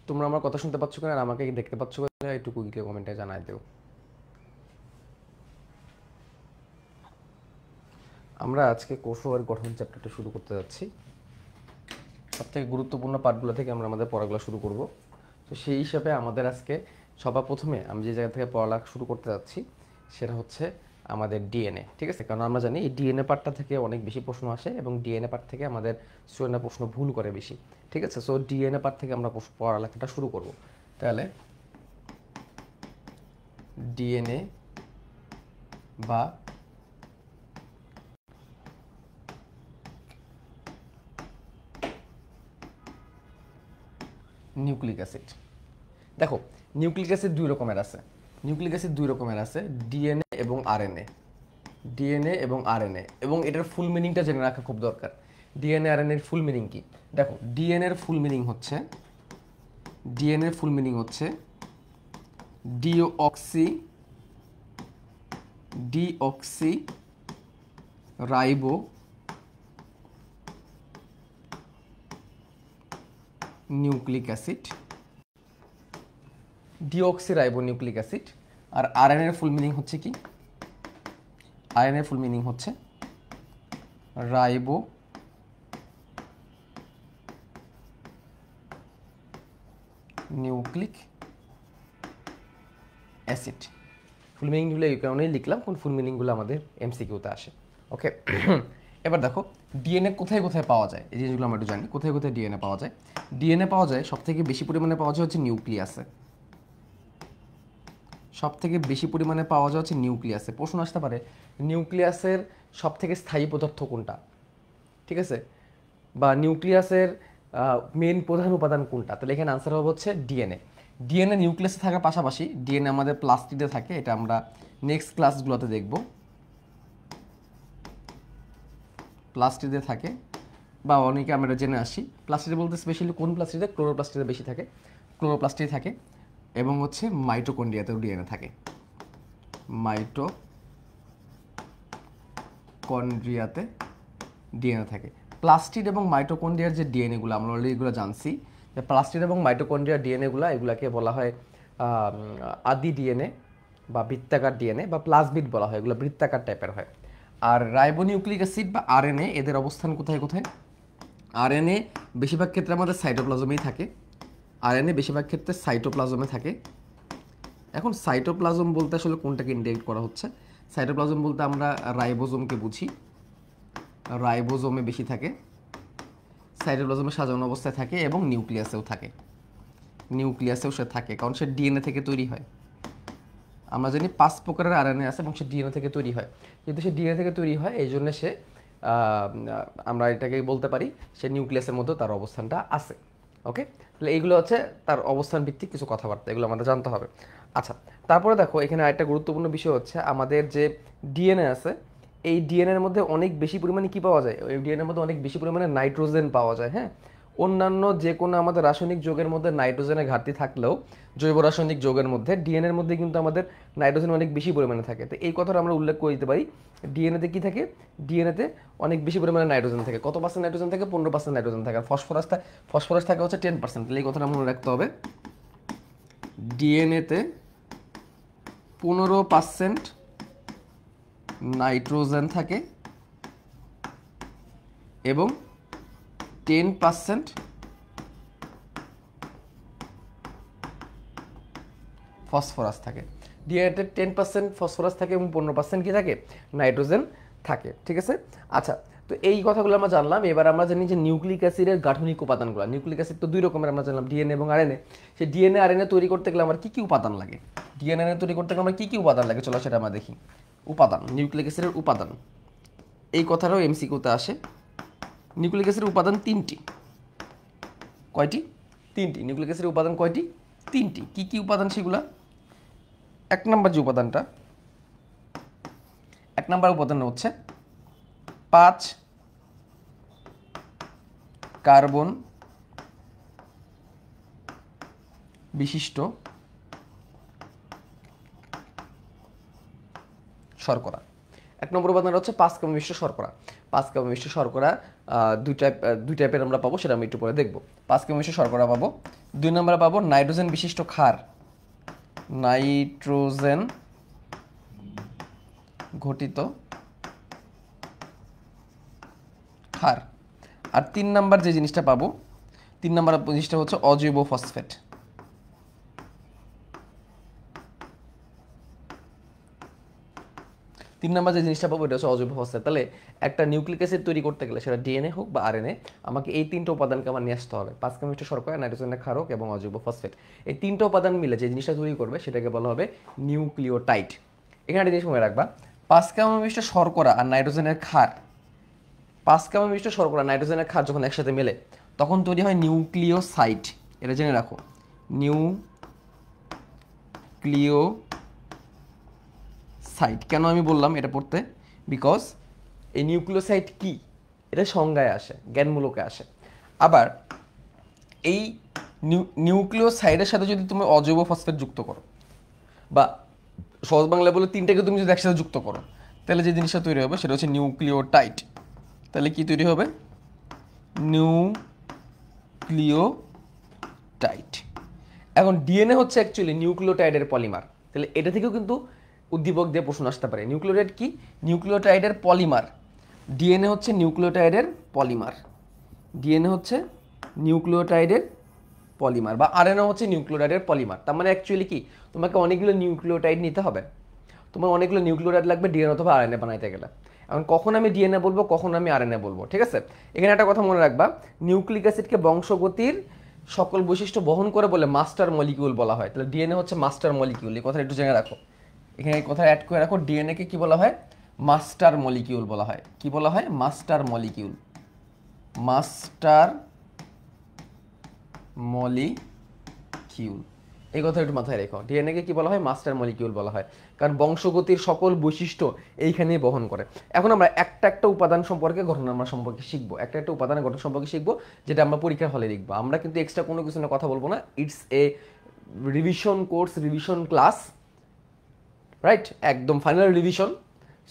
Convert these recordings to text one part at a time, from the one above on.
তোমরা আমার কথা শুনতে পাচ্ছ কিনা আর আমাকে দেখতে পাচ্ছ কিনা একটু কুইকলি কমেন্টে জানাই দিও। আমরা আজকে কোষের গঠন চ্যাপ্টারটা শুরু করতে যাচ্ছি। সবথেকে গুরুত্বপূর্ণ পার্টগুলো থেকে আমরা আমাদের পড়াগুলো শুরু করব। তো সেই হিসাবে আমাদের আজকে সবার প্রথমে আমি যে জায়গা থেকে পড়ালেখা শুরু করতে যাচ্ছি সেটা হচ্ছে আমাদের ডিএনএ, ঠিক আছে? কারণ আমরা জানি এই ডিএনএ পার্টটা থেকে অনেক বেশি প্রশ্ন আসে এবং ডিএনএ পার্ট থেকে আমাদের স্টুডেন্টরা প্রশ্ন ভুল করে বেশি, ঠিক আছে? সো ডিএনএ পার্ট থেকে আমরা পড়ালেখাটা শুরু করব। তাহলে ডিএনএ বা নিউক্লিক অ্যাসিড। দেখো, নিউক্লিক অ্যাসিড দুই রকমের আছে। নিউক্লিক অ্যাসিড দুই রকমের আছে, ডিএনএ এবং আরএনএ। ডিএনএ এবং আরএনএ, এবং এটার ফুল মিনিংটা জেনে রাখা খুব দরকার। ডিএনএ আরএনএ এর ফুল মিনিং কি? দেখো, ডিএনএ এর ফুল মিনিং হচ্ছে deoxy ribo nucleic acid, deoxy ribo nucleic acid. আর আরএনএ এর ফুল মিনিং হচ্ছে কি? আরএনএ এর ফুল মিনিং হচ্ছে রাইবো নিউক্লিক অ্যাসিড। ফুল মিনিংগুলো এই কারণেই লিখলাম, কোন ফুল মিনিংগুলো আমাদের এমসিকিউতে আসে। ওকে, এবার দেখো ডিএনএ কোথায় কোথায় পাওয়া যায়, এই জিনিসগুলো আমরা একটু জানি। কোথায় কোথায় ডিএনএ পাওয়া যায়? ডিএনএ পাওয়া যায় সবথেকে বেশি পরিমাণে পাওয়া যায় হচ্ছে নিউক্লিয়াসে। সবথেকে বেশি পরিমাণে পাওয়া যায় হচ্ছে নিউক্লিয়াসে। প্রশ্ন আসতে পারে নিউক্লিয়াসের সবথেকে স্থায়ী পদার্থ কোনটা, ঠিক আছে? বা নিউক্লিয়াসের মেন প্রধান উপাদান কোনটা? তাহলে এখানে আনসার হবে হচ্ছে ডিএনএ। ডিএনএ নিউক্লিয়াসে থাকার পাশাপাশি ডিএনএ আমাদের প্লাস্টিডে থাকে, এটা আমরা নেক্সট ক্লাসগুলোতে দেখব। প্লাস্টিডে থাকে, বা অনেকে আমরা জেনে আসি। প্লাস্টিডে বলতে স্পেশালি কোন প্লাস্টিডে? ক্লোরোপ্লাস্টিডে বেশি থাকে, ক্লোরোপ্লাস্টিডে থাকে। এবং হচ্ছে মাইটোকন্ড্রিয়াতেও ডিএনএ থাকে, মাইটোকন্ড্রিয়াতে ডিএনএ থাকে। প্লাস্টিড এবং মাইটোকন্ড্রিয়ার যে ডিএনএগুলো আমরা অলরেডি এগুলো জানছি, যে প্লাস্টিড এবং মাইটোকন্ড্রিয়ার ডিএনএগুলো এগুলাকে বলা হয় আদি ডিএনএ বা বৃত্তাকার ডিএনএ বা প্লাজমিড বলা হয়, এগুলো বৃত্তাকার টাইপের হয়। আর রাইবোনিউক্লিক অ্যাসিড বা আরএনএ, এদের অবস্থান কোথায় কোথায়? আরএনএ বেশিরভাগ ক্ষেত্রে আমাদের সাইটোপ্লাজমেই থাকে। আরএনএ বেশিরভাগ ক্ষেত্রে সাইটোপ্লাজমে থাকে। এখন সাইটোপ্লাজম বলতে আসলে কোনটাকে ইন্ডিকেট করা হচ্ছে? সাইটোপ্লাজম বলতে আমরা রাইবোজোমকে বুঝি। রাইবোজোমে বেশি থাকে, সাইটোপ্লাজমে সাজানো অবস্থায় থাকে এবং নিউক্লিয়াসেও থাকে। নিউক্লিয়াসেও সে থাকে কারণ সে ডিএনএ থেকে তৈরি হয়। আমরা জানি 5 প্রকারের আরএনএ আছে এবং সে ডিএনএ থেকে তৈরি হয়। কিন্তু সে ডিএনএ থেকে তৈরি হয় এই জন্য সে আমরা এটাকে বলতে পারি সে নিউক্লিয়াসের মধ্যে তার অবস্থানটা আছে। ওকে, তাহলে এইগুলো হচ্ছে তার অবস্থান ভিত্তিক কিছু কথাবার্তা, এগুলো আমাদের জানতে হবে। আচ্ছা, তারপরে দেখো এখানে আরেকটা গুরুত্বপূর্ণ বিষয় হচ্ছে আমাদের যে ডিএনএ আছে, এই ডিএনএর মধ্যে অনেক বেশি পরিমাণে কি পাওয়া যায়? এই ডিএনএর মধ্যে অনেক বেশি পরিমাণে নাইট্রোজেন পাওয়া যায়। হ্যাঁ, অন্যান্য যে কোনো আমাদের রাসায়নিক যৌগের মধ্যে নাইট্রোজেনের ঘাটতি থাকলেও জৈব রাসায়নিক যৌগের মধ্যে ডিএনএর মধ্যে কিন্তু আমাদের নাইট্রোজেন অনেক বেশি পরিমাণে থাকে। তো এই কথাটা আমরা উল্লেখ করে দিতে পারি, ডিএনএতে কি থাকে? ডিএনএতে অনেক বেশি পরিমাণে নাইট্রোজেন থাকে। কত পার্সেন্ট নাইট্রোজেন থাকে? 15% নাইট্রোজেন থাকে। আর ফসফরাস থাকে হচ্ছে 10%। তাহলে এই কথাটা মনে রাখতে হবে, ডিএনএতে 15% নাইট্রোজেন থাকে এবং 10% ফসফরাস থাকে। ডিএনএতে 10% ফসফরাস থাকে এবং 15% কি থাকে? নাইট্রোজেন থাকে, ঠিক আছে? আচ্ছা, তো এই কথাগুলো আমরা জানলাম। এবার আমরা জানি যে নিউক্লিক অ্যাসিডের গাঠনিক উপাদানগুলো। নিউক্লিক অ্যাসিড তো দুই রকমের আমরা জানলাম, ডিএনএ এবং আরএনএ। সেই ডিএনএ আরএনএ তৈরি করতে গেলে আমার কি কি উপাদান লাগে? ডিএনএ তৈরি করতে গেলে আমার কি কি উপাদান লাগে? চলো সেটা আমরা দেখি। উপাদান, নিউক্লিক অ্যাসিডের উপাদান, এই কথাটাও এমসিকিউতে আসে। নিউক্লিক অ্যাসিডের উপাদান 3টি। কয়টি? 3টি। নিউক্লিক অ্যাসিডের উপাদান কয়টি? 3টি। কি কি উপাদান সেগুলা? এক নম্বর যে উপাদানটা, এক নম্বর উপাদান হচ্ছে 5 কার্বন বিশিষ্ট শর্করা। এক নম্বর উপাদান হচ্ছে 5 কার্বন বিশিষ্ট শর্করা। 5 কার্বন বিশিষ্ট শর্করা দুই টাইপের আমরা পাবো, সেটা আমি একটু পরে দেখবো। 5 কার্বন বিশিষ্ট শর্করা পাবো, 2 নম্বরে পাবো নাইট্রোজেন বিশিষ্ট ক্ষার, নাইট্রোজেন ঘটিত ক্ষার। আর 3 নাম্বার যে জিনিসটা পাবো, 3 নাম্বার জিনিসটা হচ্ছে অজৈব ফসফেট। 3 নাম্বার যে জিনিসটা পাবো এটা হচ্ছে অজৈব ফসফেট। তাহলে একটা নিউক্লিক অ্যাসিড তৈরি করতে গেলে সেটা ডিএনএ হোক বা আরএনএ, আমাকে এই 3টা উপাদানকে আমার নিয়ে আসতে হবে, 5 কেমিস্ট শর্করা, নাইট্রোজেনের ক্ষারক এবং অজৈব ফসফেট। এই 3টা উপাদান মিলে যে জিনিসটা তৈরি করবে সেটাকে বলা হবে নিউক্লিওটাইড। এখানে একটা জিনিস মনে রাখবা, 5 কেমিস্ট শর্করা আর নাইট্রোজেনের ক্ষার, 5 কেমিস্ট শর্করা নাইট্রোজেনের ক্ষার যখন একসাথে মেলে তখন তৈরি হয় নিউক্লিওসাইড। এটা জেনে রাখো, নিউক্লিওসাইড। কেন আমি বললাম এটা পড়তে? বিকজ এই নিউক্লিওসাইড কি এটা সংজ্ঞায় আসে, জ্ঞানমূলকে আসে। আবার এই নিউক্লিওসাইডের সাথে যদি তুমি অজৈব ফসফেট যুক্ত করো, বা সহজ বাংলায় বলে 3টাকে তুমি যদি একসাথে যুক্ত করো, তাহলে যে জিনিসটা তৈরি হবে সেটা হচ্ছে নিউক্লিওটাইড। তাহলে কি তৈরি হবে? নিউক্লিওটাইড। এখন ডিএনএ হচ্ছে অ্যাকচুয়ালি নিউক্লিওটাইডের পলিমার। তাহলে এটা থেকেও কিন্তু উদ্দীপক দিয়ে প্রশ্ন আসতে পারে। নিউক্লিওটাইড কি? নিউক্লিওটাইডের পলিমার। ডিএনএ হচ্ছে নিউক্লিওটাইডের পলিমার, ডিএনএ হচ্ছে নিউক্লিওটাইডের পলিমার, বা আরএনএ হচ্ছে নিউক্লিওটাইডের পলিমার। তার মানে অ্যাকচুয়ালি কি, তোমাকে অনেকগুলো নিউক্লিওটাইড নিতে হবে, তোমার অনেকগুলো নিউক্লিওটাইড লাগবে ডিএনএ অথবা আরএনএ বানাইতে গেলে। এখন কখন আমি ডিএনএ বলবো, কখন আমি আরএনএ বলবো, ঠিক আছে? এখানে একটা কথা মনে রাখবা, নিউক্লিক অ্যাসিডকে বংশগতির সকল বৈশিষ্ট্য বহন করে বলে মাস্টার মলিকিউল বলা হয়। তাহলে ডিএনএ হচ্ছে মাস্টার মলিকিউল, এই কথা একটু জেনে রাখো। এখানে এই কথা অ্যাড করে রাখো, ডিএনএ কে কি বলা হয়? মাস্টার মলিকিউল বলা হয়। কি বলা হয়? Master molecule. মাস্টার মলিকিউল, এই কথা একটু মাথায় রেখো। ডিএনএ কে কি বলা হয়? মাস্টার মলিকিউল বলা হয়, কারণ বংশগতির সকল বৈশিষ্ট্য এইখানেই বহন করে। এখন আমরা একটা উপাদান সম্পর্কে, গঠন আমরা সম্পর্কে শিখবো, একটা উপাদানের গঠন সম্পর্কে শিখবো, যেটা আমরা পরীক্ষার হলে লিখবো। আমরা কিন্তু এক্সট্রা কোনো কিছু নিয়ে কথা বলবো না। It's a revision course, revision class, right? একদম ফাইনাল রিভিশন।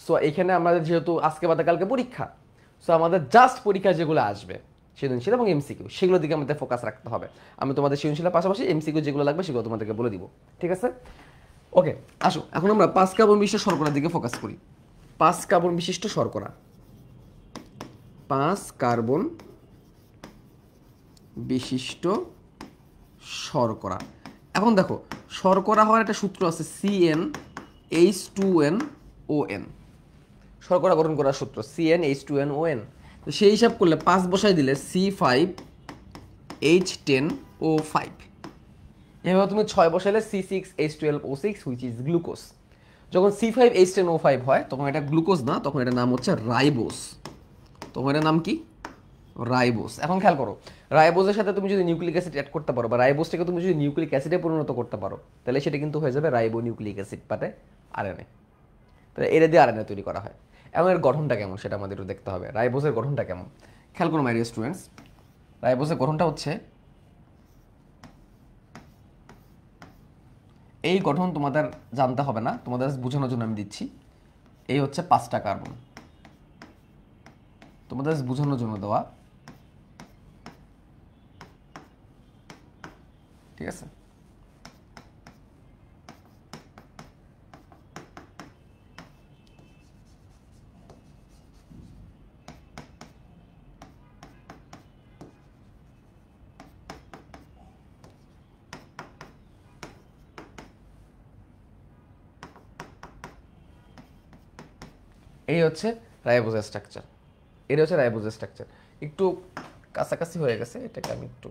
সো এখানে আমাদের যেহেতু আজকে বাদে কালকে পরীক্ষা, সো আমাদের জাস্ট পরীক্ষা যেগুলো আসবে সৃজনশীল এবং এমসিকিউ, সেগুলোর দিকে আমাদের ফোকাস রাখতে হবে। আমি তোমাদের সৃজনশীলের পাশাপাশি এমসিকিউ যেগুলো লাগবে সেগুলো তোমাদেরকে বলে দিব, ঠিক আছে? ওকে, আসো এখন আমরা 5 কার্বন বিশিষ্ট শর্করার দিকে ফোকাস করি। 5 কার্বন বিশিষ্ট শর্করা, 5 কার্বন বিশিষ্ট শর্করা। এখন দেখো, শর্করা হওয়ার একটা সূত্র আছে, CnH2nOn, শর্করা গঠন করার সূত্র CnH2nOn। তো সেই হিসাব করলে 5 বসাই দিলে C5H10O5, এভাবে তুমি 6 বসাইলে C6H12O6 হুইচ ইজ গ্লুকোজ। যখন C5H10O5 হয় তখন এটা গ্লুকোজ না, তখন এটার নাম হচ্ছে রাইবোজ। তখন এটার নাম কি? রাইবোজ। এখন খেয়াল করো, রাইবোজের সাথে তুমি যদি নিউক্লিক অ্যাসিড অ্যাড করতে পারো, বা রাইবোজটাকে তুমি যদি নিউক্লিক অ্যাসিডে পরিণত করতে পারো, তাহলে সেটা কিন্তু হয়ে যাবে রাইবো নিউক্লিক অ্যাসিড পাতে আরএনএ। তাহলে এর দিয়ে আরএনএ তৈরি করা হয়। এবং এর গঠনটা কেমন সেটা আমাদের একটু দেখতে হবে। রাইবোজের গঠনটা কেমন খেয়াল করো মাই ডিয়ার স্টুডেন্টস। রাইবোজের গঠনটা হচ্ছে, এই গঠন তোমাদের জানতে হবে না, তোমাদের বোঝানোর জন্য আমি দিচ্ছি। এই হচ্ছে 5টা কার্বন, তোমাদের বোঝানোর জন্য দেওয়া, ঠিক আছে? এই হচ্ছে রাইবোজের স্ট্রাকচার, এটা হচ্ছে রাইবোজের স্ট্রাকচার। একটু কাছাকাছি হয়ে গেছে, এটাকে আমি একটু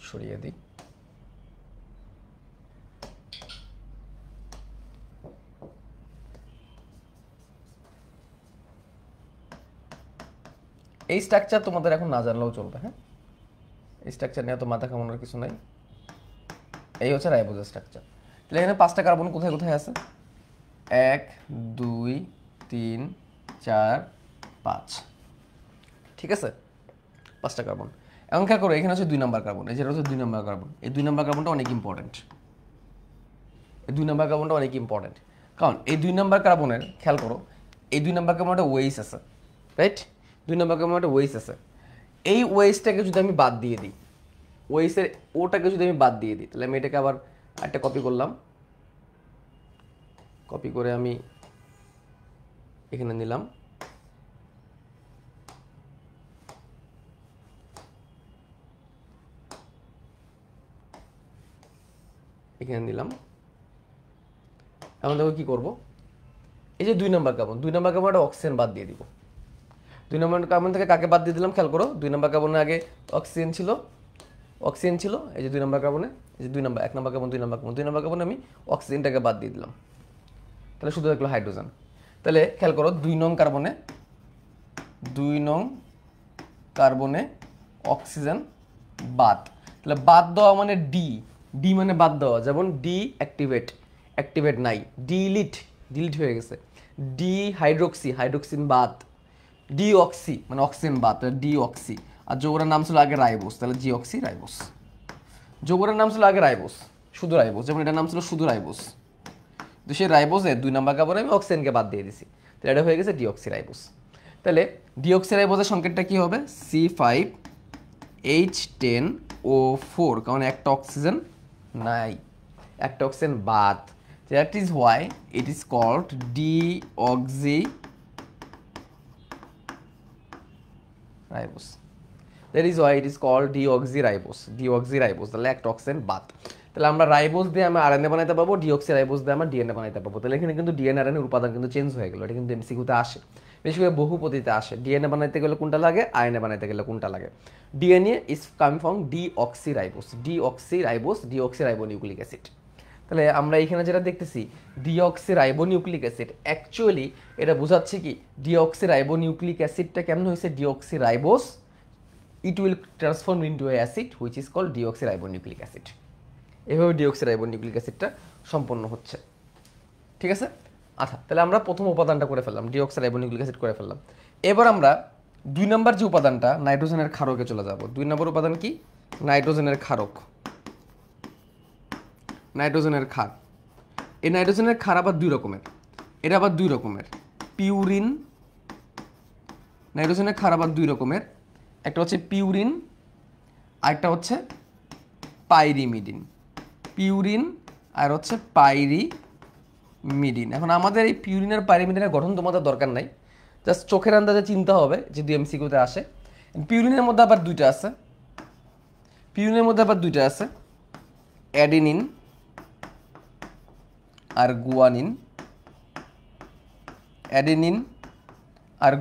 সরিয়ে দিই। এই স্ট্রাকচার তোমাদের এখন না জানলেও চলবে, হ্যাঁ? এই স্ট্রাকচার নিয়ে তো মাথা ঘামানোর কিছু নাই। এই হচ্ছে রাইবোজের স্ট্রাকচার। তাহলে এখানে 5টা কার্বন কোথায় কোথায় আছে? 1 2 3 4 5, ঠিক আছে? 5টা কার্বন। এখন খেয়াল করো, এখানে হচ্ছে 2 নাম্বার কার্বন, এই যেটা হচ্ছে 2 নাম্বার কার্বন। এই 2 নাম্বার কার্বনটা অনেক ইম্পর্টেন্ট, এই 2 নাম্বার কার্বনটা অনেক ইম্পর্টেন্ট। কারণ এই 2 নাম্বার কার্বনের, খেয়াল করো, এই 2 নাম্বার কার্বনটা ওয়েস আছে, রাইট? 2 নাম্বার কার্বনটা ওয়েস আছে। এই ওয়েসটাকে যদি আমি বাদ দিয়ে দিই, ওএসের ওটাকে যদি আমি বাদ দিয়ে দিই, তাহলে আমি এটাকে আবার একটা কপি করলাম, কপি করে আমি এখানে নিলাম, এখানে নিলাম। এখন দেখো কি করব, এই যে 2 নম্বর কার্বন, 2 নম্বর কার্বন একটা অক্সিজেন বাদ দিয়ে দিব। 2 নম্বর কার্বন থেকে কাকে বাদ দিয়ে দিলাম খেয়াল করো, 2 নম্বর কার্বনে আগে অক্সিজেন ছিল, এই যে 2 নম্বর কার্বনে, এই যে 2 নম্বর, 1 নম্বর কার্বন, 2 নম্বর কার্বন, 2 নম্বর কার্বনে আমি অক্সিজেনটাকে বাদ দিয়ে দিলাম, তাহলে শুধু থাকলো হাইড্রোজেন। তাহলে খেয়াল করো 2 নং কার্বনে অক্সিজেন বাদ, তাহলে বাদ দেওয়া মানে ডি মানে বাদ দেওয়া, যেমন ডি অ্যাক্টিভেট নাই, ডিলিট হয়ে গেছে। ডি হাইড্রোক্সিন বাদ, ডিঅক্সি মানে অক্সিজেন বাদ, ডিঅক্সি। আর যৌগের নাম ছিল আগে রাইবোস, তাহলে জিঅক্সি রাইবোস। যৌগের নাম ছিল আগে রাইবোস, শুধু রাইবোস, যেমন এটার নাম ছিল শুধু রাইবোস, তো সেই রাইবোসে 2 নম্বর কার্বনে আমি অক্সিজেনকে বাদ দিয়ে দিছি, তাহলে এটা হয়ে গেছে ডিঅক্সি রাইবোস। তাহলে ডিঅক্সি রাইবোসের সংকেতটা কি হবে, C5H10O4, কারণ একটা অক্সিজেন নাই, একটা অক্সিজেন বাদ। That is why it is called deoxyribose. That is why it is called deoxyribose, তাহলে একটা অক্সিজেন বাদ। তাহলে আমরা রাইবোস দিয়ে আমরা আরএনএ বানাইতে পারবো, ডিঅক্সি রাইবোস দিয়ে আমরা ডিএনএ বানাইতে পারবো। তাহলে এখানে কিন্তু ডিএনএ আরএনএ উপাদান কিন্তু চেঞ্জ হয়ে গেল, এটা কিন্তু এমসিকিউতে আসে, বেশি করে বহুপদীতে আসে। ডিএনএ বানাইতে গেলে কোনটা লাগে, আরএনএ বানাইতে গেলে কোনটা লাগে। DNA is coming from deoxy ribonucleic acid. তাহলে আমরা এখানে যেটা দেখতেছি ডিঅক্সি রাইবোনিউক্লিক অ্যাসিড, অ্যাকচুয়ালি এটা বোঝাচ্ছে কি ডিঅক্সি রাইবোনিউক্লিক অ্যাসিডটা কেমন হয়েছে, deoxy ribose, it will transform into a acid which is called deoxyribonucleic acid। এভাবে ডিঅক্সিরাইবোনিউক্লিক অ্যাসিডটা সম্পন্ন হচ্ছে, ঠিক আছে। আচ্ছা, তাহলে আমরা প্রথম উপাদানটা করে ফেললাম, ডিঅক্সিরাইবোনিউক্লিক অ্যাসিড করে ফেললাম। এবার আমরা 2 নম্বর যে উপাদানটা নাইট্রোজেনের ক্ষারকে চলে যাব। 2 নম্বর উপাদান কি, নাইট্রোজেনের ক্ষারক, নাইট্রোজেনের ক্ষার। এই নাইট্রোজেনের ক্ষার আবার 2 রকমের, এটা আবার 2 রকমের, পিউরিন। নাইট্রোজেনের ক্ষার আবার 2 রকমের, একটা হচ্ছে পিউরিন আর একটা হচ্ছে পাইরিমিডিন। পিউরিন আর হচ্ছে পাইরিমিডিন। এখন আমাদের এই পিউরিন আর পাইরিমিডিনের গঠন তোমাদের দরকার নাই, জাস্ট চোখের আন্দাজে চিন্তা হবে যে এমসিকিউতে আসে। পিউরিনের মধ্যে আবার 2টা আছে, অ্যাডেনিন আর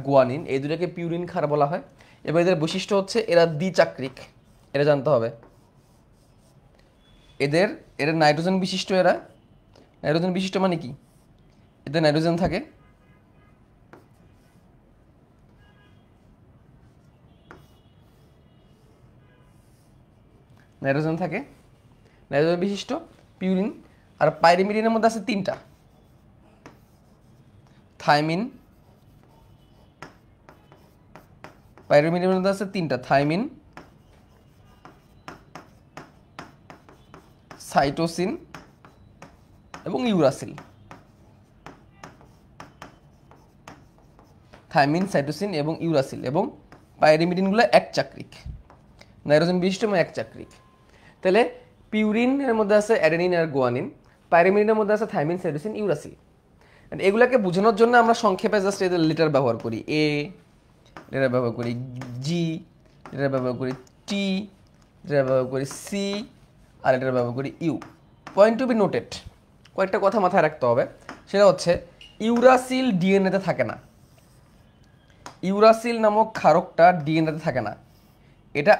গুয়ানিন। এই দুটাকে পিউরিন ক্ষার বলা হয়। এবার এদের বৈশিষ্ট্য হচ্ছে এরা দ্বিচাক্রিক, এটা জানতে হবে। এদের নাইট্রোজেন বিশিষ্ট, নাইট্রোজেন বিশিষ্ট মানে কি, এদের নাইট্রোজেন থাকে, নাইট্রোজেন বিশিষ্ট পিউরিন। আর পাইরিমিডিনের মধ্যে আছে 3টা, থাইমিন। পাইরিমিডিনের মধ্যে আছে 3টা, থাইমিন, সাইটোসিন এবং ইউরাসিল। থাইমিন, সাইটোসিন এবং ইউরাসিল। এবং পাইরিমিডিনগুলো একচাক্রিক, নাইট্রোজেন বিশিষ্ট এবং একচাক্রিক। তাহলে পিউরিনের মধ্যে আছে অ্যাডেনিন আর গুয়ানিন, পাইরিমিডিনের মধ্যে আছে থাইমিন, সাইটোসিন, ইউরাসিল। এগুলাকে বোঝানোর জন্য আমরা সংক্ষেপে জাস্ট এদের লিটার ব্যবহার করি, এ লিটার ব্যবহার করি, জি লিটার ব্যবহার করি, টি লিটার ব্যবহার করি, সি আর এটার ব্যবহার করি ইউ। পয়েন্ট টু বি নোটেড, কয়েকটা কথা মাথায় রাখতে হবে, সেটা হচ্ছে ইউরাসিল ডিএনএতে থাকে না। ইউরাসিল নামক ক্ষারকটা ডিএনএতে থাকে না, এটা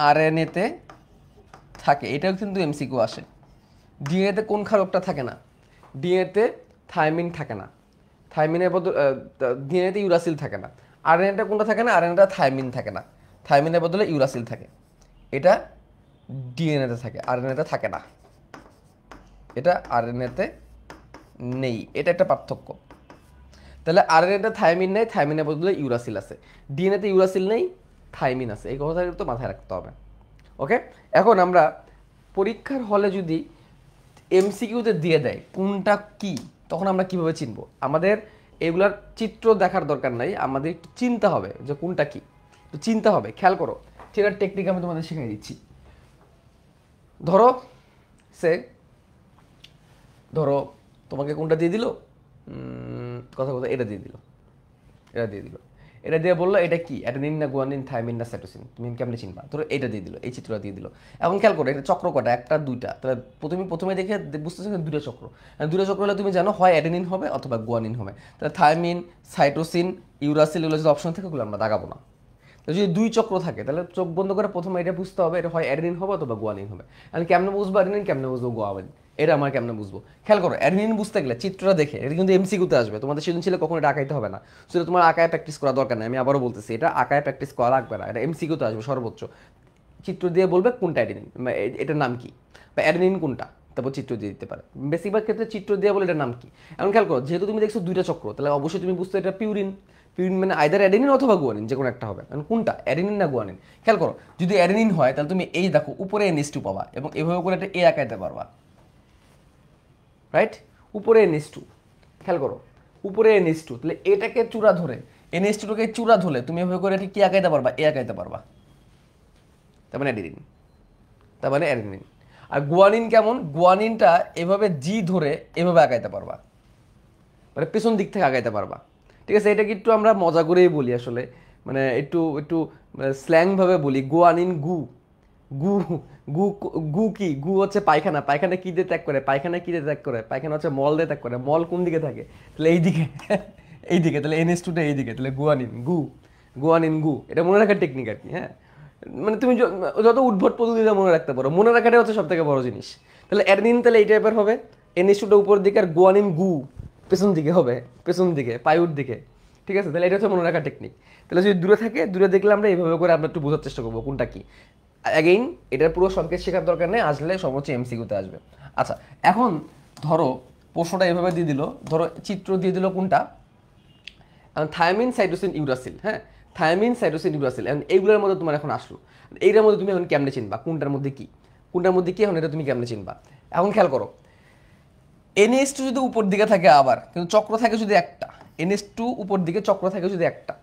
আরএনএতে থাকে, এটাও কিন্তু এমসিকিউ আসে। ডিএনএতে কোন ক্ষারকটা থাকে না, ডিএনএতে থাইমিন থাকে না, থাইমিনের বদলে ডিএনএতে ইউরাসিল থাকে না। আরএনএটা কোনটা থাকে না, আরএনএটা থাইমিন থাকে না, থাইমিনের বদলে ইউরাসিল থাকে। এটা ডিএনএতে থাকে, আরএনএতে থাকে না, এটা আরএনএতে নেই, এটা একটা পার্থক্য। তাহলে আরএনএতে থাইমিন নেই, থাইমিনের বদলে ইউরাসিল আছে। ডিএনএতে ইউরাসিল নেই, থাইমিন আছে, এই কথাটা তো মাথায় রাখতে হবে। ওকে, এখন আমরা পরীক্ষার হলে যদি এমসিকিউতে দিয়ে দেয় কোনটা কি, তখন আমরা কিভাবে চিনব? আমাদের এগুলার চিত্র দেখার দরকার নাই, আমাদের একটু চিন্তা হবে যে কোনটা কি, তো চিন্তা হবে। খেয়াল করো, চেনার টেকনিক আমি তোমাদের শিখিয়ে দিচ্ছি। ধরো তোমাকে কোনটা দিয়ে দিল, কথা এটা দিয়ে দিল, এটা দিয়ে বললো এটা কি অ্যাডেনিন না গুয়ানিন থাইমিন না সাইটোসিন, তুমি কেমনে চিনবা? ধরো এটা দিয়ে দিল, এই চিত্রটা দিয়ে দিল। এখন খেয়াল করো এটা চক্র কটা, একটা দুইটা, তাহলে প্রথমে দেখে বুঝতেছো দুটো চক্র। দুটো চক্র হলে তুমি জানো হয় অ্যাডেনিন হবে অথবা গুয়ানিন হবে। তাহলে থাইমিন, সাইটোসিন, ইউরাসিল এগুলো যদি অপশন থাকে ওগুলো আমরা দাগাবো না। যদি দুই চক্র থাকে তাহলে চোখ বন্ধ করে প্রথমে এটা বুঝতে হবে এটা হয় অ্যাডেনিন হবে অথবা গুয়ানিন হবে। আমি কেমনে বুঝবো অ্যাডেনিন, কেমনে বুঝবো গুয়ানিন, এটা আমার কেমনে বুঝবো? খেয়াল করো অ্যাডেনিন বুঝতে গেলে চিত্রটা দেখে, এটা কিন্তু এমসিকিউতে আসবে, তোমাদের সৃজনশীলে কখনো এটা আঁকাইতে হবে না, সেটা তোমার আঁকায় প্র্যাকটিস করা দরকার নেই। আমি আবারও বলতেছি এটা আঁকায় প্র্যাকটিস করা লাগবে না, এটা এমসিকিউতে আসবে সর্বোচ্চ। চিত্র দিয়ে বলবে কোনটা অ্যাডেনিন, এটার নাম কি, বা অ্যাডেনিন কোনটা, তারপর চিত্র দিয়ে দিতে পারে। বেশিরভাগ ক্ষেত্রে চিত্র দিয়ে বলে এটার নাম কি। এখন খেয়াল করো যেহেতু তুমি দেখছো দুইটা চক্র, তাহলে অবশ্যই তুমি বুঝতে এটা পিউরিন। পিউরিন মানে আইদার অ্যাডেনিন অথবা গুয়ানিন, যে কোনো একটা হবে। এখন কোনটা অ্যাডেনিন না গুয়ানিন? খেয়াল করো যদি অ্যাডেনিন হয় তাহলে তুমি এই দেখো উপরে NH2 পাবা এবং এভাবে করে একটা আঁকাইতে পারবা, রাইট? উপরে NH2, খেয়াল করো উপরে NH2, তাহলে এটাকে চূড়া ধরে NH2টাকে চূড়া ধরে তুমি এভাবে করে কি আঁকাইতে পারবা? আঁকাইতে পারবা, তার মানে অ্যাডেনিন, তার মানে অ্যাডেনিন। আর গুয়ানিন কেমন? গুয়ানিনটা এভাবে জি ধরে এভাবে আঁকাইতে পারবা, মানে পেছন দিক থেকে আগাইতে পারবা। ঠিক আছে, এটাকে একটু আমরা মজা করেই বলি আসলে, মানে একটু একটু স্ল্যাং ভাবে বলি। গুয়ানিন গু, গু গু গু কি? গু হচ্ছে পায়খানা, পায়খানা কি দিয়ে ত্যাগ করে? পায়খানা কি দিয়ে ত্যাগ করে? পায়খানা হচ্ছে মল দিয়ে ত্যাগ করে। মল কোন দিকে থাকে? তাহলে এইদিকে, এইদিকে, তাহলে NH2টা এইদিকে, তাহলে গুয়ানিন গু, গুয়ানিন গু। এটা মনে রাখার টেকনিক আর কি। হ্যাঁ, মানে তুমি যত উদ্ভট পদ্ধতিতে মনে রাখতে পারো, মনে রাখাটাই হচ্ছে সব থেকে বড় জিনিস। তাহলে অ্যাডেনিন তাহলে এই টাইপের হবে, NH2টা উপর দিকে আর গুয়ানিন গু পেছন দিকে হবে, পেছন দিকে পায়ুর দিকে। ঠিক আছে, তাহলে এটা হচ্ছে মনে রাখার টেকনিক। তাহলে যদি দূরে থাকে, দূরে দেখলে আমরা এইভাবে করে আমরা একটু বোঝার চেষ্টা করবো কোনটা কি। অ্যাগেইন এটার পুরো সংকেত শেখার দরকার নেই, আসলে সর্বোচ্চ এমসিকিউতে আসবে। আচ্ছা, এখন ধরো প্রশ্নটা এভাবে দিয়ে দিল, ধরো চিত্র দিয়ে দিল কোনটা, থায়ামিন, সাইটোসিন, ইউরাসিল। হ্যাঁ, থায়ামিন, সাইটোসিন, ইউরাসিল, এইগুলোর মধ্যে তোমার এখন আসলো, এইটার মধ্যে তুমি এখন কেমনে চিনবা কোনটার মধ্যে কি, কোনটার মধ্যে কি এখন এটা তুমি কেমনে চিনবা? এখন খেয়াল করো NH2 যদি উপর দিকে থাকে আবার, কিন্তু চক্র থাকে যদি একটা, NH2 উপর দিকে চক্র থাকে যদি একটা,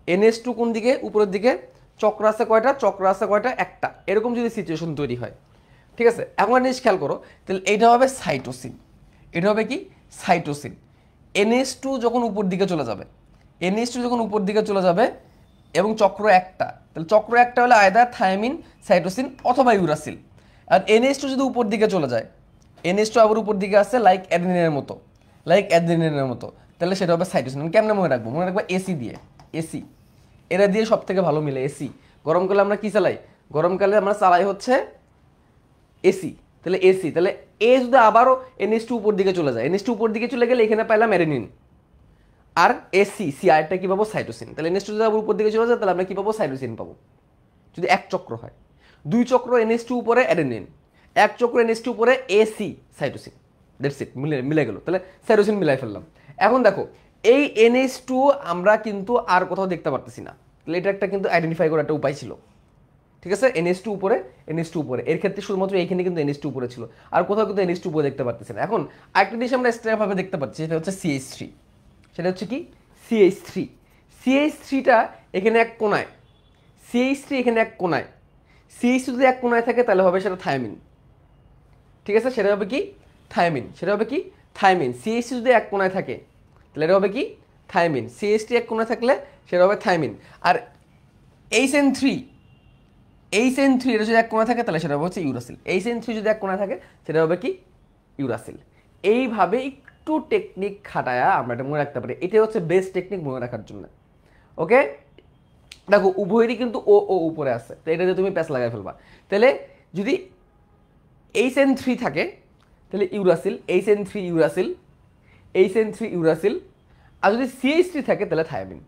NH2 কোন দিকে? উপরের দিকে। চক্র আছে কয়টা? চক্র আছে কয়টা? একটা। এরকম যদি সিচুয়েশন তৈরি হয়, ঠিক আছে, এখন জিনিস খেয়াল করো, তাহলে এটা হবে সাইটোসিন, এটা হবে কি? সাইটোসিন। NH2 যখন উপর দিকে চলে যাবে, NH2 যখন উপর দিকে চলে যাবে এবং চক্র একটা, তাহলে চক্র একটা হলে আয়দার থায়ামিন, সাইটোসিন অথবা ইউরাসিল। আর NH2 যদি উপর দিকে চলে যায়, NH2 আবার উপর দিকে আসছে লাইক অ্যাডেনিনের মতো, লাইক অ্যাডেনিনের মতো, তাহলে সেটা হবে সাইটোসিন। কেমনে মনে রাখবো? মনে রাখবো এসি দিয়ে, এসি, এরা দিয়ে সব থেকে ভালো মিলে এসি। গরমকালে আমরা কি চালাই? গরমকালে আমরা চালাই হচ্ছে এসি, তাহলে এসি, তাহলে এ যদি আবারও NH2 উপর দিকে চলে যায়, NH2 উপর দিকে চলে গেলে এখানে পাইলাম অ্যাডেনিন, আর এসি সি আরটা কি পাবো? সাইটোসিন। তাহলে NH2 যদি আবার উপর দিকে চলে যায় তাহলে আমরা কি পাবো? সাইটোসিন পাবো, যদি এক চক্র হয়। দুই চক্র NH2 উপরে অ্যাডেনিন, এক চক্র NH2 উপরে এসি, সাইটোসিন, দ্যাটস ইট, মিলে গেল, তাহলে সাইটোসিন মিলাই ফেললাম। এখন দেখো এই NH2 আমরা কিন্তু আর কোথাও দেখতে পারতেছি না, তাহলে এটা একটা কিন্তু আইডেন্টিফাই করার একটা উপায় ছিল। ঠিক আছে, NH2 উপরে, NH2 উপরে, এর ক্ষেত্রে শুধুমাত্র এইখানে কিন্তু NH2 উপরে ছিল, আর কোথাও কিন্তু NH2 উপরে দেখতে পারতেছি না। এখন আরেকটা জিনিস আমরা এক্সট্রা ভাবে দেখতে পাচ্ছি, সেটা হচ্ছে CH3, সেটা হচ্ছে কি? CH3, CH3টা এখানে এক কোনায়, CH3 এখানে এক কোনায়, CH3 যদি এক কোনায় থাকে তাহলে হবে সেটা থায়ামিন। ঠিক আছে, সেটা হবে কি? থায়ামিন, সেটা হবে কি? থায়ামিন। CH3 যদি এক কোনায় থাকে তাহলে এটা হবে কি? থায়ামিন। CH3 এক কোনায় থাকলে সেটা হবে থায়ামিন। আর HN3, HN3 এটা যদি এক কোণায় থাকে তাহলে সেটা হচ্ছে ইউরাসিল। HN3 যদি এক কোণায় থাকে সেটা হবে কি? ইউরাসিল। এইভাবে একটু টেকনিক খাটায়া আমরা এটা মনে রাখতে পারি, এটাই হচ্ছে বেস্ট টেকনিক মনে রাখার জন্য। ওকে, দেখো উভয়েরই কিন্তু ও ও উপরে আছে, তো এটা দিয়ে তুমি প্যাচ লাগাই ফেলবা। তাহলে যদি HN3 থাকে তাহলে uracil, HN3 uracil, HN3 uracil. আর যদি CH3 থাকে তাহলে থায়ামিন।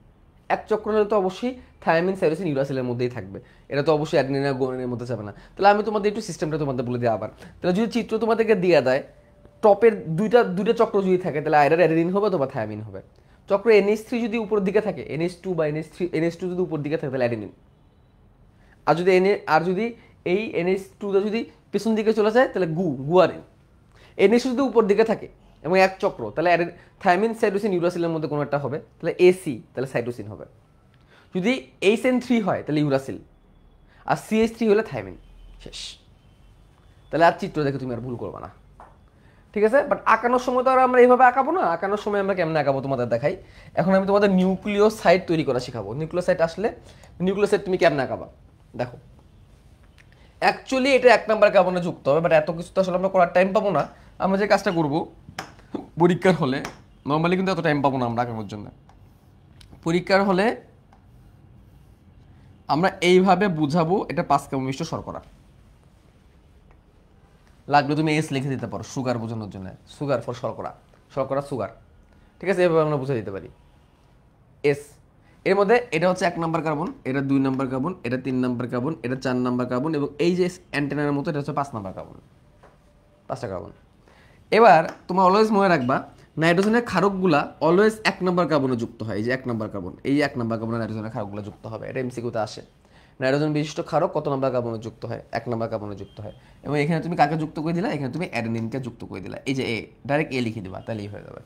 এক চক্র হলে তো অবশ্যই থায়ামিন, সাইটোসিন, ইউরাসিলের মধ্যেই থাকবে, এটা তো অবশ্যই অ্যাডেনিন আর গুয়ানিনের মধ্যে যাবে না। তাহলে আমি তোমাদের একটু সিস্টেমটা তোমাদের বলে দিই আবার। তাহলে যদি চিত্র তোমাদেরকে দিয়ে দেয়, টপের দুইটা চক্র যদি থাকে তাহলে আইদার অ্যাডেনিন হবে অথবা থায়ামিন হবে। চক্র NH3 যদি উপরের দিকে থাকে, NH2 বা NH2 যদি উপর দিকে থাকে তাহলে অ্যাডেনিন। আর যদি এই NH2 যদি পেছন দিকে চলে যায় তাহলে গুয়ানিন। NH2 যদি উপর দিকে থাকে এবং এক চক্র তাহলে থায়ামিন, সাইটোসিন, ইউরাসিলের মধ্যে কোনো একটা হবে, তাহলে এসি, তাহলে সাইটোসিন হবে। যদি HN3 হয় তাহলে ইউরাসিল, আর CH3 হলে থাইমিন, শেষ। তাহলে আর চিত্র দেখে তুমি আর ভুল করবে না, ঠিক আছে? বাট আঁকানোর সময় তো আর আমরা এইভাবে আঁকাবো না, আঁকানোর সময় আমরা কেমনে আঁকাবো তোমাদের দেখাই। এখন আমি তোমাদের নিউক্লিওসাইড তৈরি করা শেখাবো। নিউক্লিওসাইড আসলে নিউক্লিওসাইড তুমি কেমনে আঁকাবা দেখো। অ্যাকচুয়ালি এটা 1 নাম্বার কার্বনে যুক্ত হবে, বাট এত কিছু তো আসলে আমরা করার টাইম পাবো না। আমরা যে কাজটা করবো পরীক্ষার হলে, নর্মালি কিন্তু এত টাইম পাবো না আমরা আঁকানোর জন্য। পরীক্ষার হলে আমরা এইভাবে বুঝাবো, এটা 5 কার্বন মিশ্র শর্করা। লাগলে তুমি এস লিখে দিতে পারো সুগার বোঝানোর জন্য, সুগার ফর শর্করা, শর্করা সুগার, ঠিক আছে? এভাবে আমরা বুঝে দিতে পারি এস। এর মধ্যে এটা হচ্ছে 1 নাম্বার কার্বন, এটা 2 নাম্বার কার্বন, এটা 3 নাম্বার কার্বন, এটা 4 নাম্বার কার্বন, এবং এই যে অ্যান্টেনার মতো এটা হচ্ছে 5 নাম্বার কার্বন, 5টা কার্বন। এবার তোমরা অলওয়েজ মনে রাখবা নাইট্রোজেনের ক্ষারকগুলা অলওয়েজ 1 নাম্বার কার্বনে যুক্ত হয়। এই যে 1 নাম্বার কার্বন, এই 1 নাম্বার কার্বনে নাইট্রোজেনের ক্ষারকগুলো যুক্ত হবে, এটা এমসিকিউতে আসে। নাইট্রোজেন বিশিষ্ট ক্ষারক কত নাম্বার কার্বনে যুক্ত হয়? 1 নাম্বার কার্বনে যুক্ত হয়। এবং এখানে তুমি কাকে যুক্ত করে দিলা? এখানে তুমি অ্যাডেনিনকে যুক্ত করে দিলা। এই যে এ, ডাইরেক্ট এ লিখে দিবা, তাহলেই হয়ে যাবে।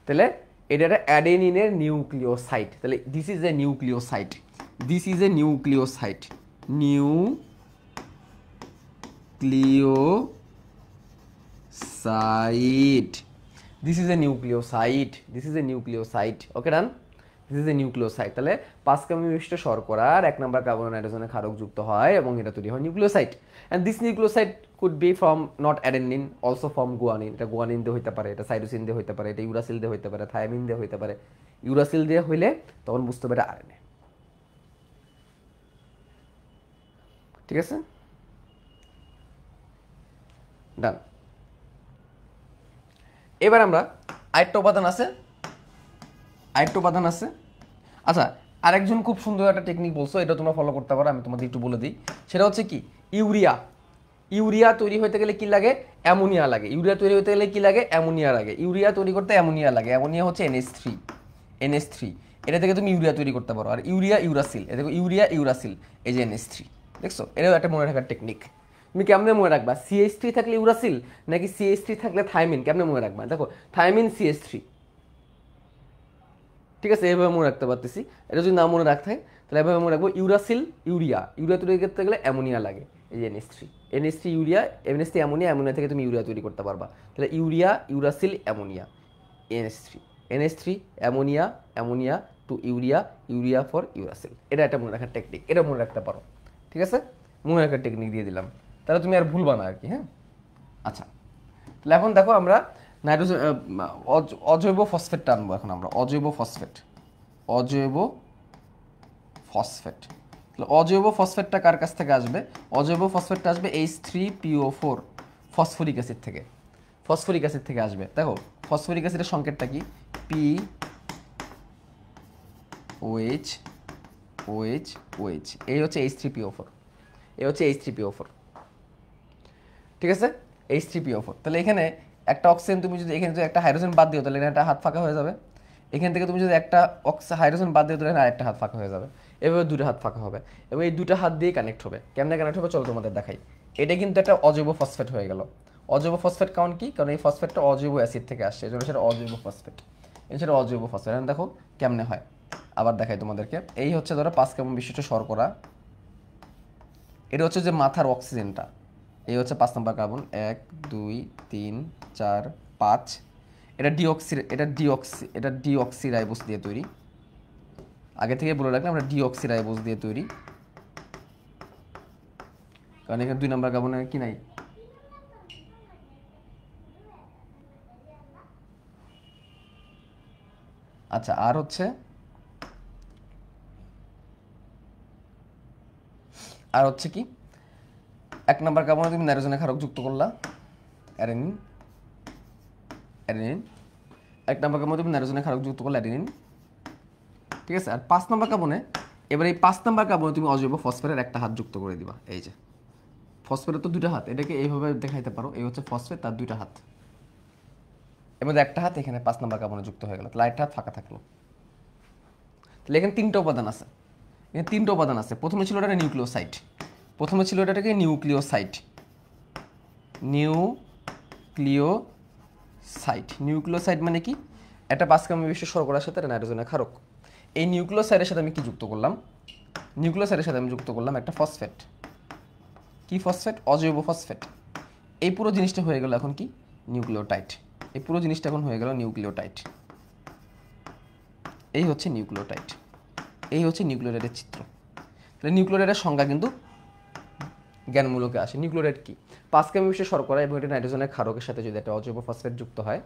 তাহলে এটা একটা অ্যাডেনিনের নিউক্লিওসাইড। তাহলে this is a nucleoside, this is a nucleoside, nucleoside, this is a nucleoside, this is a nucleoside. Okay done, this is a nucleoside. তাহলে 5 কার্বন বিশিষ্ট শর্করার 1 নাম্বার কার্বন নাইট্রোজেনের ক্ষারক যুক্ত হয় এবং এটা তৈরি হয় nucleoside. And this nucleoside could be from not adenine, also from guanine. এটা গুয়ানিন দিয়ে হইতে পারে, এটা সাইটোসিন দিয়ে হইতে পারে, এটা ইউরাসিল দিয়ে হইতে পারে, থায়ামিন দিয়ে হইতে পারে। ইউরাসিল দিয়ে হইলে তখন বুঝতে পারে আরএনএ, ঠিক আছে? ডান। এবার আমরা আরেকটা উপাদান আছে, আরেকটা উপাদান আছে। আচ্ছা, আরেকজন খুব সুন্দর একটা টেকনিক বলছো, এটা তোমরা ফলো করতে পারো, আমি তোমাদের একটু বলে দিই। সেটা হচ্ছে কি, ইউরিয়া। ইউরিয়া তৈরি হতে গেলে কি লাগে? অ্যামোনিয়া লাগে। ইউরিয়া তৈরি হতে গেলে কি লাগে? অ্যামোনিয়া লাগে। ইউরিয়া তৈরি করতে অ্যামোনিয়া লাগে। অ্যামোনিয়া হচ্ছে NH3, NH3। এটা থেকে তুমি ইউরিয়া তৈরি করতে পারো। আর ইউরিয়া ইউরাসিল, এটা দেখো ইউরিয়া ইউরাসিল, এই যে NH3, দেখছো? এটাও একটা মনে রাখার টেকনিক। তুমি কেমনে মনে রাখবা? CH3 থাকলে ইউরাসিল নাকি CH3 থাকলে থাইমিন, কেমনে মনে রাখবা? দেখো থাইমিন CH3, ঠিক আছে? এইভাবে মনে রাখতে পারতেছি। এটা যদি না মনে রাখতে হয় তাহলে এভাবে মনে রাখবো, ইউরাসিল ইউরিয়া, ইউরিয়া তৈরি করতে গেলে অ্যামোনিয়া লাগে, এই যে NH3, NH3 urea, NH3 ammonia, ammonia থেকে তুমি ইউরিয়া তৈরি করতে পারবা। তাহলে urea uracil ammonia, NH3, NH3 ammonia, ammonia to urea, urea for uracil. এটা একটা মনে রাখার টেকনিক, এটা মনে রাখতে পারো, ঠিক আছে? মনে রাখার টেকনিক দিয়ে দিলাম, তাহলে তুমি আর ভুলবা না আর কি। হ্যাঁ, আচ্ছা। তাহলে এখন দেখো আমরা নাইট্রোজেন অজৈব ফসফেটটা আনবো এখন আমরা। অজৈব ফসফেট, অজৈব ফসফেট। তাহলে অজৈব ফসফেটটা কার কাছ থেকে আসবে? অজৈব ফসফেটটা আসবে H3PO4 ফসফরিক অ্যাসিড থেকে, ফসফরিক অ্যাসিড থেকে আসবে। দেখো ফসফরিক অ্যাসিডের সংকেতটা কি? POH, OH, OH। এই হচ্ছে H3PO4, এই হচ্ছে H3PO4, ঠিক আছে? H3PO4। তাহলে এখানে একটা অক্সিজেন তুমি যদি এখানে যদি একটা হাইড্রোজেন বাদ দিও তাহলে এখানে একটা হাত ফাঁকা হয়ে যাবে। এখান থেকে তুমি যদি একটা হাইড্রোজেন বাদ দিও তাহলে এখানে আরেকটা হাত ফাঁকা হয়ে যাবে। এভাবে দুটো হাত ফাঁকা হবে এবং এই দুটো হাত দিয়ে কানেক্ট হবে। কেমনে কানেক্ট হবে চলো তোমাদের দেখাই। এটা কিন্তু একটা অজৈব ফসফেট হয়ে গেল। অজৈব ফসফেট কারণ কি? কারণ এই ফসফেটটা অজৈব অ্যাসিড থেকে আসছে, এজন্য সেটা অজৈব ফসফেট, সেটা অজৈব ফসফেট। এখন দেখো কেমনে হয়, আবার দেখাই তোমাদেরকে। এই হচ্ছে ধরো 5 কার্বন বিশিষ্ট শর্করা, এটা হচ্ছে যে মাথার অক্সিজেনটা, এই হচ্ছে 5 নম্বর কার্বন, 1 2 3 4 5। এটা ডিঅক্সিরাইবোজ দিয়ে তৈরি। আগে থেকে বলে রাখলাম আমরা ডিঅক্সিরাইবোজ দিয়ে তৈরি, কারণ এখানে 2 নম্বর কার্বনে কি নাই? আচ্ছা, আর হচ্ছে কি, 1 নম্বর কার্বনে তুমি নাইট্রোজেনের ক্ষারক যুক্ত করলা, অ্যাডেনিন, 1 নম্বর কার্বনে তুমি নাইট্রোজেনের ক্ষারক যুক্ত করলা, অ্যাডেনিন, ঠিক আছে? আর 5 নম্বর কার্বনে, এবার এই 5 নম্বর কার্বনে তুমি অজৈব ফসফেটের একটা হাত যুক্ত করে দিবা। এই যে ফসফেটের তো 2টা হাত, এটাকে এইভাবে দেখাইতে পারো, এই হচ্ছে ফসফেট, তার 2টা হাত, এর মধ্যে একটা হাত এখানে 5 নম্বর কার্বনে যুক্ত হয়ে গেল, তাহলে একটা হাত ফাঁকা থাকলো। তাহলে এখানে 3টা উপাদান আছে, এখানে 3টা উপাদান আছে। প্রথমে ছিল এটা নিউক্লিওসাইড, প্রথমে ছিল এটাকে নিউক্লিওসাইড, নিউক্লিওসাইড। নিউক্লিওসাইড মানে কি? একটা 5 কার্বন বিশিষ্ট শর্করার সাথে নাইট্রোজেনের ক্ষারক। এই নিউক্লিওসাইডের সাথে আমি কি যুক্ত করলাম? নিউক্লিওসাইডের সাথে আমি যুক্ত করলাম একটা ফসফেট। কি ফসফেট? অজৈব ফসফেট। এই পুরো জিনিসটা হয়ে গেল এখন কি? নিউক্লিওটাইড। এই পুরো জিনিসটা এখন হয়ে গেল নিউক্লিওটাইড। এই হচ্ছে নিউক্লিওটাইড। এই হচ্ছে নিউক্লিওটাইডের চিত্র। তাহলে নিউক্লিওটাইডের সংজ্ঞা কিন্তু জ্ঞানমূলকে আসে। নিউক্লিওটাইড কি? 5 কেমি বিশিষ্ট শর্করা এবং এটা নাইট্রোজেনের ক্ষারকের সাথে যদি একটা অজৈব ফসফেট যুক্ত হয়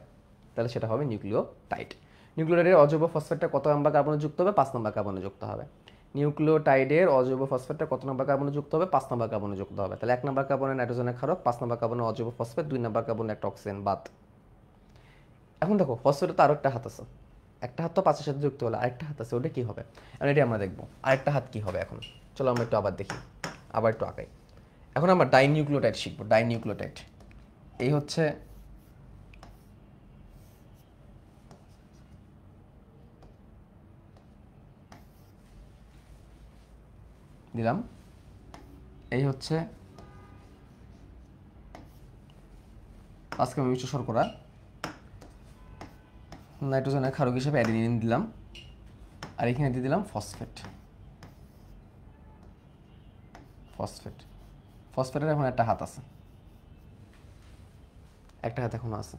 তাহলে সেটা হবে নিউক্লিওটাইড। নিউক্লিওটাইডের অজৈব ফসফেটটা কত নাম্বার কার্বনে যুক্ত হবে? 5 নাম্বার কার্বনে যুক্ত হবে। নিউক্লিওটাইডের অজৈব ফসফেটটা কত নাম্বার কার্বনে যুক্ত হবে? 5 নাম্বার কার্বনে যুক্ত হবে। তাহলে 1 নাম্বার কার্বনে নাইট্রোজেনের ক্ষারক, 5 নাম্বার কার্বনে অজৈব ফসফেট, 2 নাম্বার কার্বনে একটা অক্সিজেন বাদ। এখন দেখো ফসফেটের তো আরো একটা হাত আছে। একটা হাত তো 5 এর সাথে যুক্ত হলো, আরেকটা হাত আছে, ওটা কি হবে? এখন এটা আমরা দেখবো আরেকটা হাত কি হবে। এখন চলো আমরা একটু আবার দেখি, আবার একটু আঁকাই। এখন আমরা ডাইনিউক্লিওটাইড শিখবো। ডাইনিউক্লিওটাইড এই হচ্ছে দিলাম, এই হচ্ছে 5 কেমি বিশিষ্ট শর্করা, নাইট্রোজেনের ক্ষারক হিসেবে অ্যাডিনিন দিলাম, আর এখানে দিয়ে দিলাম ফসফেট। ফসফেটের এখন একটা হাত আছে, একটা হাত এখনো আছে।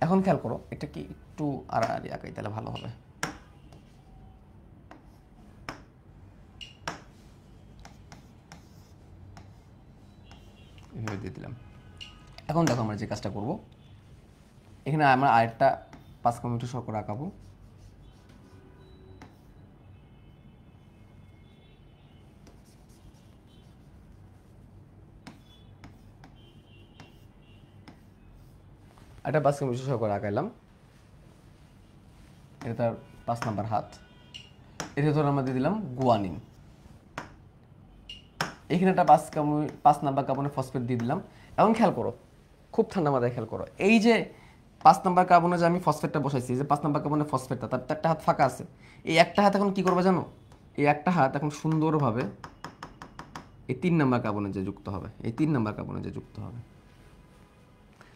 এখন খেয়াল করো, এটা কি একটু আড়াআড়ি আঁকাই তাহলে ভালো হবে। এভাবে দিয়ে দিলাম। এখন দেখো আমরা যে কাজটা করব, এখানে আমরা আরেকটা 5 কেমি বিশিষ্ট শর্করা আঁকাবো। একটা 5 কেমি বিশিষ্ট শর্করা আঁকাইলাম, এটা তার 5 নাম্বার হাত। এতে ধর আমরা দিয়ে দিলাম গুয়ানিন। এখানে একটা 5 নাম্বার কার্বনের ফসফেট দিয়ে দিলাম। এখন খেয়াল করো, খুব ঠান্ডা মাথায় খেয়াল করো, এই যে 5 নাম্বার কার্বনে যে আমি ফসফেটটা বসাইছি, যে 5 নাম্বার কার্বনের ফসফেটটা, তার একটা হাত ফাঁকা আছে। এই একটা হাত এখন কি করবে জানো? এই একটা হাত এখন সুন্দরভাবে এই 3 নাম্বার কার্বনে যে যুক্ত হবে, এই 3 নাম্বার কার্বনে যে যুক্ত হবে।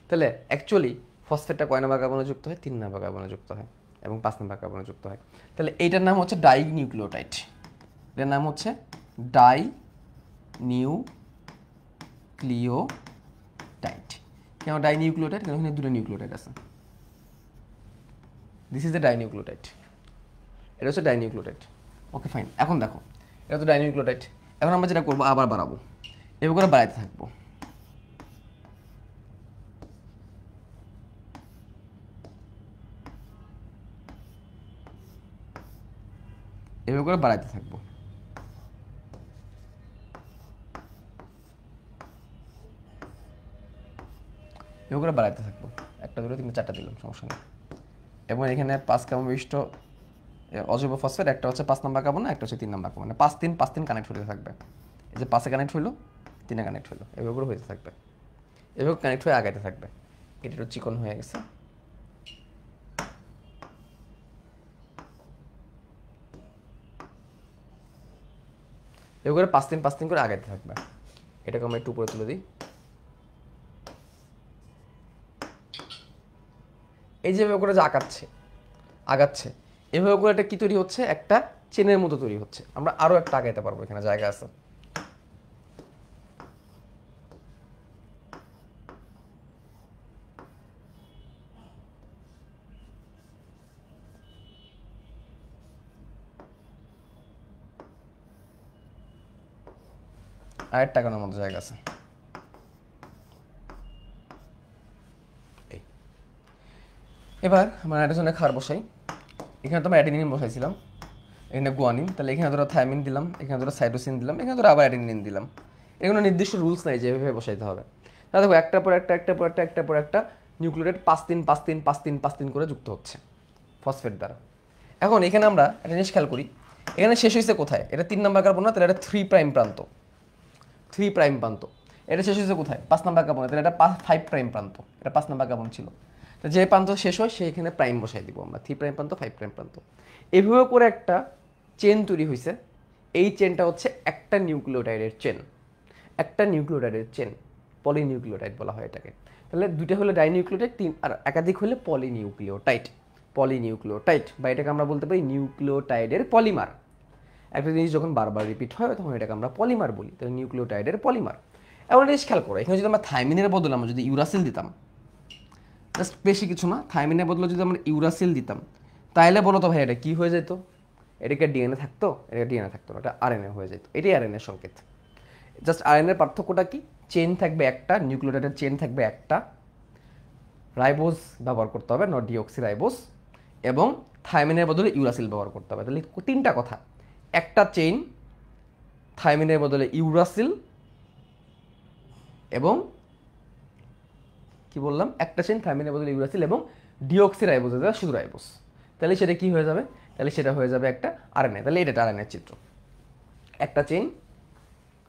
তাহলে অ্যাকচুয়ালি ফসফেটটা কয় নাম্বার কার্বনে যুক্ত হয়? 3 নাম্বার কার্বনে যুক্ত হয় এবং 5 নাম্বার কার্বনে যুক্ত হয়। তাহলে এইটার নাম হচ্ছে ডাইনিউক্লিওটাইড। এটার নাম হচ্ছে ডাইনিউক্লিওটাইড। কেন ডাইনিউক্লিওটাইড? কারণ এখানে দুটো নিউক্লিওটাইড আছে। This is the dinucleotide. এটা হচ্ছে ডাইনিউক্লিওটাইড। Okay fine. এখন দেখো, এটা তো ডাইনিউক্লিওটাইড। এখন আমরা যেটা করবো, আবার বাড়াবো, এভাবে করে বাড়াইতে থাকবো। এভাবে করে বাড়াইতে থাকবো। এভাবে করে বাড়াইতে থাকবো। 1 2 3 4টা দিলাম, সমস্যা নেই। এবং এখানে 5 কেমি বিশিষ্ট অজৈব ফসফেট, একটা হচ্ছে 5 নাম্বার কার্বন, একটা হচ্ছে 3 নাম্বার কার্বন, 5 3 কানেক্ট হতে থাকবে। এই যে 5 কানেক্ট হইলো, 3 কানেক্ট হইলো, এভাবে করে হইতে থাকবে। এভাবে কানেক্ট হয়ে আগাইতে থাকবে। এটা একটু চিকন হয়ে গেছে। এভাবে করে 5 3 করে আগাইতে থাকবে। এটাকে আমরা একটু উপরে তুলে দিই। এই যে এভাবে করে যে আগাচ্ছে, এভাবে করে একটা কি তৈরি হচ্ছে? একটা চেনের মতো তৈরি হচ্ছে। আমরা আরো একটা আগাইতে পারবো, এখানে জায়গা আছে। আরেকটা আগানোর মতো জায়গা আছে। এবার আমরা নাইট্রোজেনের ক্ষার বসাই। এখানে তো আমরা অ্যাডিনিন বসাইছিলাম, এখানে গুয়ানিন। তাহলে এখানে ধরো থায়ামিন দিলাম, এখানে ধরো সাইটোসিন দিলাম, এখানে ধরো আবার অ্যাডিনিন দিলাম। এগুলো নির্দিষ্ট রুলস নাই যে এভাবে বসাইতে হবে। তাহলে দেখো, একটার পর একটা নিউক্লিওটাইড 5 3 5 3 5 3 5 3 করে যুক্ত হচ্ছে ফসফেট দ্বারা। এখন এখানে আমরা একটা জিনিস খেয়াল করি, এখানে শেষ হয়েছে কোথায়? এটা 3 নাম্বার কার্বন না, তাহলে এটা 3 প্রাইম প্রান্ত। 3 প্রাইম প্রান্ত। এটা শেষ হয়েছে কোথায়? 5 নাম্বার কার্বন, তাহলে এটা 5 প্রাইম প্রান্ত। এটা 5 নাম্বার কার্বন ছিল। তো যে প্রান্ত শেষ হয় সেইখানে প্রাইম বসাই দিব আমরা। 3 প্রাইম প্রান্ত, 5 প্রাইম প্রান্ত, এভাবে করে একটা চেন তৈরি হয়েছে। এই চেনটা হচ্ছে একটা নিউক্লিওটাইডের চেন। একটা নিউক্লিওটাইডের চেন, পলিনিউক্লিওটাইড বলা হয় এটাকে। তাহলে দুইটা হলো ডাইনিউক্লিওটাইড, আর একাধিক হলে পলিনিউক্লিওটাইড। বা এটাকে আমরা বলতে পারি নিউক্লিওটাইডের পলিমার। একটা জিনিস যখন বারবার রিপিট হয় তখন এটাকে আমরা পলিমার বলি, তাহলে নিউক্লিওটাইডের পলিমার। এমন জিনিস খেয়াল করো, এখানে যদি আমরা থাইমিনের বদলে আমরা যদি ইউরাসিল দিতাম, জাস্ট বেশি কিছু না, থাইমিনের বদলে যদি আমরা ইউরাসিল দিতাম, তাহলে বলো তো ভাই এটা কি হয়ে যেত? এটাকে ডিএনএ থাকতো? এটা ডিএনএ থাকতো না, এটা আরএনএ হয়ে যেত। এটাই আরএনএ সংকেত। জাস্ট আরএনএর পার্থক্যটা কি? চেইন থাকবে একটা, নিউক্লিওটাইডের চেইন থাকবে একটা, রাইবোজ ব্যবহার করতে হবে, নট ডিঅক্সি রাইবোজ, এবং থাইমিনের বদলে ইউরাসিল ব্যবহার করতে হবে। তাহলে তিনটা কথা, একটা চেইন, থাইমিনের বদলে ইউরাসিল, এবং কি বললাম, একটা চেইন, থাইমিনের বদলে ইউরাসিল এবং ডিঅক্সি রাইবোজ, শুধু রাইবোজ। তাহলে সেটা কি হয়ে যাবে? তাহলে সেটা হয়ে যাবে একটা আরএনএ। তাহলে এটা আরএনএর চিত্র, একটা চেইন,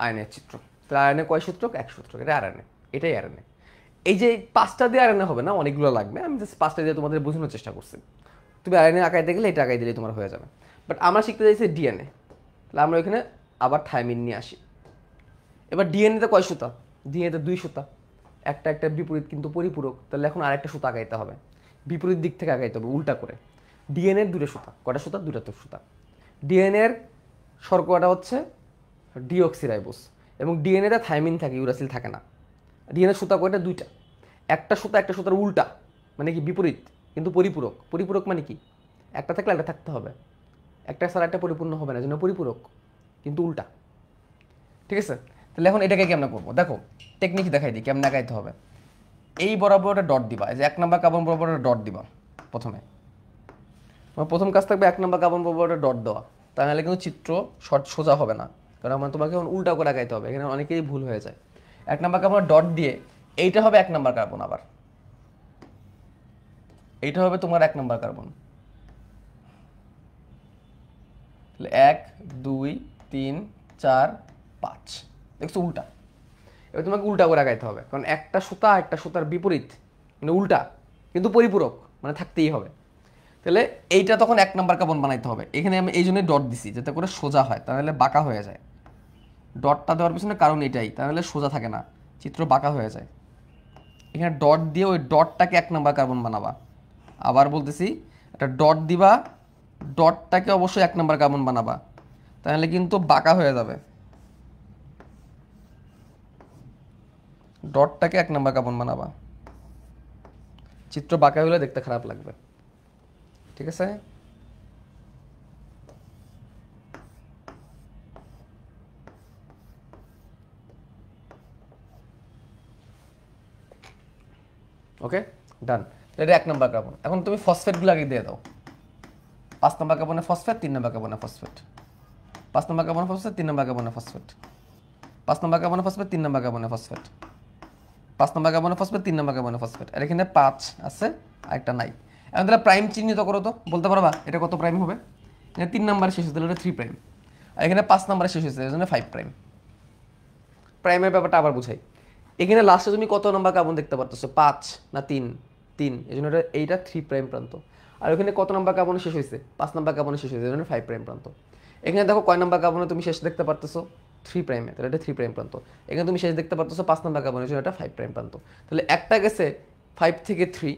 আরএনএর চিত্র। তাহলে আরএনএ কয় সূত্রক? এক সূত্রক, এটা আরএনএ, এটাই আরএনএ। এই যে 5টা দিয়ে আরএনএ হবে না, অনেকগুলো লাগবে, আমি জাস্ট 5টা দিয়ে তোমাদের বোঝানোর চেষ্টা করছি। তুমি আরএনএ আঁকাইতে গেলে এটা আঁকাই দিলেই তোমার হয়ে যাবে। বাট আমরা শিখতে চাইছি ডিএনএ, তাহলে আমরা এখানে আবার থাইমিন নিয়ে আসি। এবার ডিএনএতে কয় সুতা? ডিএনএতে 2 সুতা, একটা একটা বিপরীত কিন্তু পরিপূরক, তাহলে এখন আরেকটা সুতা আঁকাইতে হবে, বিপরীত দিক থেকে আঁকাইতে হবে, উল্টা করে। ডিএনএর 2টা সুতা, কয়টা সুতা? 2টা তো সুতা। ডিএনএর শর্করাটা হচ্ছে ডিঅক্সিরাইবোজ, এবং ডিএনএতে থাইমিন থাকে, ইউরাসিল থাকে না। ডিএনএর সুতা কয়টা? 2টা। একটা সুতা একটা সুতার উল্টা, মানে কি বিপরীত কিন্তু পরিপূরক। পরিপূরক মানে কি? একটা থাকলে একটা থাকতে হবে, একটা ছাড়া একটা পরিপূর্ণ হবে না, জন্য পরিপূরক কিন্তু উল্টা। ঠিক আছে? তাহলে এখন এটাকে কেমন করবো? দেখো টেকনিক দেখাই দিই কেমন আঁকাইতে হবে। এই বরাবর একটা ডট দিবা, এই যে 1 নম্বর কার্বন বরাবর একটা ডট দিবা প্রথমে। তোমার প্রথম কাজ থাকবে 1 নম্বর কার্বন বরাবর একটা ডট দেওয়া, তাহলে কিন্তু চিত্র সোজা হবে না, কারণ আমার তোমাকে এখন উল্টা করে আঁকাইতে হবে, এখানে অনেকেই ভুল হয়ে যায়। 1 নম্বর কার্বন ডট দিয়ে এইটা হবে 1 নম্বর কার্বন, আবার এইটা হবে তোমার 1 নম্বর কার্বন। তাহলে 1 2 3 4 5, দেখছো উল্টা। এবার তোমাকে উল্টা করে আঁকাইতে হবে, কারণ একটা সুতা একটা সুতার বিপরীত, মানে উল্টা কিন্তু পরিপূরক, মানে থাকতেই হবে। তাহলে এইটা তখন 1 নম্বর কার্বন বানাইতে হবে। এখানে আমি এই জন্যই ডট দিছি, যাতে করে সোজা হয়, তাহলে বাঁকা হয়ে যায়। ডটটা দেওয়ার পিছনে কারণ এটাই, তাহলে সোজা থাকে না, চিত্র বাঁকা হয়ে যায়। এখানে ডট দিয়ে ওই ডটটাকে 1 নম্বর কার্বন বানাবা। আবার বলতেছি, একটা ডট দিবা, ডটটাকে অবশ্যই 1 নম্বর কার্বন বানাবা, তাহলে কিন্তু বাঁকা হয়ে যাবে। ডটটাকে 1 নম্বর কার্বন বানাবা, চিত্র বাঁকা হলে দেখতে খারাপ লাগবে। ঠিক আছে? ওকে, ডান। এটা 1 নম্বর কার্বন। এখন তুমি ফসফেটগুলো আগে দিয়ে দাও। 5 নম্বর কার্বনে ফসফেট, 3 নম্বর কার্বনে ফসফেট, 5 নম্বর কার্বনে ফসফেট, 3 নম্বর কার্বনে ফসফেট, 5 নম্বর কার্বনে ফসফেট, 3 নম্বর কার্বনে ফসফেট, 5 নম্বর কার্বনে ফসফেট, 3 নম্বর কার্বনে ফসফেট। আর এখানে 5 আছে আর একটা নাই। এখন তাহলে প্রাইম চিহ্নিত করো তো, বলতে পারবা এটা কত প্রাইম হবে? এখানে 3 নম্বরে শেষ হয়েছে, তাহলে এটা 3 প্রাইম, আর এখানে 5 নম্বরে শেষ হয়েছে, এই জন্য 5 প্রাইম। প্রাইমের ব্যাপারটা আবার বুঝাই। এখানে লাস্টে তুমি কত নম্বর কার্বন দেখতে পারতেছো? 5 না 3? 3, এই জন্য এইটা 3 প্রাইম প্রান্ত। আর ওখানে কত নম্বর কার্বনে শেষ হয়েছে? 5 নম্বর কার্বনে শেষ হয়েছে, এই জন্য 5 প্রাইম প্রান্ত। এখানে দেখো কয় নম্বর কার্বনে তুমি শেষ দেখতে পারতেছো? 3 প্রাইমে, তাহলে এটা 3 প্রাইম প্রান্ত। এখানে তুমি শেষ দেখতে পারতেছো 5 নম্বর কার্বনে, এই জন্য এটা 5 প্রাইম প্রান্ত। তাহলে একটা গেছে 5 থেকে 3,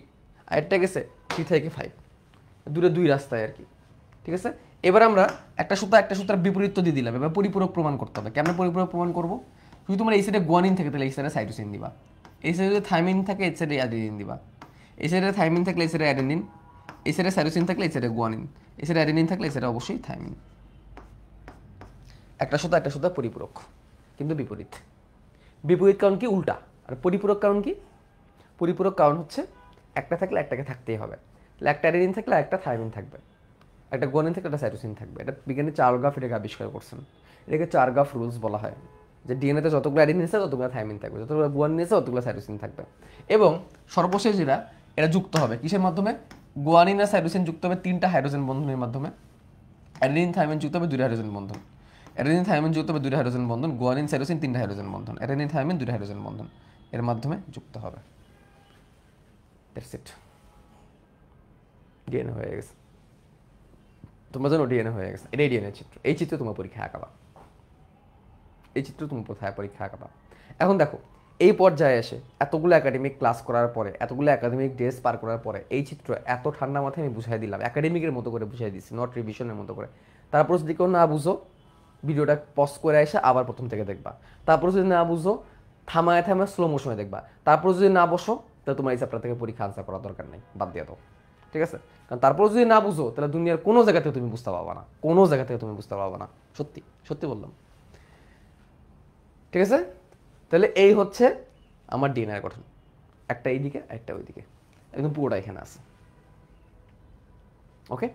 আর একটা গেছে 3 থেকে 5, দূরে 2 রাস্তায় আর কি। ঠিক আছে? এবার আমরা একটা সুতা একটা সুতার বিপরীত দিয়ে দিলাম, এবার পরিপূরক প্রমাণ করতে হবে। কেমন পরিপূরক প্রমাণ করবো? যদি তোমার এই সাইডে গুয়ানিন থাকে তাহলে এই সাইডে সাইটোসিন দিবা, এই সাইডে যদি থাইমিন থাকে এই সাইডে অ্যাডেনিন দিবা, এই সাইডে থাইমিন থাকলে এই সাইডে অ্যাডেনিন, এই সাইডে সাইটোসিন থাকলে এই সাইডে গুয়ানিন, এই সাইডে অ্যাডেনিন থাকলে এই সাইডে অবশ্যই থাইমিন। একটা সুতা পরিপূরক কিন্তু বিপরীত। বিপরীত কারণ কি? উল্টা। আর পরিপূরক কারণ কি? পরিপূরক কারণ হচ্ছে একটা থাকলে একটাকে থাকতেই হবে, তাহলে একটা অ্যাডেনিন থাকলে একটা থাইমিন থাকবে, একটা গুয়ানিন থাকলে একটা সাইটোসিন থাকবে। এটা বিজ্ঞানী চার্গাফ এটাকে আবিষ্কার করছেন, এটাকে চার্গাফ রুলস বলা হয়। যে ডিএনএতে যতগুলো অ্যাডেনিন আছে ততগুলো থাইমিন থাকবে, যতগুলো গুয়ানিন আছে ততগুলো সাইটোসিন থাকবে। এবং সর্বশেষ যেটা, এটা যুক্ত হবে কিসের মাধ্যমে? গুয়ানিন আর সাইটোসিন যুক্ত হবে 3টা হাইড্রোজেন বন্ধনের মাধ্যমে। অ্যাডেনিন থাইমিন যুক্ত হবে 2টা হাইড্রোজেন বন্ধন, অ্যাডেনিন থাইমিন যুক্ত হবে 2টা হাইড্রোজেন বন্ধন, গুয়ানিন সাইটোসিন 3টা হাইড্রোজেন বন্ধন, অ্যাডেনিন থাইমিন 2টা হাইড্রোজেন বন্ধন, এর মাধ্যমে যুক্ত হবে। দ্যাটস ইট, ডিএনএ হয়ে গেছে। তোমার জন্য ডিএনএ হয়ে গেছে, এটাই ডিএনএ চিত্র। এই চিত্র তোমার পরীক্ষায় আঁকাবা, এই চিত্র তুমি কোথায় পরীক্ষা আঁকাবা। এখন দেখো এই পর্যায়ে এসে এতগুলো একাডেমিক ক্লাস করার পরে, এতগুলো একাডেমিক ডেজ পার করার পরে এই চিত্র এত ঠান্ডা মাথায় আমি বুঝাই দিলাম, একাডেমিকের মতো করে বুঝাই দিচ্ছি, নট রিভিশনের মতো করে। তারপর যদি কেউ না বুঝো ভিডিওটা পজ করে এসে আবার প্রথম থেকে দেখবা। তারপর যদি না বুঝো থামায় থামায় স্লো মোশনে দেখবা। তারপর যদি না বসো তাহলে তোমার এই চ্যাপ্টার থেকে পরীক্ষা আনসার করার দরকার নেই, বাদ দিয়ে দাও। ঠিক আছে? কারণ তারপর যদি না বুঝো তাহলে দুনিয়ার কোনো জায়গা থেকে তুমি বুঝতে পারবা না, কোনো জায়গা থেকে তুমি বুঝতে পারবা না। সত্যি সত্যি বললাম। ঠিক আছে? তাহলে এই হচ্ছে আমার ডিএনএ গঠন, একটা এইদিকে একটা ওইদিকে, একদম পুরোটা এখানে আছে। ওকে,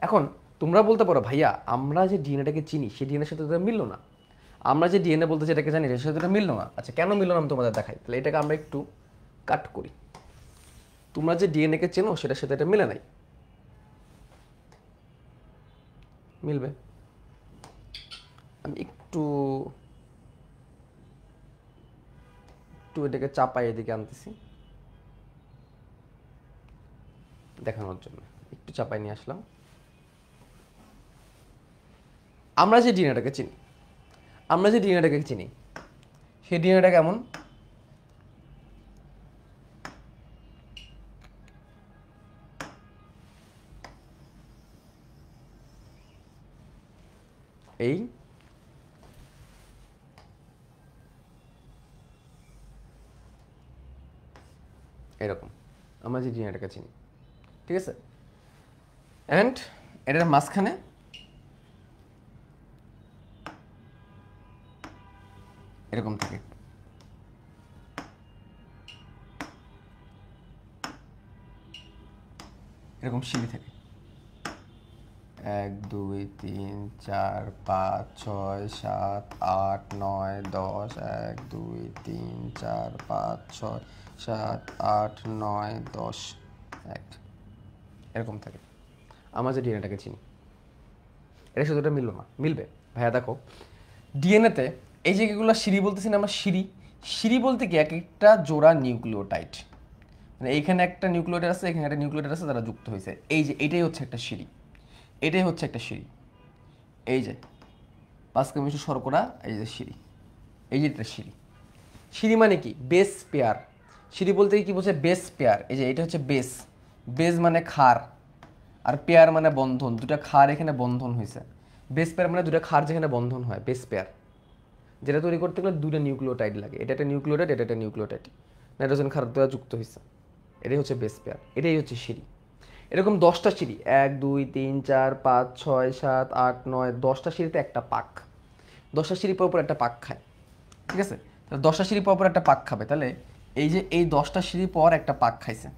এখন তোমরা বলতে পারো ভাইয়া আমরা যে ডিএনএটাকে চিনি সেই ডিএনএর সাথে তো মিললো না, আমরা যে ডিএনএ বলতে যেটাকে জানি সেটার সাথে এটা মিললো না। আচ্ছা কেন মিললো না আমি তোমাদের দেখাই। তাহলে এটাকে আমরা একটু কাট করি। তোমরা যে ডিএনএকে চেনো সেটার সাথে এটা মিলে নাই, মিলবে। আমি একটু এটাকে চাপাই এদিকে আনতেছি দেখানোর জন্য, একটু চাপাই নিয়ে আসলাম। আমরা যে ডিএনএটাকে চিনি সেই ডিএনএটা কেমন? এই এরকম আমরা যে ডিএনএটাকে চিনি। ঠিক আছে? অ্যান্ড এটার মাঝখানে এরকম থাকে, এরকম সিঁড়ি থাকে 1 2 3 4 5 6 7 8 9 10 1 2 3 4 5 6 7 8 9 10 1 এরকম থাকে। আমরা যে ডিএনএটাকে চিনি এটা শুধু এটা মিললো না, মিলবে ভাইয়া। দেখো ডিএনএতে এই যেগুলো সিঁড়ি বলতেছি না আমরা, সিঁড়ি বলতে কি এক একটা জোড়া নিউক্লিওটাইড, মানে এইখানে একটা নিউক্লিওটাইড আছে, এখানে একটা নিউক্লিওটাইড আছে, তারা যুক্ত হয়েছে। এই যে এটাই হচ্ছে একটা সিঁড়ি, এটাই হচ্ছে একটা সিঁড়ি। এই যে 5 কিলোমিটার শর্করা, এই যে সিঁড়ি, এই যে এটা সিঁড়ি। সিঁড়ি মানে কি? Base pair. সিঁড়ি বলতে কি বোঝায়? Base pair. এই যে এটা হচ্ছে বেস, বেস মানে খার, আর পেয়ার মানে বন্ধন, দুটা খার এখানে বন্ধন হয়েছে। বেস পেয়ার মানে দুটা খার যেখানে বন্ধন হয়, বেস পেয়ার। যেটা তৈরি করতে গেলে দুটো নিউক্লিওটাইড লাগে, এটা একটা নিউক্লিওটাইড, এটা একটা নিউক্লিওটাইড, নাইট্রোজেন ক্ষার দ্বারা যুক্ত হয়েছে। এটাই হচ্ছে বেস পেয়ার, এটাই হচ্ছে সিঁড়ি। এরকম 10টা সিঁড়ি, 1 2 3 4 5 6 7 8 9 10টা সিঁড়িতে একটা পাক, 10টা সিঁড়ি পর একটা পাক খায়। ঠিক আছে? তাহলে 10টা সিঁড়ি পর একটা পাক খাবে, তাহলে এই যে এই 10টা সিঁড়ি পর একটা পাক খাইছে,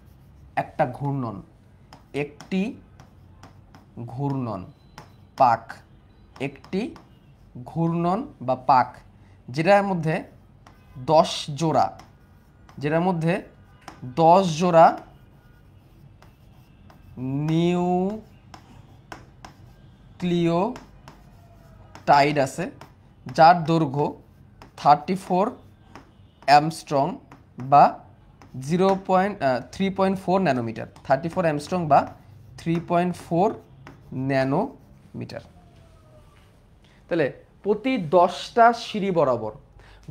একটা ঘূর্ণন, একটি ঘূর্ণন পাক, একটি ঘূর্ণন বা পাক, যেটার মধ্যে 10 জোড়া, যেটার মধ্যে 10 জোড়া নিউক্লিওটাইড আছে, যার দৈর্ঘ্য 34 অ্যামস্ট্রং বা 3.4 ন্যানোমিটার, 34 অ্যামস্ট্রং বা 3.4 ন্যানোমিটার। তাহলে প্রতি 10টা সিঁড়ি বরাবর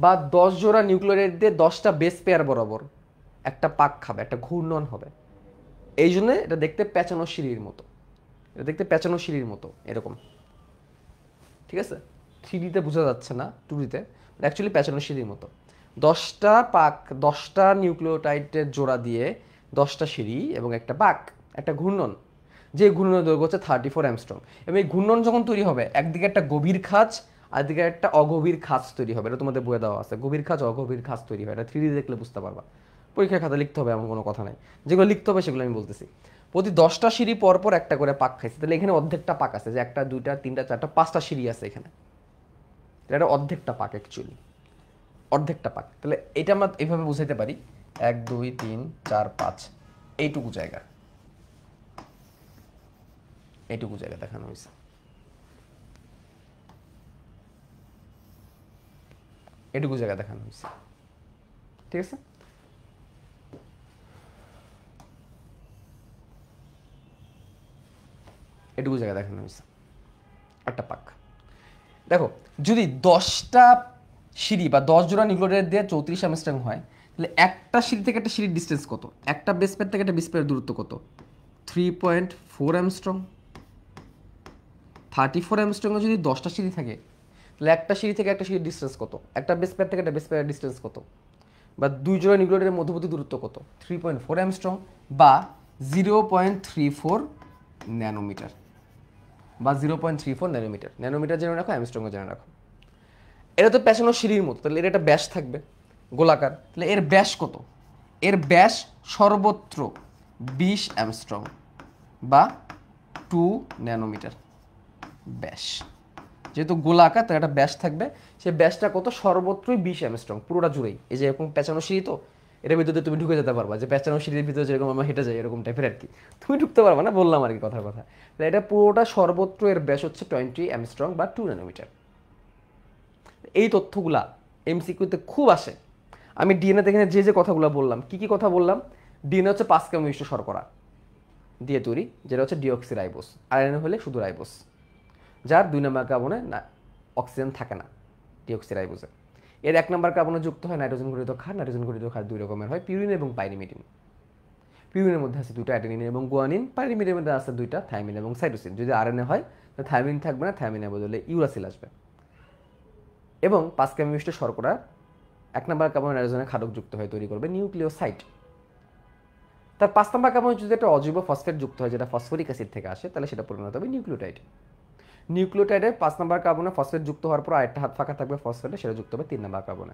বা 10 জোড়া নিউক্লিওটাইড দিয়ে 10টা বেস পেয়ার বরাবর একটা পাক খাবে, একটা ঘূর্ণন হবে। এই জন্য এটা দেখতে পেঁচানো সিঁড়ির মতো, এটা দেখতে পেঁচানো সিঁড়ির মতো এরকম। ঠিক আছে? 3Dতে বোঝা যাচ্ছে না, 2Dতে অ্যাকচুয়ালি পেঁচানো সিঁড়ির মতো। 10টা পাক, 10টা নিউক্লিওটাইডের জোড়া দিয়ে 10টা সিঁড়ি এবং একটা পাক, একটা ঘূর্ণন, যে ঘূর্ণনের দৈর্ঘ্য হচ্ছে 34 অ্যামস্ট্রং। এবং এই ঘূর্ণন যখন তৈরি হবে, একদিকে একটা গভীর খাঁজ আর দিকে একটা অগভীর খাঁজ তৈরি হবে। এটা তোমাদের বইয়ে দেওয়া আছে, গভীর খাঁজ অগভীর খাঁজ তৈরি হয়। এটা 3D দেখলে বুঝতে পারবা, পরীক্ষার খাতা লিখতে হবে এমন কোনো কথা নাই। যেগুলো লিখতে হবে সেগুলো আমি বলতেছি। প্রতি 10টা সিঁড়ি পর একটা করে পাক খাইছে, তাহলে এখানে অর্ধেকটা পাক আছে, যে 1টা 2টা 3টা 4টা 5টা সিঁড়ি আছে এখানে, এটা অর্ধেকটা পাক অ্যাকচুয়ালি, অর্ধেকটা পাক। তাহলে এটা আমরা এইভাবে বুঝাইতে পারি 1 2 3 4 5 এইটুকু জায়গা, এইটুকু জায়গা দেখানো হয়েছে। এটুকু জায়গা দেখানো হয়েছে। ঠিক আছে? এটুকু জায়গা দেখানো হয়েছে, একটা পাক। দেখো যদি 10টা সিঁড়ি বা 10 জোড়া নিউক্লিওটাইড দিয়ে 34 অ্যামস্ট্রং হয়, তাহলে একটা সিঁড়ি থেকে একটা সিঁড়ির ডিস্টেন্স কত? একটা বেস পেয়ার থেকে একটা বেস পেয়ার দূরত্ব কত? 3.4 অ্যামস্ট্রং। 34 অ্যামস্ট্রংয়ে যদি 10টা সিঁড়ি থাকে, তাহলে একটা সিঁড়ি থেকে একটা সিঁড়ির ডিস্টেন্স কত, একটা বেস পেয়ার থেকে একটা বেস পেয়ারের ডিস্টেন্স কত, বা দুই জোড়া নিউক্লিওটাইডের মধ্যবর্তী দূরত্ব কত, 3.4 অ্যাংস্ট্রম বা 0.34 ন্যানোমিটার, বা 0.34 ন্যানোমিটার। ন্যানোমিটার জেনে রাখো, অ্যাংস্ট্রমও জেনে রাখো। এটা তো পেছানো সিঁড়ির মতো, তাহলে এর একটা ব্যাস থাকবে গোলাকার, তাহলে এর ব্যাস কত, এর ব্যাস সর্বত্র 20 অ্যাংস্ট্রম বা 2 ন্যানোমিটার ব্যাস। যেহেতু গোলাকার তার একটা ব্যাস থাকবে, সেই ব্যাসটা কত, সর্বত্রই 20 অ্যাংস্ট্রম, পুরোটা জুড়েই। এই যে এরকম পেঁচানো সিঁড়ি, তো এর ভিতরে তুমি ঢুকে যেতে পারবা, যে পেঁচানো সিঁড়ির ভিতরে যেরকম আমরা হেঁটে যাই এরকম টাইপের আর কি, তুমি ঢুকতে পারবা না, বললাম আর কি কথার কথা। তাহলে এটা পুরোটা সর্বত্র এর ব্যাস হচ্ছে 20 অ্যাংস্ট্রম বা 2 ন্যানোমিটার। এই তথ্যগুলা এমসিকিউতে খুব আসে। আমি ডিএনএ থেকে যে যে কথাগুলো বললাম, কি কি কথা বললাম, ডিএনএ হচ্ছে 5 কার্বন বিশিষ্ট শর্করা দিয়ে তৈরি, যেটা হচ্ছে ডিঅক্সিরাইবোস। আরএনএ হলে শুধু রাইবোস, যার 2 নম্বর কার্বনে না অক্সিজেন থাকে না, ডিঅক্সিরাইবোসে। এর 1 নম্বর কার্বনে যুক্ত হয় নাইট্রোজেন ঘটিত ক্ষার। নাইট্রোজেন ঘটিত ক্ষার 2 রকমের হয়, পিউরিন এবং পাইরিমিডিন। পিউরিনের মধ্যে আছে 2টা অ্যাডেনিন এবং গুয়ানিন, পাইরিমিডিনের মধ্যে আছে 2টা থাইমিন এবং সাইটোসিন। যদি আরএনএ হয় তাহলে থাইমিন থাকবে না, থাইমিনের বদলে ইউরাসিল আসবে। এবং 5 কার্বন বিশিষ্ট শর্করা 1 নম্বর কার্বনে নাইট্রোজেনের ক্ষারক যুক্ত হয়ে তৈরি করবে নিউক্লিওসাইড। তার 5 নম্বর কার্বনে যদি একটা অজৈব ফসফেট যুক্ত হয়, যেটা ফসফরিক অ্যাসিড থেকে আসে, তাহলে সেটা পরিণত হবে নিউক্লিওটাইড। নিউক্লিওটাইডে 5 নম্বর কার্বনে ফসফেট যুক্ত হওয়ার পর আরেকটা হাত ফাঁকা থাকবে ফসফেটে, সেটা যুক্ত হবে 3 নম্বর কার্বনে।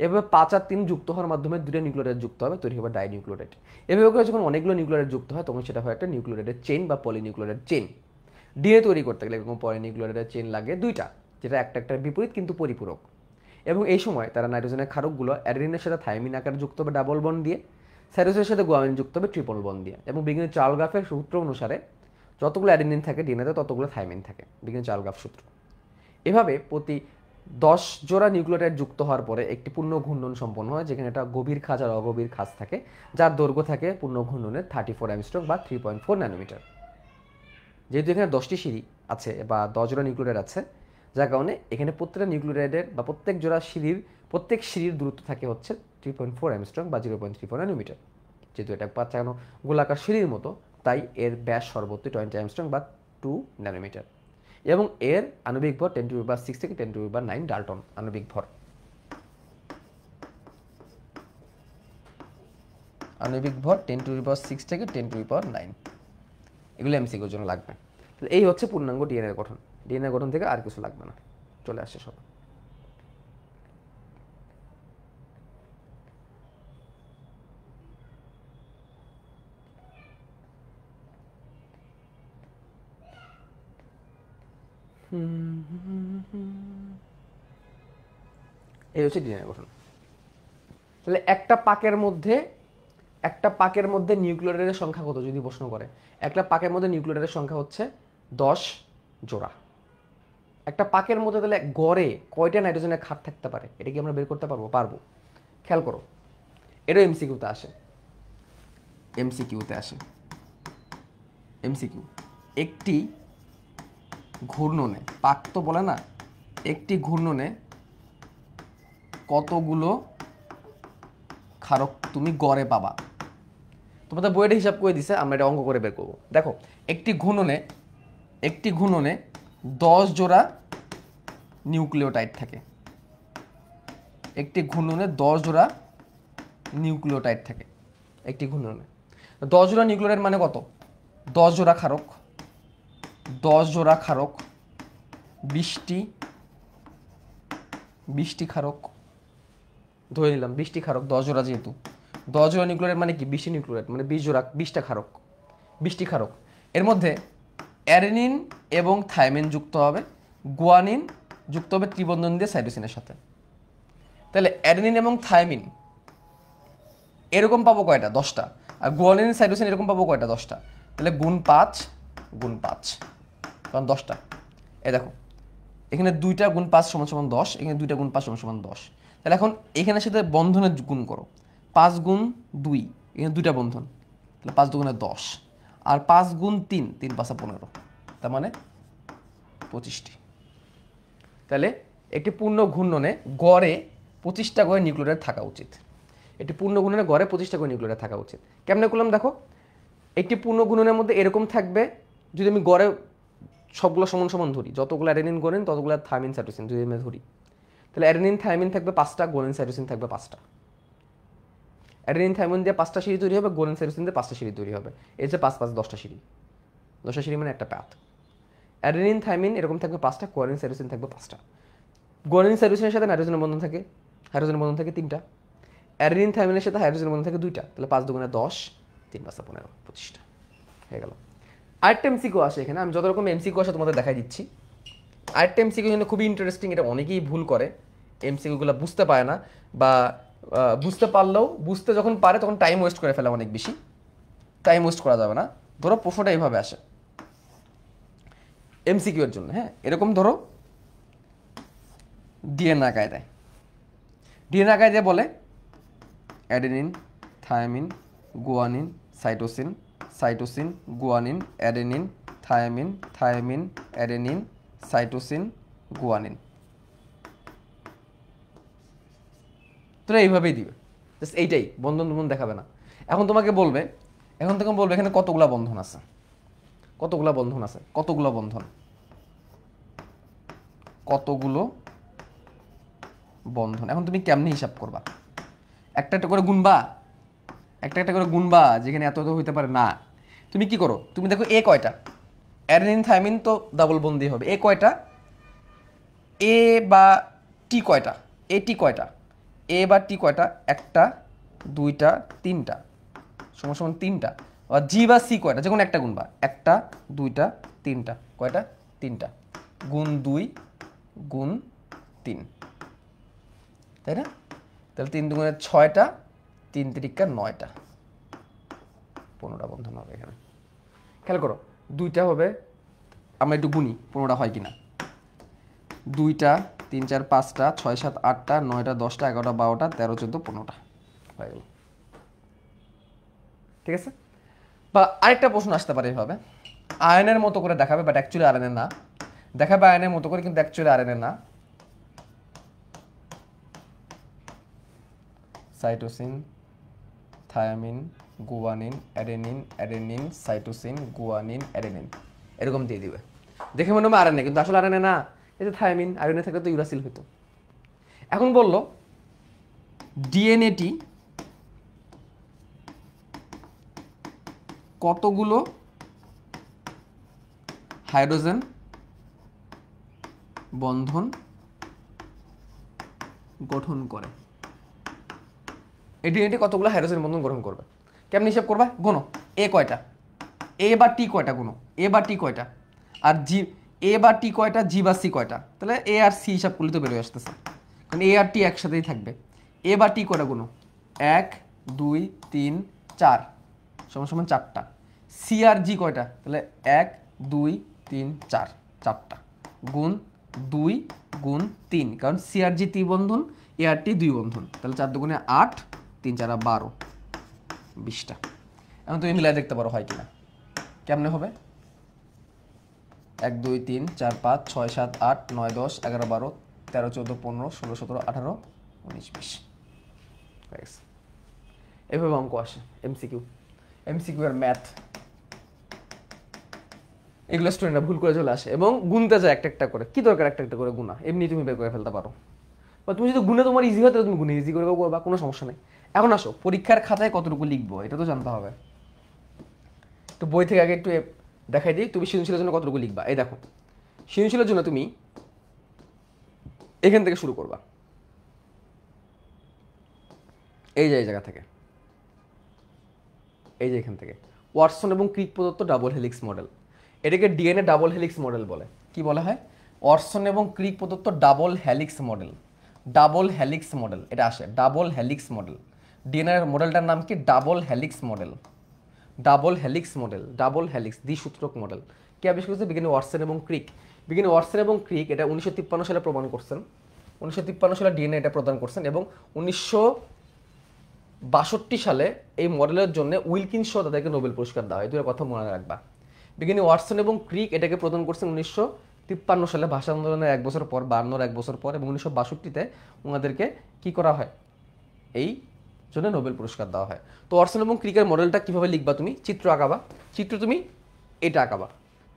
এভাবে 5 আর 3 যুক্ত হওয়ার মাধ্যমে 2টা নিউক্লিওটাইড যুক্ত হবে, তৈরি হবে ডাইনিউক্লিওটাইড। এভাবে করে যখন অনেকগুলো নিউক্লিওটাইড যুক্ত হয় তখন সেটা হয় একটা নিউক্লিওটাইডের চেইন বা পলিনিউক্লিওটাইড চেইন। ডিএনএ তৈরি করতে গেলে এরকম পলিনিউক্লিওটাইডের চেইন লাগে 2টা, যেটা একটা একটার বিপরীত কিন্তু পরিপূরক। এবং এই সময় তারা নাইট্রোজেনের ক্ষারকগুলো অ্যাডেনিনের সাথে থাইমিন আকারে যুক্ত হবে ডাবল বন্ড দিয়ে, সাইটোসিনের সাথে গুয়ানিন যুক্ত হবে ট্রিপল বন্ড দিয়ে। এবং বিজ্ঞানী চার্লস গ্রাফের সূত্র অনুসারে যতগুলো অ্যাডেনিন থাকে ডিএনএতে ততগুলো থাইমিন থাকে, বিজ্ঞানী চার্লস গ্রাফ সূত্র। এভাবে প্রতি 10 জোড়া নিউক্লিওটাইড যুক্ত হওয়ার পরে একটি পূর্ণ ঘূর্ণন সম্পন্ন হয়, যেখানে একটা গভীর খাঁজ আর অগভীর খাঁজ থাকে, যার দৈর্ঘ্য থাকে পূর্ণ ঘূর্ণনের 34 অ্যাংস্ট্রম বা 3.4 ন্যানোমিটার। যেহেতু এখানে 10টি সিঁড়ি আছে বা 10 জোড়া নিউক্লিওটাইড আছে, যার কারণে এখানে প্রত্যেকটা নিউক্লিওটাইডের বা প্রত্যেক সিঁড়ির দূরত্ব থাকে হচ্ছে 3.4 অ্যাংস্ট্রম বা 0.34 ন্যানোমিটার। যেহেতু এটা পাঁচানো গোলাকার সিঁড়ির মতো, তাই এর ব্যাস সর্বত্র 20 অ্যাংস্ট্রম বা 2 ন্যানোমিটার। এবং এর আণবিক ভর 10⁻6 থেকে 10⁻9 ডাল্টন আণবিক ভর। আণবিক ভর 10⁻6 থেকে 10⁻9, এগুলো এমসিকিউর জন্য লাগবে। তাহলে এই হচ্ছে পূর্ণাঙ্গ ডিএনএ গঠন। ডিএনএ গঠন থেকে আর কিছু লাগবে না, চলে আসছে সব। এই হচ্ছে ডিএনএ গঠন। তাহলে একটা পাকের মধ্যে নিউক্লিওটাইডের সংখ্যা কত যদি প্রশ্ন করে, একটা পাকের মধ্যে নিউক্লিওটাইডের সংখ্যা হচ্ছে 10 জোড়া। একটা পাকের মধ্যে তাহলে গড়ে কয়টা নাইট্রোজেনের ক্ষার থাকতে পারে, এটা কি আমরা বের করতে পারবো? খেয়াল করো, এটা এমসিকিউতে আসে। এমসিকিউ একটি ঘূর্ণনে, পাক তো বলে না, একটি ঘূর্ণনে কতগুলো ক্ষারক তুমি গড়ে পাবা? তোমাদের বইয়ের হিসাব করে দিছে, আমরা এটা অঙ্ক করে বের করবো। দেখো, একটি ঘূর্ণনে 10 জোড়া নিউক্লিওটাইড থাকে। একটি ঘূর্ণনে 10 জোড়া নিউক্লিওটাইড থাকে একটি ঘূর্ণনে। 10 জোড়া নিউক্লিওটাইড মানে কত? 10 জোড়া ক্ষারক, 20টি ক্ষারক ধরে নিলাম, 20টি ক্ষারক, 10 জোড়া, যেহেতু 10 জোড়া নিউক্লিওটাইড মানে কি 20টি নিউক্লিওটাইড মানে 20 জোড়া, 20টা ক্ষারক, 20টি ক্ষারক। এর মধ্যে অ্যাডেনিন এবং থাইমিন যুক্ত হবে, গুয়ানিন যুক্ত হবে ত্রিবন্ধন দিয়ে সাইটোসিনের সাথে। তাহলে অ্যাডেনিন এবং থাইমিন এরকম পাবো কয়টা? 10টা। আর গুয়ানিন সাইটোসিন এরকম পাবো কয়টা? 10টা। তাহলে গুণ 5 কারণ 10টা। এই দেখো, এখানে 2টা গুণ 5 সমান 10, এখানে 2টা গুণ 5 সমান 10। তাহলে এখন এখানের সাথে বন্ধনের গুণ করো, 5 গুণ 2, এখানে 2টা বন্ধন, তাহলে 5 দুগুণে 10, আর 5 গুণ 3, 3 5 15, তার মানে 25টি। তাহলে একটি পূর্ণ ঘূর্ণনে গড়ে 25টা করে নিউক্লিওটাইড থাকা উচিত। একটি পূর্ণ ঘূর্ণনে গড়ে 25টা করে নিউক্লিওটাইড থাকা উচিত। কেমনে করলাম দেখো, একটি পূর্ণ ঘূর্ণনের মধ্যে এরকম থাকবে, যদি আমি গড়ে সবগুলো সমান সমান ধরি, যতগুলো অ্যাডেনিন গোনিন ততগুলো থাইমিন সাইটোসিন যদি আমি ধরি, তাহলে অ্যাডেনিন থাইমিন থাকবে 5টা, গোনিন সাইটোসিন থাকবে 5টা। অ্যাডেনিন থাইমিন দিয়ে 5টা সিঁড়ি তৈরি হবে, গোনিন সাইটোসিন দিয়ে 5টা সিঁড়ি তৈরি হবে। এই যে 5 5 10টা সিঁড়ি, 10টা সিঁড়ি মানে একটা পাথ। অ্যাডেনিন থাইমিন এরকম থাকবে 5টা, গোনিন সাইটোসিন থাকবে 5টা। গোনিন সাইটোসিনের সাথে নাইট্রোজেনের বন্ধন থাকে, হাইড্রোজেনের বন্ধন থাকে 3টা। অ্যাডেনিন থাইমিনের সাথে হাইড্রোজেনের বন্ধন থাকে 2টা, তাহলে 5 2 10, 3 5 15, 25টা হয়ে গেল। আরেকটা এমসিকিউ আসে এখানে, আমি যত রকম এমসিকিউ আসে তোমাদের দেখাই দিচ্ছি। আরেকটা এমসিকিউ কিন্তু খুবই ইন্টারেস্টিং, এটা অনেকেই ভুল করে, এমসিকিউগুলো বুঝতে পারে না, বা বুঝতে পারলেও বুঝতে যখন পারে তখন টাইম ওয়েস্ট করে ফেলে অনেক বেশি। টাইম ওয়েস্ট করা যাবে না। ধরো প্রশ্নটা এইভাবে আসে এমসিকিউ এর জন্য, হ্যাঁ, এরকম ধরো ডিএনএ আঁকায় দেয়, ডিএনএ আঁকায় দিয়ে বলে adenine thymine guanine cytosine, cytosine guanine adenine thymine, thymine adenine cytosine guanine. তোরা এইভাবেই দিবে, জাস্ট এইটাই, বন্ধন বন্ধন দেখাবে না। এখন তোমাকে বলবে এখানে কতগুলা বন্ধন আছে, কতগুলো বন্ধন। এখন তুমি কেমনে হিসাব করবা? একটা একটা করে গুনবা, যেখানে এত এত হইতে পারে না। তুমি কি করো, তুমি দেখো এ কয়টা, অ্যাডেনিন থাইমিন তো ডাবল বন্ড দিয়ে হবে, এ কয়টা, এ বা টি কয়টা, এ টি কয়টা, এ বা টি কয়টা, 1টা 2টা 3টা সমান সমান 3টা। আর জি বা সি কয়টা, যে কোনো একটা গুনবা, 1টা 2টা 3টা, কয়টা 3টা, গুণ 2 গুণ 3, তাই না? তাহলে 3 2 6টা, 3 3 9টা, 15টা বন্ধন হবে এখানে। খেয়াল করো, 2টা হবে, আমরা একটু গুনি 15টা হয় কিনা। 2টা 3 4 5টা 6 7 8টা 9টা 10টা 11টা 12টা 13 14 15টা হয়ে গেল। ঠিক আছে? বা আরেকটা প্রশ্ন আসতে পারে এভাবে, আয়নের মতো করে দেখাবে, বাট অ্যাকচুয়ালি আরএনএ না, দেখাবে আয়নের মতো করে কিন্তু অ্যাকচুয়ালি আরএনএ না। Cytosine thymine guanine adenine, adenine cytosine guanine adenine, এরকম দিয়ে দিবে। দেখে মনে হবে আরএনএ, কিন্তু আসলে আরএনএ না, এই যে থায়ামিন, আরএনএ থাকলে তো ইউরাসিল হতো। এখন বললো ডিএনএটি কতগুলো হাইড্রোজেন বন্ধন গঠন করে, এই ডিএনএটি কতগুলো হাইড্রোজেন বন্ধন গঠন করবে। কেমন হিসাব করবা? গোনো, এ কয়টা, এ বা টি কয়টা, গুনো এ বা টি কয়টা, আর জি এ বা টি কয়টা, জি বা সি কয়টা, তাহলে এ আর সি হিসাব করলে তো বেরোয় আসতেছে, কারণ এ আর টি একসাথেই থাকবে। এ বা টি কয়টা গুনো, 1 2 3 4 সমান সমান 4টা। সি আর জি কয়টা, তাহলে 1 2 3 4, 4টা, গুণ 2 গুণ 3, কারণ সি আর জি 3 বন্ধন, এ আর টি 2 বন্ধন, তাহলে 4 2 8 3 4 12, 20টা। এখন তুমি মিলাই দেখতে পারো হয় কিনা। কেমনে হবে? 1 2 3 4 5 6 7 8 9 10 11 12 13 14 15 16 17 18 19 20 হয়ে গেছে। এভাবে অঙ্ক আসে এমসিকিউ এর ম্যাথ, এগুলো স্টুডেন্টরা ভুল করে চলে আসে এবং গুনতে যায় একটা একটা করে। কি দরকার একটা একটা করে গুনা, এমনি তুমি বের করে ফেলতে পারো, বা তুমি যদি গুনে তোমার ইজি হয় তাহলে তুমি গুনে ইজি করে করবা, কোনো সমস্যা নেই। এখন আসো, পরীক্ষার খাতায় কতটুকু লিখবো এটা তো জানতে হবে। তো বই থেকে আগে একটু দেখাই দিই, তুমি সৃজনশীলের জন্য কতটুকু লিখবা। এই দেখো, সৃজনশীলের জন্য তুমি এখান থেকে শুরু করবা, এই যে এই জায়গা থেকে, এই যে এখান থেকে ওয়াটসন এবং ক্রিক প্রদত্ত ডাবল হেলিক্স মডেল, এটাকে ডিএনএ ডাবল হেলিক্স মডেল বলে। কি বলা হয়? ওয়াটসন এবং ক্রিক প্রদত্ত double helix model, double helix model এটা আসে, ডাবল হেলিক্স মডেল। ডিএনএ মডেলটার নাম কি? Double helix model, double helix model, double helix দ্বিসূত্রক মডেল। কে আবিষ্কার করেছে? বিজ্ঞানী ওয়াটসন এবং ক্রিক। বিজ্ঞানী ওয়াটসন এবং ক্রিক এটা 1953 সালে প্রমাণ করছেন, 1953 সালে ডিএনএ এটা প্রদান করছেন, এবং 1962 সালে এই মডেলের জন্য উইলকিন্স সহ তাদেরকে নোবেল পুরস্কার দেওয়া হয়। এই দুটো কথা মনে রাখবা। বিজ্ঞানী ওয়াটসন এবং ক্রিক এটাকে প্রদান করছেন 1953 সালে, ভাষা আন্দোলনের 1 বছর পর, 52 1 বছর পর, এবং 1962-তে ওনাদেরকে কি করা হয়? এই জন্য নোবেল পুরস্কার দেওয়া হয়। তো ওয়াটসন এবং ক্রিকের মডেলটা কিভাবে লিখবা? তুমি চিত্র আঁকাবা, চিত্র তুমি এটা আঁকাবা,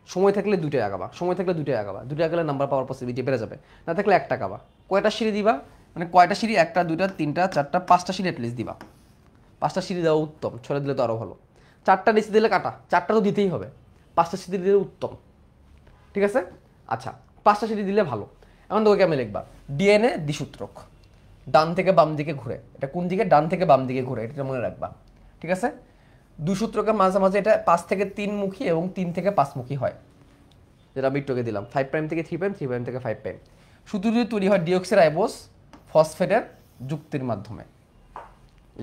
সময় থাকলে দুইটাই আগাবা, সময় থাকলে দুইটাই আগাবা, দুইটা আগালে নাম্বার পাওয়ার পসিবিলিটি বেড়ে যাবে। না থাকলে একটা আগাবা। কয়টা সিঁড়ি দিবা, মানে কয়টা সিঁড়ি, একটা দুইটা তিনটা চারটা পাঁচটা সিঁড়ি অ্যাটলিস্ট দিবা। পাঁচটা সিঁড়ি দেওয়া উত্তম, ছড়ে দিলে তো আরও ভালো। চারটা নিচে দিলে কাটা, চারটা তো দিতেই হবে, পাঁচটা সিঁড়ি দিলে উত্তম। ঠিক আছে, আচ্ছা পাঁচটা সিঁড়ি দিলে ভালো। এখন তোকে কেমন লিখবা, ডিএনএ দ্বিসূত্রক, ডান থেকে বাম দিকে ঘুরে, এটা কোন দিকে, ডান থেকে বাম দিকে ঘুরে, এটা মনে রাখবা। ঠিক আছে, দুই সূত্রকের মাঝামাঝি এটা 5 থেকে 3 মুখী এবং 3 থেকে 5 মুখী হয়, যেটা আমি একটুকে দিলাম 5 প্রাইম থেকে 3 প্রাইম, 3 প্রাইম থেকে 5 প্রাইম। সূত্রটি তৈরি হয় ডিঅক্সিরাইবোজ ফসফেটের যুক্তির মাধ্যমে।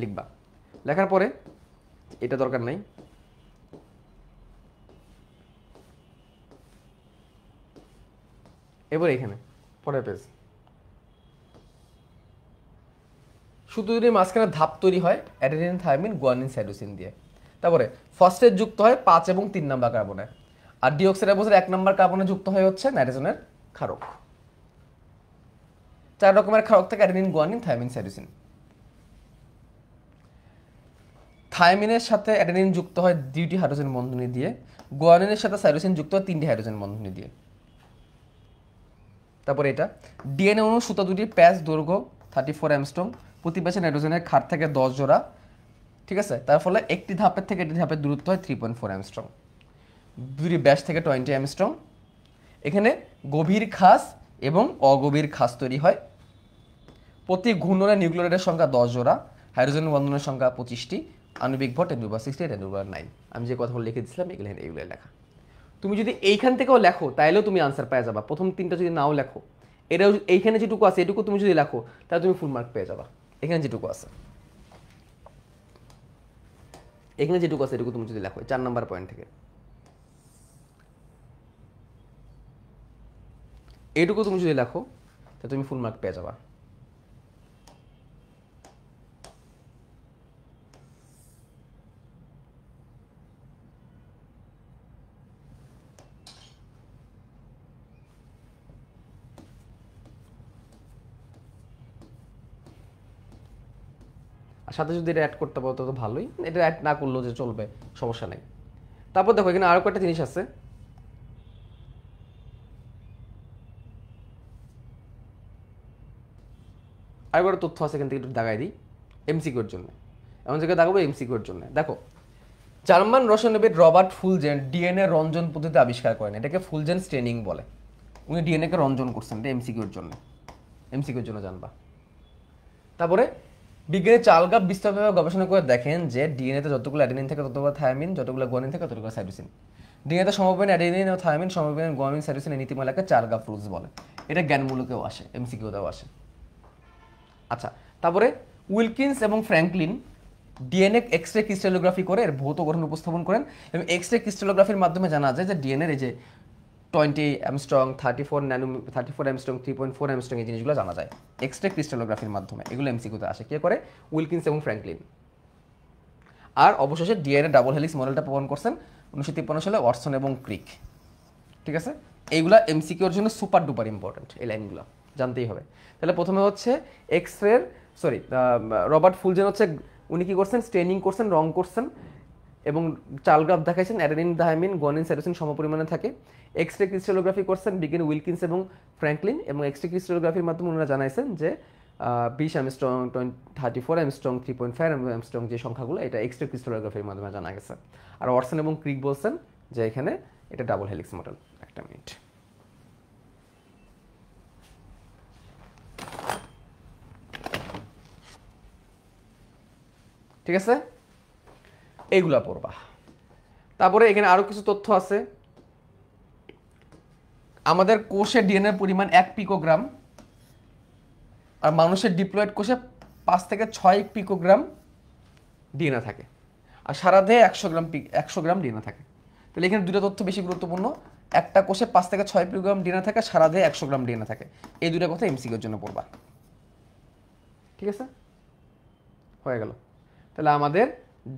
লিখবা, লেখার পরে এটা দরকার নাই, এবার এখানে পরের পেজ। সূত্রটির মাঝখানে ধাপ তৈরি হয় অ্যাডেনিন, থায়ামিন, গুয়ানিন, সাইটোসিন দিয়ে। তারপরে ফসফেট যুক্ত হয় 5 এবং 3 নাম্বার কার্বনে, আর ডিঅক্সিরাইবোজের 1 নাম্বার কার্বনে যুক্ত হয়ে হচ্ছে নাইট্রোজেনের ক্ষারক। 4 রকমের ক্ষারক থাকে অ্যাডেনিন, গুয়ানিন, থায়ামিন, সাইটোসিন। থায়ামিনের সাথে অ্যাডেনিন যুক্ত হয় 2টি হাইড্রোজেন বন্ধনী দিয়ে, গুয়ানিনের সাথে সাইটোসিন যুক্ত হয় 3টি হাইড্রোজেন বন্ধনী দিয়ে। তারপরে এটা ডিএনএ অণু সুতা দুটি, প্যাচ দৈর্ঘ্য 34 অ্যাংস্ট্রম, প্রতি প্যাচে নাইট্রোজেনের ক্ষার থেকে 10 জোড়া। ঠিক আছে, তার ফলে একটি ধাপের থেকে একটি ধাপের দূরত্ব হয় 3.4 অ্যাংস্ট্রম, দুটি ব্যাস থেকে 20 অ্যাংস্ট্রম। এখানে গভীর খাস এবং অগভীর খাস তৈরি হয়। প্রতি ঘূর্ণনে নিউক্লিওটাইডের সংখ্যা 10 জোড়া, হাইড্রোজেন বন্ধনের সংখ্যা 25টি, আণবিক ভর 10^60, 10^9। আমি যে কথাগুলো লিখে দিচ্ছিলাম এগুলো লেখা। তুমি যদি এইখান থেকেও লেখো তাহলেও তুমি আনসার পেয়ে যাবা। প্রথম 3টা যদি নাও লেখো, এটাও এইখানে যেটুকু আছে এটুকু তুমি যদি লেখো তাহলে তুমি ফুল মার্ক পেয়ে যাবা। এখানে যেটুকু আছে, এখানে যেটুকু আছে এটুকু তুমি যদি লেখো 4 নাম্বার পয়েন্ট থেকে, এইটুকু তুমি যদি লেখো তাহলে তুমি ফুল মার্ক পেয়ে যাবা। আর সাথে যদি এটা অ্যাড করতে পারো তো ভালোই, এটা অ্যাড না করলেও যে চলবে, সমস্যা নেই। তারপর দেখো এখানে আরো কয়েকটা জিনিস আছে। আরো একটা তথ্য আছে, এখান থেকে একটু দাগাই দিই এমসিকিউর জন্য। এমন জায়গায় দাগাবো এমসিকিউর জন্য। দেখো, জার্মান রসায়নবিদ রবার্ট ফুলজেন ডিএনএ রঞ্জন পদ্ধতি আবিষ্কার করেন, এটাকে ফুলজেন স্টেনিং বলে। উনি ডিএনএ কে রঞ্জন করছেন, এটা এমসিকিউর জন্য, এমসিকিউর জন্য জানবা। তারপরে বিজ্ঞানী চার্লস গাব বিস্তারিতভাবে গবেষণা করে দেখেন যে ডিএনএতে যতগুলো অ্যাডেনিন থাকে ততগুলো থায়ামিন, যতগুলো গুয়ানিন থাকে ততগুলো সাইটোসিন। ডিএনএতে সমবেত অ্যাডেনিন ও থায়ামিন, সমবেত গুয়ানিন, সাইটোসিন এই নীতিমালাকে চার্লস গাব রুলস বলে। এটা জ্ঞানমূলকেও আসে, এমসিকিউতেও আসে। আচ্ছা, তারপরে উইলকিন্স এবং ফ্র্যাঙ্কলিন ডিএনএ এক্সরে ক্রিস্টালোগ্রাফি করে এর ভৌত গঠন উপস্থাপন করেন, এবং এক্সরে ক্রিস্টালোগ্রাফির মাধ্যমে জানা যায় যে ডিএনএর এই যে 20 অ্যামস্ট্রং, 34 অ্যামস্ট্রং, 3.4 অ্যামস্ট্রং এই জিনিসগুলো জানা যায় এক্সরে ক্রিস্টালোগ্রাফির মাধ্যমে। এগুলো এমসিকিউতে আসে, কে করে, উইলকিন্স এবং ফ্র্যাঙ্কলিন। আর অবশেষে ডিএনএ ডাবল হেলিক্স মডেলটা প্রমাণ করছেন 1953 সালে ওয়াটসন এবং ক্রিক। ঠিক আছে, এইগুলা এমসিকিউর জন্য সুপার ডুপার ইম্পর্টেন্ট, এই লাইনগুলো জানতেই হবে। তাহলে প্রথমে হচ্ছে এক্সরের রবার্ট ফুলজেন হচ্ছে উনি কি করছেন, স্টেনিং করছেন, রং করছেন, এবং চার্লস গাব দেখাইছেন অ্যাডেনিন, থায়ামিন, গুয়ানিন, সাইটোসিন সমপরিমাণে থাকে। এক্সরে ক্রিস্টালোগ্রাফি করছেন বিজ্ঞানী উইলকিন্স এবং ফ্র্যাঙ্কলিন, এবং এক্সরে ক্রিস্টালোগ্রাফির মাধ্যমে ওনারা জানাইছেন যে 20 অ্যামস্ট্রং, 34 অ্যামস্ট্রং, 3.5 অ্যামস্ট্রং যে সংখ্যাগুলো এটা এক্সরে ক্রিস্টালোগ্রাফির মাধ্যমে জানা গেছে। আর ওয়াটসন এবং ক্রিক বলছেন যে এখানে এটা ডাবল হেলিক্স মডেল। একটা মিনিট, ঠিক আছে, এইগুলা পড়বা। তারপরে এখানে আরো কিছু তথ্য আছে। আমাদের কোষের ডিএনএ পরিমাণ 1 পিকোগ্রাম, আর মানুষের ডিপ্লয়েড কোষে 5 থেকে 6 পিকোগ্রাম ডিএনএ থাকে, আর সারা দেহে 100 গ্রাম ডিএনএ থাকে। তাহলে এখানে দুটো তথ্য বেশি গুরুত্বপূর্ণ, একটা কোষে 5 থেকে 6 পিকোগ্রাম ডিএনএ থাকে, সারা দেহে 100 গ্রাম ডিএনএ থাকে। এই দুটো কথা এমসিকিউর জন্য পড়বা। ঠিক আছে, হয়ে গেল। তাহলে আমাদের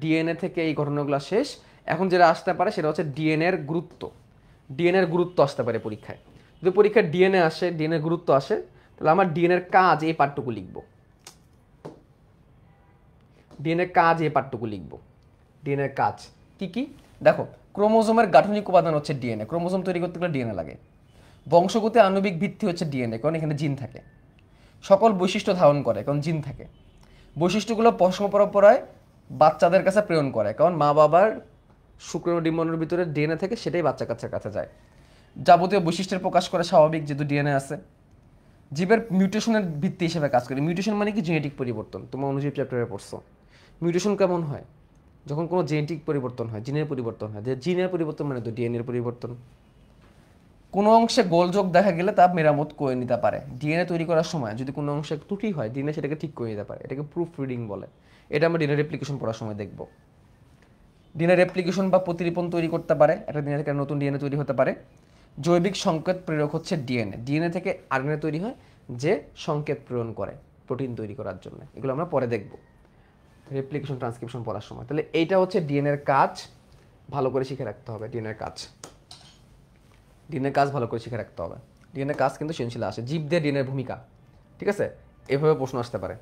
ডিএনএ থেকে এই ঘটনাগুলো শেষ। এখন যেটা আসতে পারে সেটা হচ্ছে ডিএনএর গুরুত্ব। ডিএনএর গুরুত্ব আসতে পারে পরীক্ষায়। যদি পরীক্ষায় ডিএনএ আসে, ডিএনএর গুরুত্ব আসে, তাহলে আমার ডিএনএর কাজ এই পাঠটুকু লিখব। ডিএনএর কাজ এই পাঠটুকু লিখব। ডিএনএর কাজ কি কি? দেখো ক্রোমোজোমের গাঠনিক উপাদান হচ্ছে ডিএনএ, ক্রোমোজোম তৈরি করতে গেলে ডিএনএ লাগে। বংশগতি আণবিক ভিত্তি হচ্ছে ডিএনএ, কারণ এখানে জিন থাকে। সকল বৈশিষ্ট্য ধারণ করে, কারণ জিন থাকে। বৈশিষ্ট্যগুলো বংশ পরম্পরায় বাচ্চাদের কাছে প্রেরণ করে, কারণ মা বাবার শুক্রাণু ডিম্বাণুর ভিতরে ডিএনএ থেকে সেটাই বাচ্চা কাচ্চার কাছে যায়। যাবতীয় বৈশিষ্ট্যের প্রকাশ করে স্বাভাবিক, যেহেতু ডিএনএ আছে। জীবের মিউটেশনের ভিত্তি হিসেবে কাজ করে। মিউটেশন মানে কি? জেনেটিক পরিবর্তন। তোমরা অনুজীব চ্যাপ্টারে পড়ছো। মিউটেশন কেমন হয়? যখন কোনো জেনেটিক পরিবর্তন হয়, জিনের পরিবর্তন হয়। যে জিনের পরিবর্তন মানে তো ডিএনএর পরিবর্তন। কোনো অংশে গোলযোগ দেখা গেলে তা মেরামত করে নিতে পারে। ডিএনএ তৈরি করার সময় যদি কোনো অংশে ত্রুটি হয়, ডিএনএ সেটাকে ঠিক করে নিতে পারে। এটাকে প্রুফ রিডিং বলে। এটা আমরা ডিএনএ রেপ্লিকেশন পড়ার সময় দেখব। ডিএনএ রেপ্লিকেশন বা প্রতিলিপন তৈরি করতে পারে, একটা ডিএনএ থেকে নতুন ডিএনএ তৈরি হতে পারে। জৈবিক সংকেত প্রেরক হচ্ছে ডিএনএ। ডিএনএ থেকে আরএনএ তৈরি হয়, যে সংকেত প্রেরণ করে প্রোটিন তৈরি করার জন্য। এগুলো আমরা পরে দেখব রেপ্লিকেশন ট্রান্সক্রিপশন পড়ার সময়। তাহলে এইটা হচ্ছে ডিএনএর কাজ, ভালো করে শিখে রাখতে হবে। ডিএনএর কাজ ভালো করে শিখে রাখতে হবে। ডিএনএ কাজ কিন্তু সৃজনশীল আসে। জীবদের ডিএনএর ভূমিকা, ঠিক আছে, এভাবে প্রশ্ন আসতে পারে।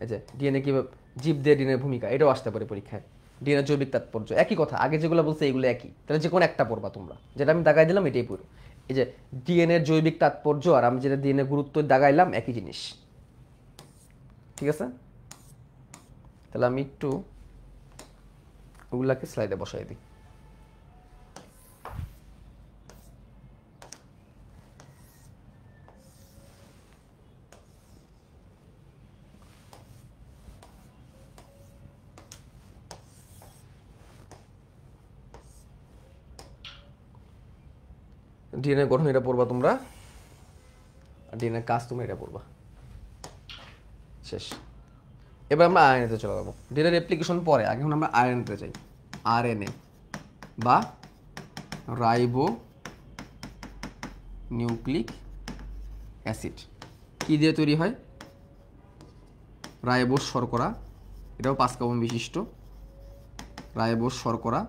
এই যে ডিএনএ কীভাবে, জীবদের ডিএনএর ভূমিকা, এটাও আসতে পারে পরীক্ষায়। ডিএনএ জৈবিক তাৎপর্য, একই কথা, আগে যেগুলো বলছে এগুলো একই। তাহলে যে কোনো একটা পড়বা তোমরা, যেটা আমি দাগাই দিলাম এটাই পড়ো। এই যে ডিএনএর জৈবিক তাৎপর্য আর আমি যেটা ডিএনএ গুরুত্ব দাগাইলাম একই জিনিস, ঠিক আছে। তাহলে আমি একটু ওগুলাকে স্লাইডে বসাই দিই। ডিএনএ গঠন এটা পড়বা তোমরা, আর ডিএনএ কাজ তোমরা এটা পড়বা। শেষ। এবার আমরা আরএনএতে চলে যাবো। ডিএনএ রেপ্লিকেশন পরে, আগে এখন আমরা আরএনএতে যাই। আরএনএ বা রাইবো নিউক্লিক অ্যাসিড কি দিয়ে তৈরি হয়? রাইবোজ শর্করা, এটাও 5 কার্বন বিশিষ্ট। রাইবোজ শর্করা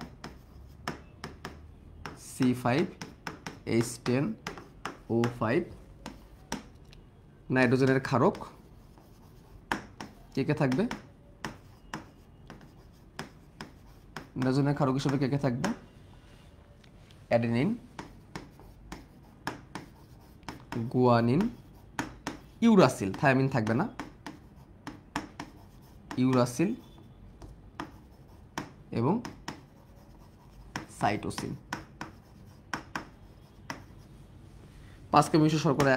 C5H10O5, নাইট্রোজেনের ক্ষারক কে কে থাকবে? নাইট্রোজেনের ক্ষারক হিসেবে কে কে থাকবে? অ্যাডেনিন, গুয়ানিন, ইউরাসিল, থায়ামিন থাকবে না, ইউরাসিল এবং সাইটোসিন। 5 কার্বন বিশিষ্ট শর্করা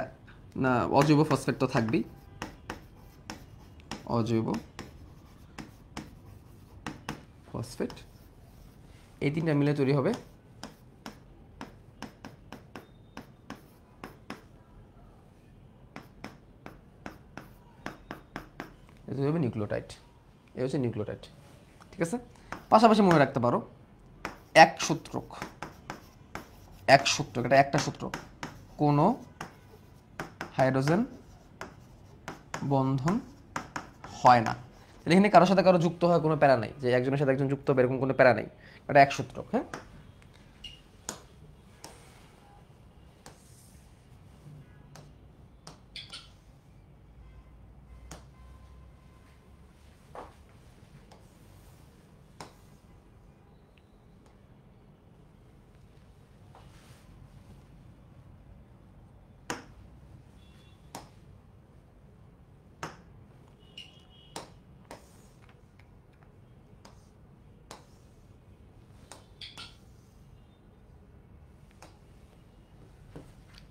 না, অজৈব ফসফেট তো থাকবেই, অজৈব ফসফেট। এই তিনটা মিলে তৈরি হবে নিউক্লিওটাইড। এই হচ্ছে নিউক্লিওটাইড, ঠিক আছে। পাশাপাশি মনে রাখতে পারো এক সূত্রক, এটা একটা সূত্র, কোনো হাইড্রোজেন বন্ধন হয় না। এখানে কারোর সাথে কারো যুক্ত হয় কোনো প্যারা নাই, যে একজনের সাথে একজন যুক্ত হবে এরকম কোনো প্যারা নেই। এটা এক সূত্রক। হ্যাঁ,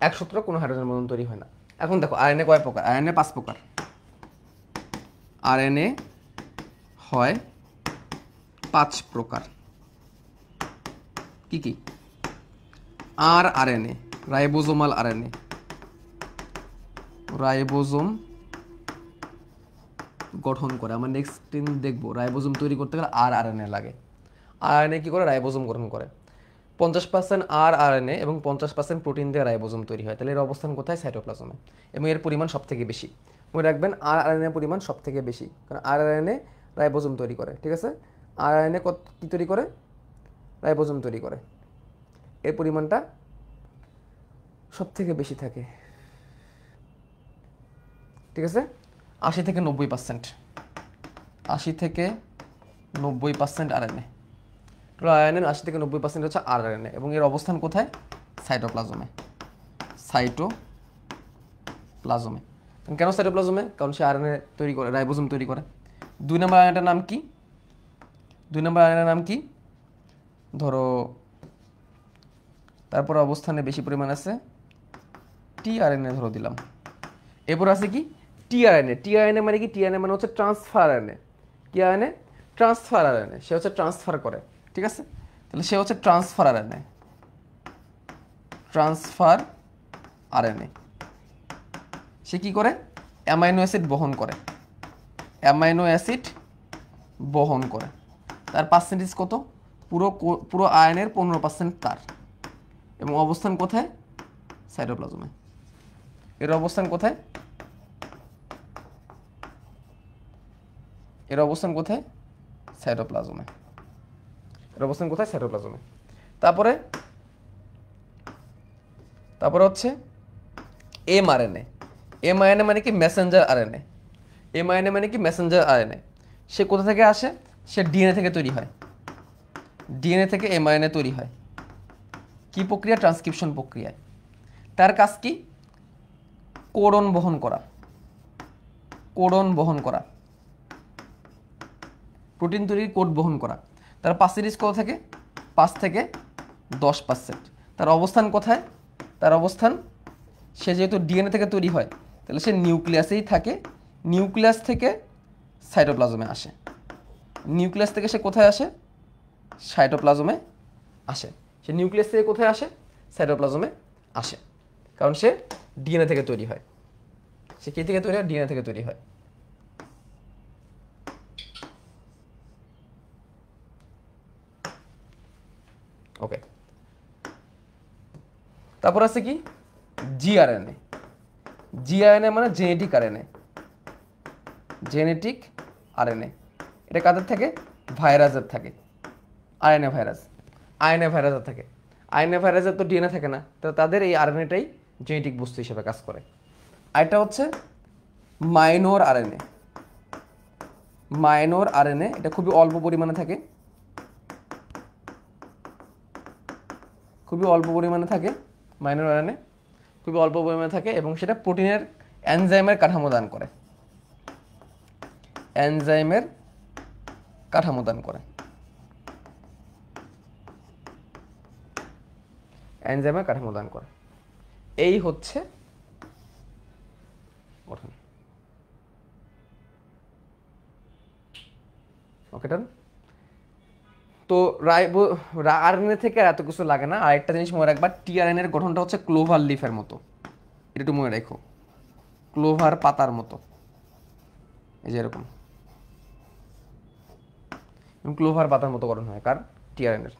এক সূত্র কোনো হাইড্রোজেন বন্ধন তৈরি হয় না। এখন দেখো আরএনএ কয় প্রকার? আরএনএ 5 প্রকার। আরএনএ হয় 5 প্রকার। কি কি? আরএনএ, রাইবোজোমাল আরএনএ, রাইবোজোম গঠন করে। আমরা নেক্সট দিন দেখবো রাইবোজোম তৈরি করতে গেলে আরএনএ লাগে। আরএনএ কি করে? রাইবোজোম গঠন করে। 50% আরএনএ এবং 50% প্রোটিন দিয়ে রাইবোজোম তৈরি হয়। তাহলে এর অবস্থান কোথায়? সাইটোপ্লাজমে, এবং এর পরিমাণ সব থেকে বেশি। মনে রাখবেন আরএনএ পরিমাণ সব থেকে বেশি, কারণ আরএনএ রাইবোজোম তৈরি করে, ঠিক আছে। আরএনএ কি তৈরি করে? রাইবোজোম তৈরি করে। এর পরিমাণটা সব থেকে বেশি থাকে, ঠিক আছে। 80 থেকে 90%, 80 থেকে 90% আরএনএ। টোটাল আরএনএ 80 থেকে 90% হচ্ছে আরএনএ এবং এর অবস্থান কোথায়? সাইটোপ্লাজমে। সাইটোপ্লাজমে। কেন সাইটোপ্লাজমে? কারণ সে আরএনএ তৈরি করে, রাইবোজোম তৈরি করে। 2 নম্বর আরএনএটার নাম কি? 2 নম্বর আরএনএর নাম কি? ধরো তারপর অবস্থানে বেশি পরিমাণ আছে টিআরএনএ ধরো দিলাম। এরপর আছে কি? টিআরএনএ। টিআরএনএ মানে কি? টিআরএনএ মানে হচ্ছে ট্রান্সফার আরএনএ। কি আরএনএ? Transfer RNA. সে হচ্ছে ট্রান্সফার করে, ঠিক আছে? তাহলে সে হচ্ছে ট্রান্সফার আরএনএ। ট্রান্সফার আরএনএ সে কি করে? অ্যামাইনো অ্যাসিড বহন করে। অ্যামাইনো অ্যাসিড বহন করে। তার পার্সেন্টেজ কত? পুরো আয়নের 15% তার। এবং অবস্থান কোথায়? সাইটোপ্লাজমে। এর অবস্থান কোথায়? এর অবস্থান কোথায়? সাইটোপ্লাজমে। এর অবস্থান কোথায়? সাইটোপ্লাজমে। তারপরে হচ্ছে এমআরএনএ। এমআরএনএ মানে কি? Messenger RNA. এমআরএনএ মানে কি? Messenger RNA. সে কোথা থেকে আসে? সে ডিএনএ থেকে তৈরি হয়। ডিএনএ থেকে এমআরএনএ তৈরি হয়। কি প্রক্রিয়া? ট্রান্সক্রিপশন প্রক্রিয়ায়। তার কাজ কি? কোডন বহন করা। কোডন বহন করা, প্রোটিন তৈরির কোড বহন করা। তার পার্সেন্টেজ কত থেকে? 5 থেকে 10%। তার অবস্থান কোথায়? তার অবস্থান, সে যেহেতু ডিএনএ থেকে তৈরি হয় তাহলে সে নিউক্লিয়াসেই থাকে। নিউক্লিয়াস থেকে সাইটোপ্লাজমে আসে। নিউক্লিয়াস থেকে সে কোথায় আসে? সাইটোপ্লাজমে আসে। সে নিউক্লিয়াস থেকে কোথায় আসে? সাইটোপ্লাজমে আসে। কারণ সে ডিএনএ থেকে তৈরি হয়। সে কি থেকে তৈরি হয়? ডিএনএ থেকে তৈরি হয়। ওকে। তারপর আছে কি? জিআরএনএ। জিআরএনএ মানে জেনেটিক আরএনএ। Genetic RNA. এটা কাদের থাকে? ভাইরাসের থাকে। RNA virus. আরএনএ ভাইরাসের থাকে। আরএনএ ভাইরাসের তো ডিএনএ থাকে না, তো তাদের এই আরএনএটাই জেনেটিক বস্তু হিসেবে কাজ করে। আরেকটা হচ্ছে মাইনর আরএনএ। মাইনর আরএনএ এটা খুবই অল্প পরিমাণে থাকে। খুবই অল্প পরিমাণে থাকে মাইনর আরএনএ। খুবই অল্প পরিমাণে থাকে এবং সেটা প্রোটিনের এনজাইমের কাঠামো দান করে। এনজাইমের কাঠামো দান করে। এনজাইমের কাঠামো দান করে। এই হচ্ছে গঠন। ওকে ডান। তো আরএনএ থেকে এত কিছু লাগে না। আরেকটা জিনিস মনে রাখবা, টিআরএনএ এর গঠনটা হচ্ছে ক্লোভার লিফের মতো। এটা একটু মনে রাখো, ক্লোভার পাতার মতো, এই যে এরকম ক্লোভার পাতার মতো গঠন হয়। কার? টিআরএনএ এর।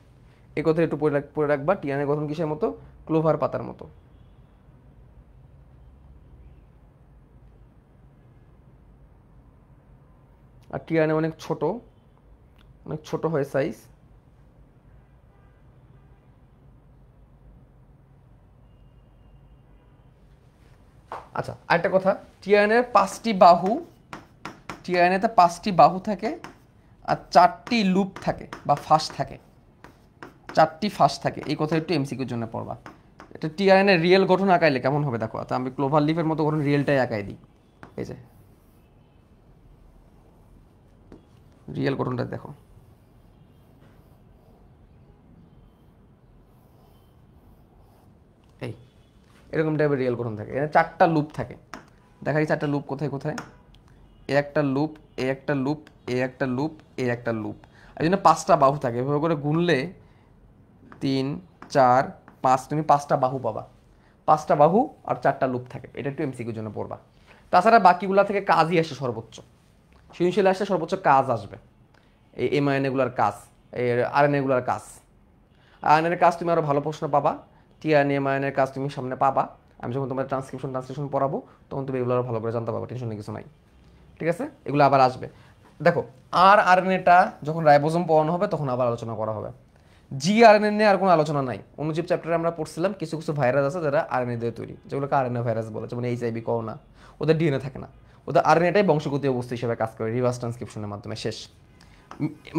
এই কথা একটু পড়ে রাখবা, টিআরএনএ গঠন কিসের মতো? ক্লোভার পাতার মতো। আর টিআরএনএ অনেক ছোট হয় সাইজ। আচ্ছা, আরেকটা কথা, টিআরএনএ 5টি বাহু, টিআরএনএতে 5টি বাহু থাকে আর 4টি লুপ থাকে বা ফাঁস থাকে। 4টি ফাঁস থাকে। এই কথা একটু এমসিকিউর জন্য পড়বা। এটা টিআরএনএ রিয়েল গঠন আঁকাইলে কেমন হবে দেখো। তো আমি ক্লোভার লিফের মতো গঠন রিয়েলটাই আঁকাই দিই। এই যে রিয়েল গঠনটা দেখো। এই এরকম টাইপের রিয়েল গঠন থাকে। এখানে 4টা লুপ থাকে। দেখা যায় 4টা লুপ কোথায় কোথায়? এ একটা লুপ, এ একটা লুপ, এ একটা লুপ, এ একটা লুপ। এই জন্য 5টা বাহু থাকে। এভাবে করে গুনলে 3, 4, 5, তুমি 5টা বাহু পাবা। 5টা বাহু আর 4টা লুপ থাকে। এটা একটু এমসিকিউর জন্য পড়বা। তাছাড়া বাকিগুলা থেকে কাজই আসে সর্বোচ্চ। সৃজনশীল আসলে সর্বোচ্চ কাজ আসবে। এই এমআরএনএগুলোর কাজ, এই আরএনএগুলোর কাজ। আরএনএর কাজ তুমি আরও ভালো প্রশ্ন পাবা। টিআরএনএ এমআরএনএর কাজ তুমি সামনে পাবা। আমি যখন তোমার ট্রান্সক্রিপশন পড়াবো তখন তুমি এগুলো আরও ভালো করে জানতে পারবো। টেনশনের কিছু নাই, ঠিক আছে? এগুলো আবার আসবে। দেখো, আরএনএটা যখন রাইবোজোম পড়ানো হবে তখন আবার আলোচনা করা হবে। জিআরএনএ নিয়ে আর কোনো আলোচনা নাই। অনুজীব চ্যাপ্টারে আমরা পড়ছিলাম কিছু কিছু ভাইরাস আছে যারা আরএনএ দিয়ে তৈরি, যেগুলোকে আরএনএ ভাইরাস বলে, যেমন এইচআইভি, করোনা। ওদের ডিএনএ থাকে না, ওদের আরএনএটাই বংশগতীয় বস্তু হিসেবে কাজ করে রিভার্স ট্রান্সক্রিপশনের মাধ্যমে। শেষ।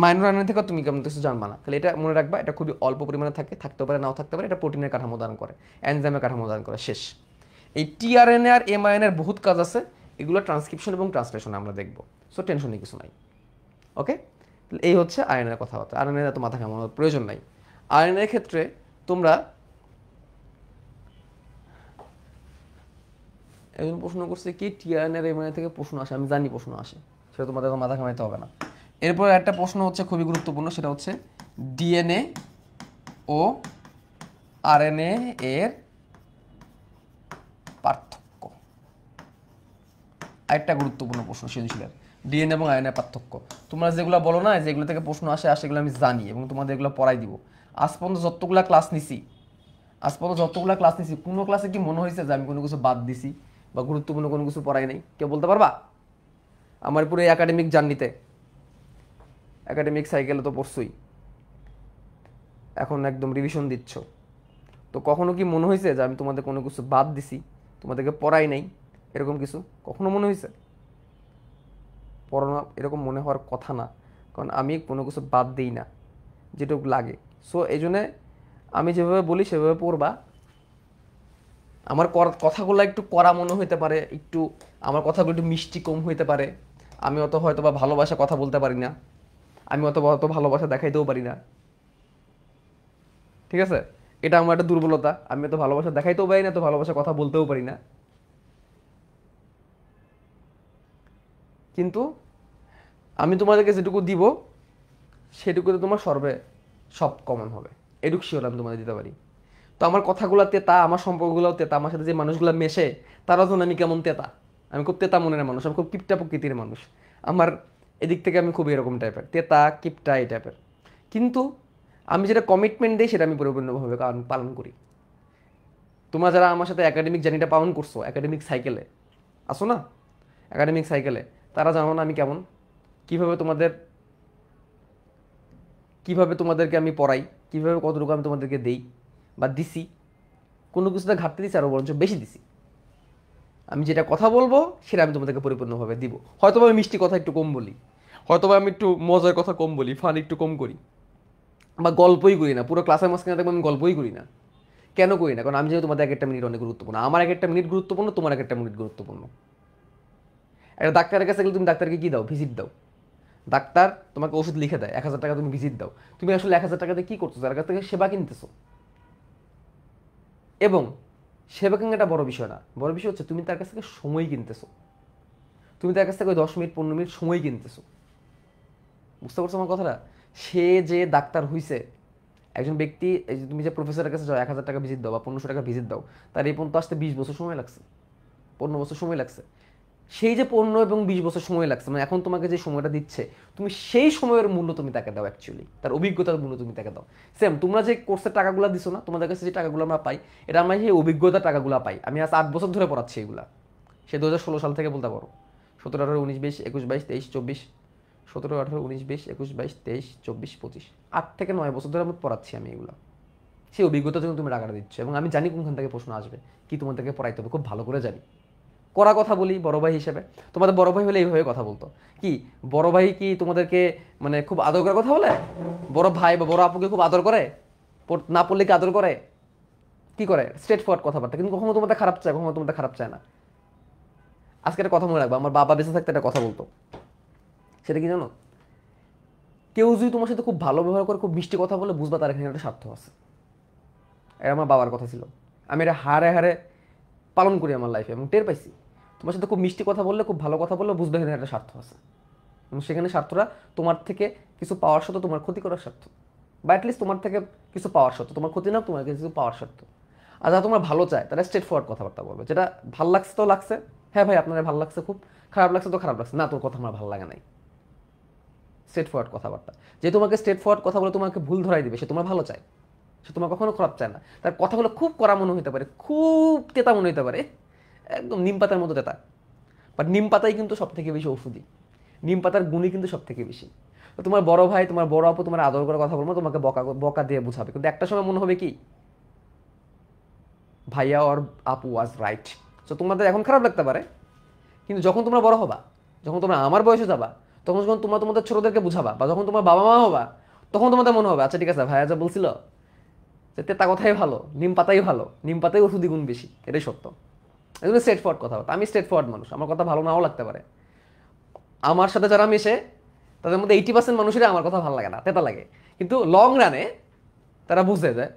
মাইনর আরএনএ থেকে তুমি কেমন কিছু জানবা না, তাহলে এটা মনে রাখবা, এটা খুবই অল্প পরিমাণে থাকে, থাকতে পারে নাও থাকতে পারে, এটা প্রোটিনের কাঠামো দান করে, এনজাইমের কাঠামো দান করে, শেষ। এই টিআরএনএ আর এমআরএনএর বহুত কাজ আছে, এগুলো ট্রান্সক্রিপশন এবং ট্রান্সলেশন আমরা দেখবো, সো টেনশনের কিছু নাই। ওকে, এই হচ্ছে আরএনএর কথাবার্তা। আরএনএ এত মাথা ঘামানোর প্রয়োজন নাই। আরএনএর ক্ষেত্রে তোমরা একজন প্রশ্ন করছে কি টিআরএনএ এমআরএনএ থেকে প্রশ্ন আসে, আমি জানি প্রশ্ন আসে, সেটা তোমাদের মাথা ঘামাইতে হবে না। এরপর একটা প্রশ্ন হচ্ছে খুবই গুরুত্বপূর্ণ, সেটা হচ্ছে ডিএনএ ও আরএনএ এর পার্থক্য। আরেকটা গুরুত্বপূর্ণ প্রশ্ন সৃজনশীলের, ডিএনএ এবং আরএনএ পার্থক্য। তোমরা যেগুলো বলো না যেগুলো থেকে প্রশ্ন আসে সেগুলো আমি জানি এবং তোমাদের এগুলো পড়াই দিব। আজ পর্যন্ত যতগুলা ক্লাস নিছি কোনো ক্লাসে কি মনে হয়েছে যে আমি কোনো কিছু বাদ দিছি বা গুরুত্বপূর্ণ কোনো কিছু পড়াই নাই? কেউ বলতে পারবা? আমার পুরো একাডেমিক জার্নিতে, একাডেমিক সাইকেলে তো পড়ছই, এখন একদম রিভিশন দিচ্ছ, তো কখনো কি মনে হয়েছে যে আমি তোমাদের কোনো কিছু বাদ দিছি, তোমাদেরকে পড়াই নাই, এরকম কিছু কখনো মনে হয়েছে? পড়ানো এরকম মনে হওয়ার কথা না, কারণ আমি কোনো কিছু বাদ দিই না যেটুকু লাগে। সো এই জন্যে আমি যেভাবে বলি সেভাবে পড়বা। আমার কথাগুলো একটু কড়া মনে হইতে পারে, একটু আমার কথাগুলো একটু মিষ্টি কম হইতে পারে, আমি অত হয়তো বা ভালোবাসা কথা বলতে পারি না, আমি অত ভালোবাসা দেখাইতেও পারি না, ঠিক আছে? এটা আমার একটা দুর্বলতা, আমি এত ভালোবাসা দেখাইতেও পারি না, তো ভালোবাসা কথা বলতেও পারি না। কিন্তু আমি তোমাদেরকে যেটুকু দিব সেটুকুতে তোমার সব কমন হবে, এটুকু শিওর আমি তোমাদের দিতে পারি। তো আমার কথাগুলো তেতা, আমার সম্পর্কগুলোও তেতা, আমার সাথে যে মানুষগুলো মেশে তারাও যেন আমি কেমন তেতা, আমি খুব তেতা মনের মানুষ, আমি খুব কিপটা প্রকৃতির মানুষ, আমার এদিক থেকে আমি খুব এরকম টাইপের তেতা কিপটা এই টাইপের। কিন্তু আমি যেটা কমিটমেন্ট দিই সেটা আমি পরিপূর্ণভাবে পালন করি। তোমরা যারা আমার সাথে একাডেমিক জার্নিটা পালন করছো, একাডেমিক সাইকেলে আসো না, একাডেমিক সাইকেলে, তারা জানো না আমি কেমন, কিভাবে তোমাদেরকে আমি পড়াই, কিভাবে কতটুকু আমি তোমাদেরকে দেই বা দিছি, কোনো কিছুতে ঘাটতি দিছি, আরও বরঞ্চ বেশি দিছি। আমি যেটা কথা বলবো সেটা আমি তোমাদেরকে পরিপূর্ণভাবে দিব। হয়তো আমি মিষ্টি কথা একটু কম বলি, হয়তো আমি একটু মজার কথা কম বলি, ফান একটু কম করি, বা গল্পই করি না, পুরো ক্লাসের মাঝখানে দেখবো আমি গল্পই করি না। কেন করি না? কারণ আমি যেহেতু তোমাদের এক একটা মিনিট অনেক গুরুত্বপূর্ণ, আমার এক একটা মিনিট গুরুত্বপূর্ণ, তোমার এক একটা মিনিট গুরুত্বপূর্ণ। একটা ডাক্তারের কাছে গেলে তুমি ডাক্তারকে কি দাও? ভিজিট দাও। ডাক্তার তোমাকে ওষুধ লিখে দেয়, 1000 টাকা তুমি ভিজিট দাও, তুমি আসলে 1000 টাকাতে কি করছো? তার কাছ থেকে সেবা কিনতেছো। এবং সেবা কেনাটা বড় বিষয় না, বড় বিষয় হচ্ছে তুমি তার কাছ থেকে সময় কিনতেছো, তুমি তার কাছ থেকে 10 মিনিট 15 মিনিট সময় কিনতেছো। বুঝতে পারছো আমার কথাটা? সে যে ডাক্তার হইছে, একজন ব্যক্তি, এই যে তুমি যে প্রফেসরের কাছে যাও 1000 টাকা ভিজিট দাও বা 1500 টাকা ভিজিট দাও, তার এই পর্যন্ত আসতে 20 বছর সময় লাগছে, 15 বছর সময় লাগছে। সেই যে 15 এবং 20 বছর সময় লাগছে, মানে এখন তোমাকে যে সময়টা দিচ্ছে, তুমি সেই সময়ের মূল্য তুমি তাকে দাও, অ্যাকচুয়ালি তার অভিজ্ঞতার মূল্য তুমি তাকে দাও। সেম তোমরা যে কোর্সের টাকাগুলো দিছো না, তোমাদের কাছে যে টাকাগুলো আমরা পাই, এটা আমরা সেই অভিজ্ঞতার টাকাগুলো পাই। আমি আজ 8 বছর ধরে পড়াচ্ছি এগুলা, সে 2016 সাল থেকে বলতে পারো, 17, 18, 19, 20, 21, 22, 23, 24, 17, 18, 19, 20, 21, 22, 23, 24, 25, 8 থেকে 9 বছর ধরে আমি পড়াচ্ছি আমি এগুলো। সেই অভিজ্ঞতার জন্য তুমি টাকাটা দিচ্ছ, এবং আমি জানি কোনখান থেকে প্রশ্ন আসবে, কি তোমাদেরকে পড়াইতে হবে খুব ভালো করে জানি। কড়া কথা বলি বড় ভাই হিসেবে, তোমাদের বড় ভাই হলে এইভাবে কথা বলতো। কি বড় ভাই কি তোমাদেরকে মানে খুব আদর করে কথা বলে? বড় ভাই বা বড় আপুকে খুব আদর করে? না পড়লে কি আদর করে? কি করে? স্ট্রেট ফরওয়ার্ড কথাবার্তা, কিন্তু কখনো তোমাদের খারাপ চায়, কখনো তোমাদের খারাপ চায় না। আজকে একটা কথা মনে রাখবো, আমার বাবা বেঁচে থাকতে একটা কথা বলতো, সেটা কি জানো? কেউ যদি তোমার সাথে খুব ভালো ব্যবহার করে, খুব মিষ্টি কথা বলে, বুঝবা তার এখানে একটা স্বার্থ আছে। এটা আমার বাবার কথা ছিল, আমি এটা হারে হারে পালন করি আমার লাইফে এবং টের পাইছি। তোমার সাথে খুব মিষ্টি কথা বললে, খুব ভালো কথা বললে, বুঝবে এখানে একটা স্বার্থ আছে, এবং সেখানে স্বার্থটা তোমার থেকে কিছু পাওয়ার সত্ত্বেও তোমার ক্ষতি করার স্বার্থ, বা অ্যাটলিস্ট তোমার থেকে কিছু পাওয়ার সত্ত্বেও, তোমার ক্ষতি না, তোমার কিছু পাওয়ার সত্ত্বেও। আর যারা তোমার ভালো চায় তারা স্ট্রেট ফরওয়ার্ড কথাবার্তা বলবে, যেটা ভাল লাগছে তো লাগছে, হ্যাঁ ভাই আপনার ভালো লাগছে, খুব খারাপ লাগছে তো খারাপ লাগছে, না তোর কথা আমার ভালো লাগে নাই। স্ট্রেট ফরওয়ার্ড কথাবার্তা, যে তোমাকে স্ট্রেট ফরওয়ার্ড কথা বলে তোমাকে ভুল ধরাই দিবে, সে তোমার ভালো চায়, সে তোমার কখনো খারাপ চায় না। তার কথাগুলো খুব কড়া মনে হতে পারে, খুব তেতা মনে হতে পারে, একদম নিম পাতার মতো তেতা, বাট নিম পাতাই কিন্তু সব থেকে বেশি ওষুধি, নিম পাতার গুণই কিন্তু সব থেকে বেশি। তো তোমার বড় ভাই, তোমার বড় আপু তোমার আদর করে কথা বলবো, তোমাকে বকা বকা দিয়ে বুঝাবে, কিন্তু একটা সময় মনে হবে কি ভাইয়া ওর আপু ওয়াজ রাইট। তো তোমাদের এখন খারাপ লাগতে পারে, কিন্তু যখন তোমরা বড় হবা, যখন তোমরা আমার বয়সে যাবা, তখন যখন তোমরা তোমাদের ছোটদেরকে বুঝাবা বা যখন তোমার বাবা মা হবা, তখন তোমাদের মনে হবে আচ্ছা ঠিক আছে ভাইয়া যা বলছিল যে তেতা কথাই ভালো, নিম পাতাই ভালো, নিম পাতাই ওষুধি গুণ বেশি, এটাই সত্য। এগুলো স্ট্রেট ফরওয়ার্ড কথা। আমি স্ট্রেট ফরওয়ার্ড মানুষ, আমার কথা ভালো নাও লাগতে পারে। আমার সাথে যারা মেশে তাদের মধ্যে 80% মানুষেরই আমার কথা ভালো লাগে না, তেতা লাগে, কিন্তু লং রানে তারা বুঝে যায়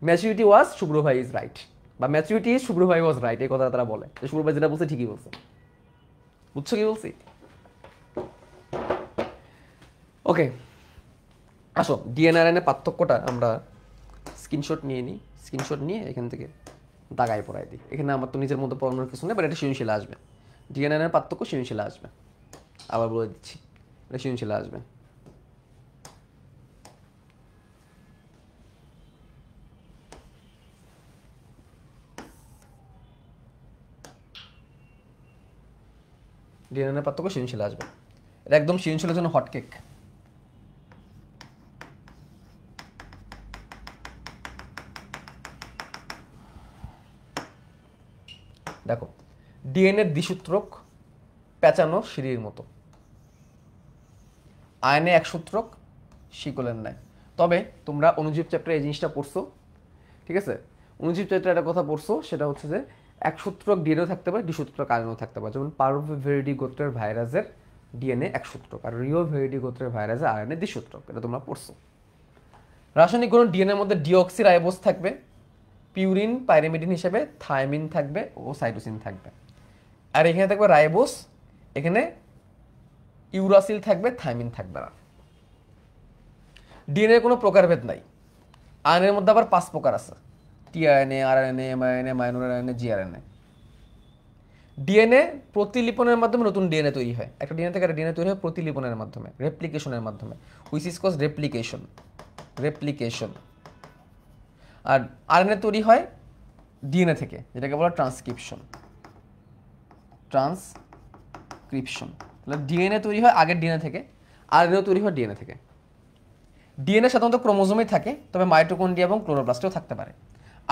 ম্যাচুরিটি ওয়াজ শুভ্র ভাই ইজ রাইট, বা ম্যাচুরিটি ইজ শুভ্র ভাই ওয়াজ রাইট, এই কথাটা তারা বলে যে শুভ্র ভাই যেটা বলছে ঠিকই বলছে। বুঝছো কি বলছি? ওকে, আসো ডিএনআরএনএ পার্থক্যটা আমরা স্ক্রিনশট নিয়ে নিই। স্ক্রিনশট নিয়ে এখান থেকে দাগায় পড়াই দিই। এখানে আমার তো নিজের মতো পড়ানোর কিছু নেই, বাট এটা সৃজনশীল আসবে। ডিএনআরএনএর পার্থক্য সৃজনশীল আসবে, আবার বলে দিচ্ছি, এটা সৃজনশীল আসবে। ডিএনএর পার্থক্য সৃজনশীল আসবে, এটা একদম সৃজনশীলের জন্য হটকেক। দেখো ডিএনএর দ্বিসূত্রক পেঁচানো সিঁড়ির মতো, আয়নে একসূত্রক শিকলের ন্যায়। তবে তোমরা অণুজীব চ্যাপ্টারে এই জিনিসটা পড়ছো, ঠিক আছে? অণুজীব চ্যাপ্টারে একটা কথা পড়ছো, সেটা হচ্ছে যে একসূত্রক ডিএনএও থাকতে পারে, দ্বিসূত্রক আয়নেও থাকতে পারে। যেমন পারভেরিডি গোত্রের ভাইরাসের ডিএনএ একসূত্রক, আর রিওভেরিডি গোত্রের ভাইরাসের আরএনএ দ্বিসূত্রক, এটা তোমরা পড়ছো। রাসায়নিক গুণ ডিএনএর মধ্যে ডিঅক্সি রাইবোজ থাকবে, পিউরিন পাইরিমিডিন হিসেবে থাইমিন থাকবে ও সাইটোসিন থাকবে। আর এখানে থাকবে রাইবোজ, এখানে ইউরাসিল থাকবে, থাইমিন থাকবে না। ডিএনএ কোনো প্রকারভেদ নাই। আরএনএর মধ্যে আবার 5 প্রকার আছে, tRNA, RNA, mRNA, minor RNA, gRNA. DNA প্রতিলিপনের মাধ্যমে নতুন ডিএনএ তৈরি হয়। একটা ডিএনএ থেকে একটা ডিএনএ তৈরি হয় প্রতিলিপনের মাধ্যমে, রেপ্লিকেশনের মাধ্যমে, হুইচ ইজ কজ রেপ্লিকেশন। আর আরএনএ তৈরি হয় ডিএনএ থেকে, যেটাকে বলা ট্রান্সক্রিপশন। তাহলে ডিএনএ তৈরি হয় আগের ডিএনএ থেকে, আরএনএ তৈরি হয় ডিএনএ থেকে। ডিএনএ সাধারণত ক্রোমোজোমেই থাকে, তবে মাইটোকন্ড্রিয়া এবং ক্লোরোপ্লাস্টেও থাকতে পারে।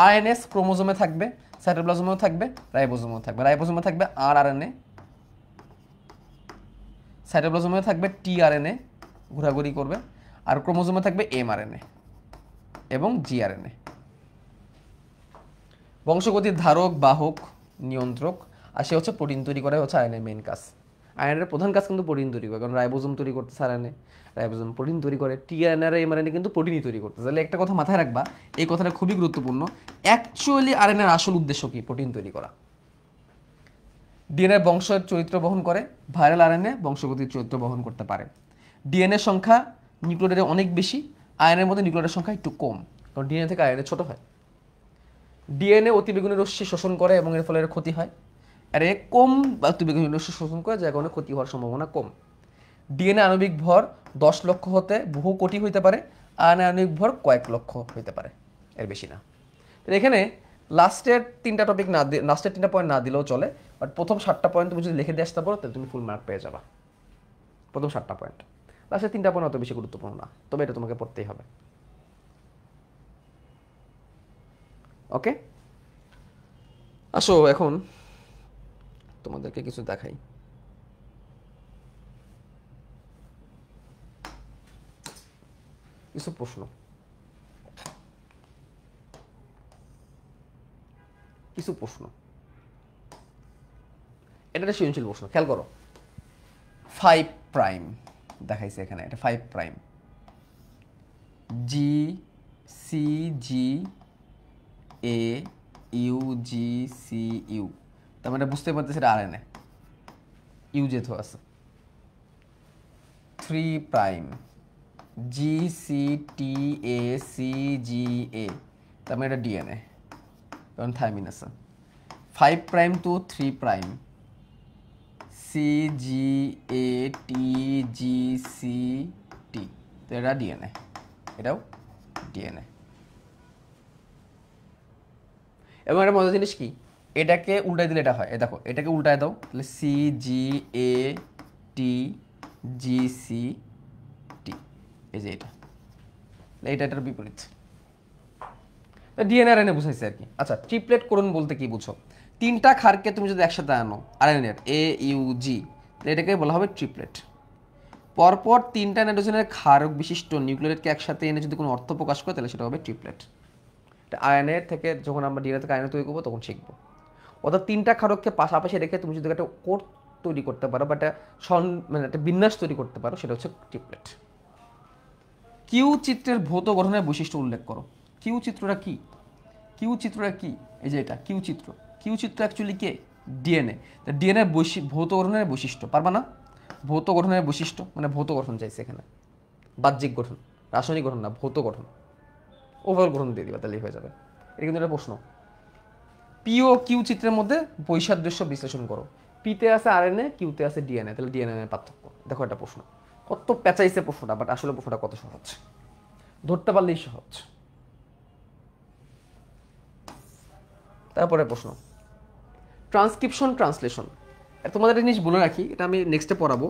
আরএনএস ক্রোমোজোমে থাকবে, সাইটোপ্লাজমেও থাকবে, রাইবোজোমেও থাকবে। রাইবোজোমে থাকবে আরআরএনএ, সাইটোপ্লাজমেও থাকবে টিআরএনএ, ঘোরাঘুরি করবে, আর ক্রোমোজোমে থাকবে এমআরএনএ এবং জিআরএনএ। বংশগতির ধারক, বাহক, নিয়ন্ত্রক, আর সে হচ্ছে প্রোটিন তৈরি করা, হচ্ছে আরএনএর মেইন কাজ। আরএনএর প্রধান কাজ কিন্তু প্রোটিন তৈরি করে, কারণ রাইবোজোম তৈরি করতেছে আরএনএ, রাইবোজোম প্রোটিন তৈরি করে। টিআরএনএ আর এমআরএনএ কিন্তু প্রোটিনই তৈরি করতেছে। তাহলে একটা কথা মাথায় রাখবা, এই কথাটা খুবই গুরুত্বপূর্ণ। অ্যাকচুয়ালি আরএনএর আসল উদ্দেশ্য কি? প্রোটিন তৈরি করা। ডিএনএ বংশের চরিত্র বহন করে, ভাইরাল আরএনএ বংশগতির চরিত্র বহন করতে পারে। ডিএনএর সংখ্যা নিউক্লিওটাইডে অনেক বেশি, আয়নের মধ্যে নিউক্লিওটাইডের সংখ্যা একটু কম, কারণ ডিএনএ থেকে আয়নে ছোট হয়। ডিএনএ অতিবেগুনি রশ্মি শোষণ করে এবং এর ফলে এর ক্ষতি হয়, আর এ কম অতিবেগুনি রশ্মি শোষণ করে, যার কারণে ক্ষতি হওয়ার সম্ভাবনা কম। ডিএনএ আণবিক ভর 10 লক্ষ হতে বহু কোটি হইতে পারে, আরএনএ আণবিক ভর কয়েক লক্ষ হইতে পারে, এর বেশি না। তো এখানে লাস্টের 3টা টপিক না, লাস্টের 3টা পয়েন্ট না দিলেও চলে, বাট প্রথম 7টা পয়েন্ট তুমি যদি লিখে দিয়ে আসতে পারো তাহলে তুমি ফুল মার্ক পেয়ে যাবা। প্রথম 7টা পয়েন্ট, লাস্টের 3টা পয়েন্ট অত বেশি গুরুত্বপূর্ণ না, তবে এটা তোমাকে পড়তেই হবে। ওকে, আসো এখন তোমাদেরকে কিছু দেখাই। কিছু প্রশ্ন, এটা একটা সৃজনশীল প্রশ্ন, খেয়াল করো। 5 প্রাইম দেখাইছে এখানে, এটা 5 prime, G C G A U G C U, তার মানে বুঝতে পারতেছি এটা আরএনএ, ইউ যেহেতু আছে। 3 prime, G C T A C G A, তার মানে এটা ডিএনএ, কারণ থাইমিন আছে। 5 prime to 3 prime, C G A T G C T, তো এটা ডিএনএ, এটাও ডিএনএ। এবং একটা মজার জিনিস কি, এটাকে উল্টাই দিলে এটা হয়, দেখো এটাকে উল্টায় দাও, তাহলে C G A T G C টি, এই যে এটা এটার বিপরীত। ডিএনএ আরএনএ বুঝাইছে আর কি। আচ্ছা, ট্রিপলেট করণ বলতে কি বুঝো? 3টা ক্ষারকে তুমি যদি একসাথে আনো আরএনএর এ ইউ জি, এটাকে বলা হবে ট্রিপলেট। পরপর 3টা নাইট্রোজেনের ক্ষারক বিশিষ্ট নিউক্লিওটাইডকে একসাথে এনে যদি কোনো অর্থ প্রকাশ করে তাহলে সেটা হবে ট্রিপলেট। এটা আয়নের থেকে যখন আমরা ডিএনএ থেকে আয়ন তৈরি করবো তখন শিখবো। অর্থাৎ 3টা ক্ষারককে পাশাপাশি রেখে তুমি যদি একটা কোড তৈরি করতে পারো বা একটা মানে একটা বিন্যাস তৈরি করতে পারো সেটা হচ্ছে ট্রিপলেট। কিউ চিত্রের ভৌত গঠনের বৈশিষ্ট্য উল্লেখ করো। কিউ চিত্রটা কি? কিউ চিত্রটা কি? এই যে এটা কিউ চিত্র। কিউ চিত্র অ্যাকচুয়ালি কে? ডিএনএ। তা ডিএনএ ভৌত গঠনের বৈশিষ্ট্য পারবা না? ভৌত গঠনের বৈশিষ্ট্য মানে ভৌত গঠন চাইছে এখানে, বাহ্যিক গঠন, রাসায়নিক গঠন না, ভৌত গঠন। ওভারঅল গঠন দিয়ে দিবা তাহলেই হয়ে যাবে। এটা কিন্তু একটা প্রশ্ন। পি ও কিউ চিত্রের মধ্যে বৈসাদৃশ্য বিশ্লেষণ করো। পিতে আছে আরএনএ, কিউতে আছে ডিএনএ, তাহলে ডিএনএ এর পার্থক্য দেখো। একটা প্রশ্ন কত পেঁচাইছে প্রশ্নটা, বাট আসলে প্রশ্নটা কত সহজ, ধরতে পারলেই সহজ। তারপরে প্রশ্ন ট্রান্সক্রিপশন ট্রান্সলেশন। তোমাদের একটা জিনিস বলে রাখি, এটা আমি নেক্সটে পড়াবো।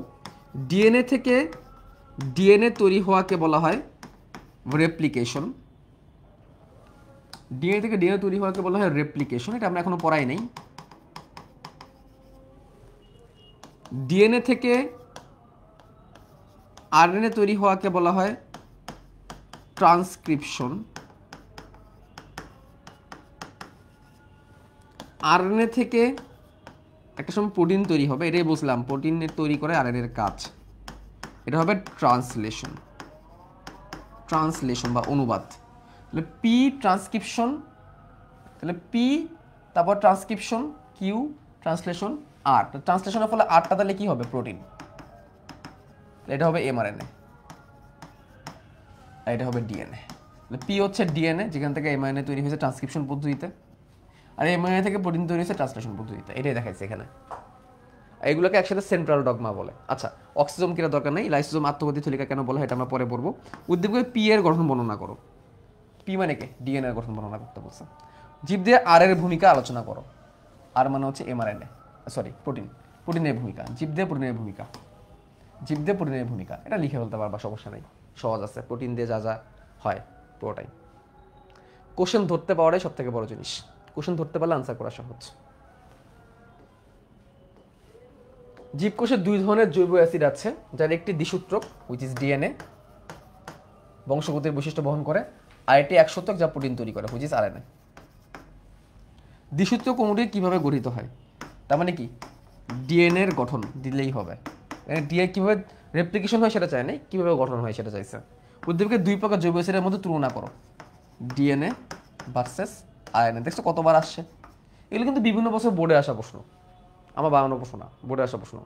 ডিএনএ থেকে ডিএনএ তৈরি হওয়াকে বলা হয় রেপ্লিকেশন। ডিএনএ থেকে ডিএনএ তৈরি হওয়াকে বলা হয় রেপ্লিকেশন, এটা আমরা এখনো পড়াই নাই। ডিএনএ থেকে আরএনএ তৈরি হওয়াকে বলা হয় ট্রান্সক্রিপশন। আরএনএ থেকে একটা সময় প্রোটিন তৈরি হবে, এটাই বুঝলাম, প্রোটিন তৈরি করে আরএনএ এর কাজ, এটা হবে ট্রান্সলেশন। ট্রান্সলেশন বা অনুবাদ। তাহলে পি ট্রান্সক্রিপশন, তাহলে পি তারপর ট্রান্সক্রিপশন, কিউ ট্রান্সলেশন, আর ট্রান্সলেশনের ফলে আরটা তাহলে কি হবে? প্রোটিন। এটা হবে এমআরএনএ, আর এটা হবে ডিএনএ। তাহলে পি হচ্ছে ডিএনএ যেখান থেকে এমআরএনএ তৈরি হয়েছে ট্রান্সক্রিপশন পদ্ধতিতে, আর এমআরএনএ থেকে প্রোটিন তৈরি হয়েছে ট্রান্সলেশন পদ্ধতিতে। এটাই দেখাচ্ছে এখানে। এগুলোকে একসাথে সেন্ট্রাল ডগমা বলে। আচ্ছা, অক্সিজম কিনা দরকার নেই, লাইসোজোম আত্মগতি থলিকা কেন বলা হয় এটা আমরা পরে পড়বো। উদ্দীপকে পি এর গঠন বর্ণনা করো। পি মানে কে? ডিএনএ এর গঠন বর্ণনা করতে বলছে। জীবদেহে আর এর ভূমিকা আলোচনা করো। আর মানে হচ্ছে এমআরএনএ, সরি প্রোটিন, প্রোটিনের ভূমিকা, জীবদেহে প্রোটিনের ভূমিকা, জীবদেহে প্রোটিনের ভূমিকা। এটা লিখে ফেলতে পারবা, সমস্যা নেই, সহজ আছে। প্রোটিন দিয়ে যা যা হয় পুরোটাই। কোশ্চেন ধরতে পাওয়াটাই সব থেকে বড় জিনিস। কোশ্চেন ধরতে পারলে আনসার করা সহজ। জীবকোষে 2 ধরনের জৈব অ্যাসিড আছে, যার একটি দ্বিসূত্রক হুইচ ইজ ডিএনএ, বংশগতির বৈশিষ্ট্য বহন করে, আর এটি একসূত্রক যা প্রোটিন তৈরি করে হুইচ ইজ আরএনএ। দ্বিসূত্রক অণুটি কিভাবে গঠিত হয়? তার মানে কি? ডিএনএ এর গঠন দিলেই হবে। ডিএনএ কিভাবে রেপ্লিকেশন হয় সেটা চাই নাই, কিভাবে গঠন হয় সেটা চাইছে। উদ্দীপকে 2 প্রকার জৈব অ্যাসিডের মধ্যে তুলনা করো। DNA versus RNA. দেখছো কতবার আসছে? এগুলো কিন্তু বিভিন্ন বছর বোর্ডে আসা প্রশ্ন, আমার বানানো প্রশ্ন না, বোর্ডে আসা প্রশ্ন।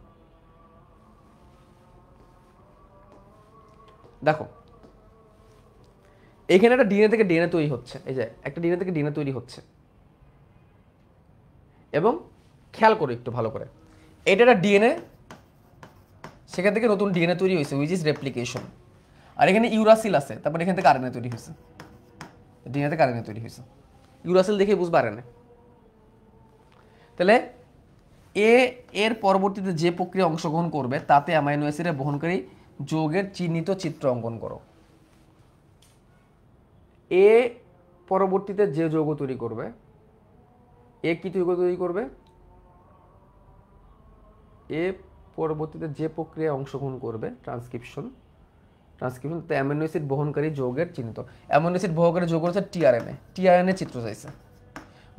দেখো এখানে একটা ডিএনএ থেকে ডিএনএ তৈরি হচ্ছে, এই যে একটা ডিএনএ থেকে ডিএনএ তৈরি হচ্ছে, এবং খেয়াল করো একটু ভালো করে, এটা একটা ডিএনএ, সেখান থেকে নতুন ডিএনএ তৈরি হয়েছে হুইচ ইজ রেপ্লিকেশন। আর এখানে ইউরাসিল আছে, তারপর এখান থেকে আরএনএ তৈরি হয়েছে, ডিএনএ থেকে আরএনএ তৈরি হয়েছে। ইউরাসিল দেখে বুঝবা আরএনএ। তাহলে এর পরবর্তীতে যে প্রক্রিয়া অংশগ্রহণ করবে তাতে অ্যামাইনো অ্যাসিডের বহনকারী যৌগের চিহ্নিত চিত্র অঙ্কন করো। এ পরবর্তীতে যে যৌগ তৈরি করবে, এ কি তৈরি করবে? এ পরবর্তীতে যে প্রক্রিয়া অংশগ্রহণ করবে ট্রান্সক্রিপশন, তো অ্যামাইনো অ্যাসিড বহনকারী যৌগের চিহ্নিত। অ্যামাইনো অ্যাসিড বহনকারী যৌগ হচ্ছে টিআরএনএ। টিআরএনএ চিত্র চাইছে,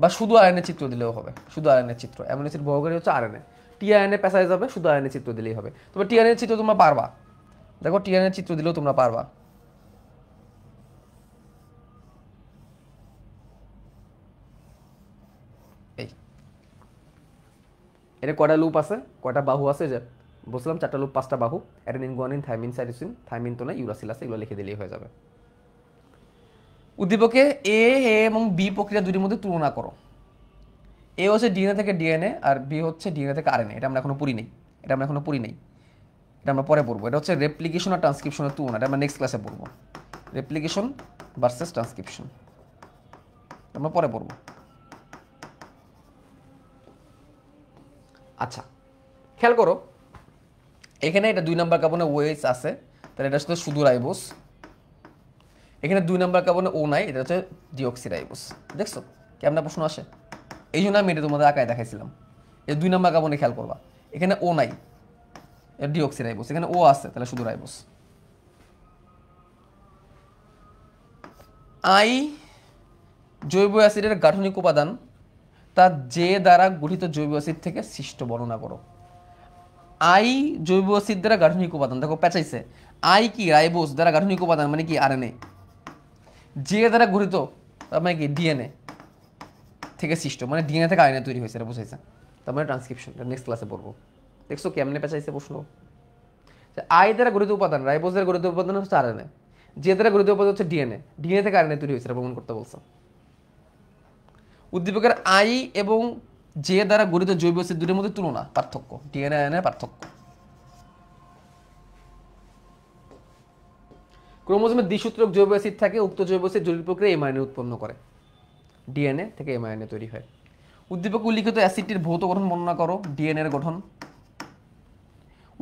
বা শুধু আরএনএ চিত্র দিলেও হবে, শুধু আরএনএ চিত্র। অ্যামাইনো অ্যাসিড বহনকারী হচ্ছে আরএনএ, টিআরএনএ পেশায় যাবে, শুধু আরএনএ চিত্র দিলেই হবে। তবে টিআরএনএ চিত্র তোমরা পারবা, দেখো টিআরএনএ চিত্র দিলেও তোমরা পারবা। এই এটা কয়টা লুপ আছে, কয়টা বাহু আছে, যে বলছিলাম 4টা লুপ 5টা বাহু। Adenine, guanine, thymine, cytosine, thymine তো না, ইউরাসিল আছে, এগুলো লিখে দিলেই হয়ে যাবে। উদ্দীপকে এ এবং বি প্রক্রিয়া দুটির মধ্যে তুলনা করো। এ হচ্ছে ডিএনএ থেকে ডিএনএ, আর বি হচ্ছে ডিএনএ থেকে আরএনএ। এটা আমরা এখনো পড়ি নেই, এটা আমরা পরে পড়বো। এটা হচ্ছে রেপ্লিকেশন আর ট্রান্সক্রিপশনের তুলনা, এটা আমরা নেক্সট ক্লাসে পড়বো। রেপ্লিকেশন ভার্সেস ট্রান্সক্রিপশন আমরা পরে পড়বো। আচ্ছা খেয়াল করো, এখানে এটা 2 নম্বর কার্বনে ওএইচ আছে, তাহলে এটা হচ্ছে শুধু রাইবোস। এখানে 2 নম্বর কার্বনে ও নাই, এটা হচ্ছে ডিঅক্সিরাইবোস। দেখছো কেমন প্রশ্ন আসে? এই জন্য আমি এটা তোমাদের আঁকায় দেখাইছিলাম। এই 2 নম্বর কার্বনে খেয়াল করবা, এখানে ও নাই, ডিঅক্সিরাইবোস, এখানে ও আছে তাহলে শুধু রাইবোস। আই জৈব অ্যাসিডের গাঠনিক উপাদান, তা যে দ্বারা গঠিত জৈব অ্যাসিড থেকে সৃষ্ট বর্ণনা করো। আই জৈব অ্যাসিড দ্বারা গাঠনিক উপাদান, দেখো পেঁচাইছে, আই কি রাইবোস দ্বারা গাঠনিক উপাদান মানে কি আরএনএ, যে দ্বারা গঠিত তার মানে কি ডিএনএ থেকে সৃষ্ট, মানে ডিএনএ থেকে আরএনএ তৈরি হয়েছে, এটা বুঝাইছে। তার মানে ট্রান্সক্রিপশন, নেক্সট ক্লাসে পড়বো। দেখছো কেমনে পেঁচাইছে প্রশ্ন। আই দ্বারা গঠিত উপাদান, রাইবোস দ্বারা গঠিত উপাদান হচ্ছে আরএনএ, যে দ্বারা গঠিত উপাদান হচ্ছে ডিএনএ, ডিএনএ থেকে আরএনএ তৈরি হয়েছে, এটা প্রমাণ করতে বলছে। উদ্দীপকের আই এবং যে দ্বারা গঠিত জৈব অ্যাসিড দুটোর মধ্যে তুলনা, পার্থক্য, ডিএনএ আরএনএ পার্থক্য। ক্রোমোজোমের দ্বিসূত্রক জৈব অ্যাসিড থাকে, উক্ত জৈব অ্যাসিড জৈবিক প্রক্রিয়ায় এমআরএনএ উৎপন্ন করে, ডিএনএ থেকে এমআরএনএ তৈরি হয়। উদ্দীপকে উল্লিখিত অ্যাসিডটির ভৌত গঠন বর্ণনা করো, ডিএনএ এর গঠন।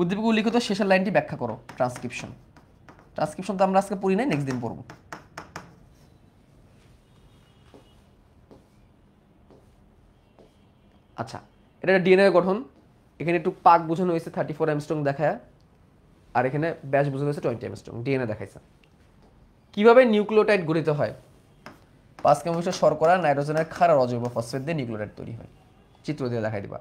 উদ্দীপকে উল্লিখিত শেষের লাইনটি ব্যাখ্যা করো, ট্রান্সক্রিপশন। ট্রান্সক্রিপশন তো আমরা আজকে পড়ি নাই, নেক্সট দিন পড়ব। আচ্ছা, এটা ডিএনএ এর গঠন, এখানে একটু পাক বোঝানো হয়েছে 34 অ্যামস্ট্রং দেখায়, আর এখানে ব্যাস বোঝানো হয়েছে 20 অ্যামস্ট্রং, ডিএনএ দেখাইছে। কিভাবে নিউক্লিওটাইড গঠিত হয়? 5 কেমিস্টার শর্করা, নাইট্রোজেনের ক্ষার আর অজৈব ফসফেট দিয়ে নিউক্লিওটাইড তৈরি হয়, চিত্র দিয়ে দেখাই দিবা।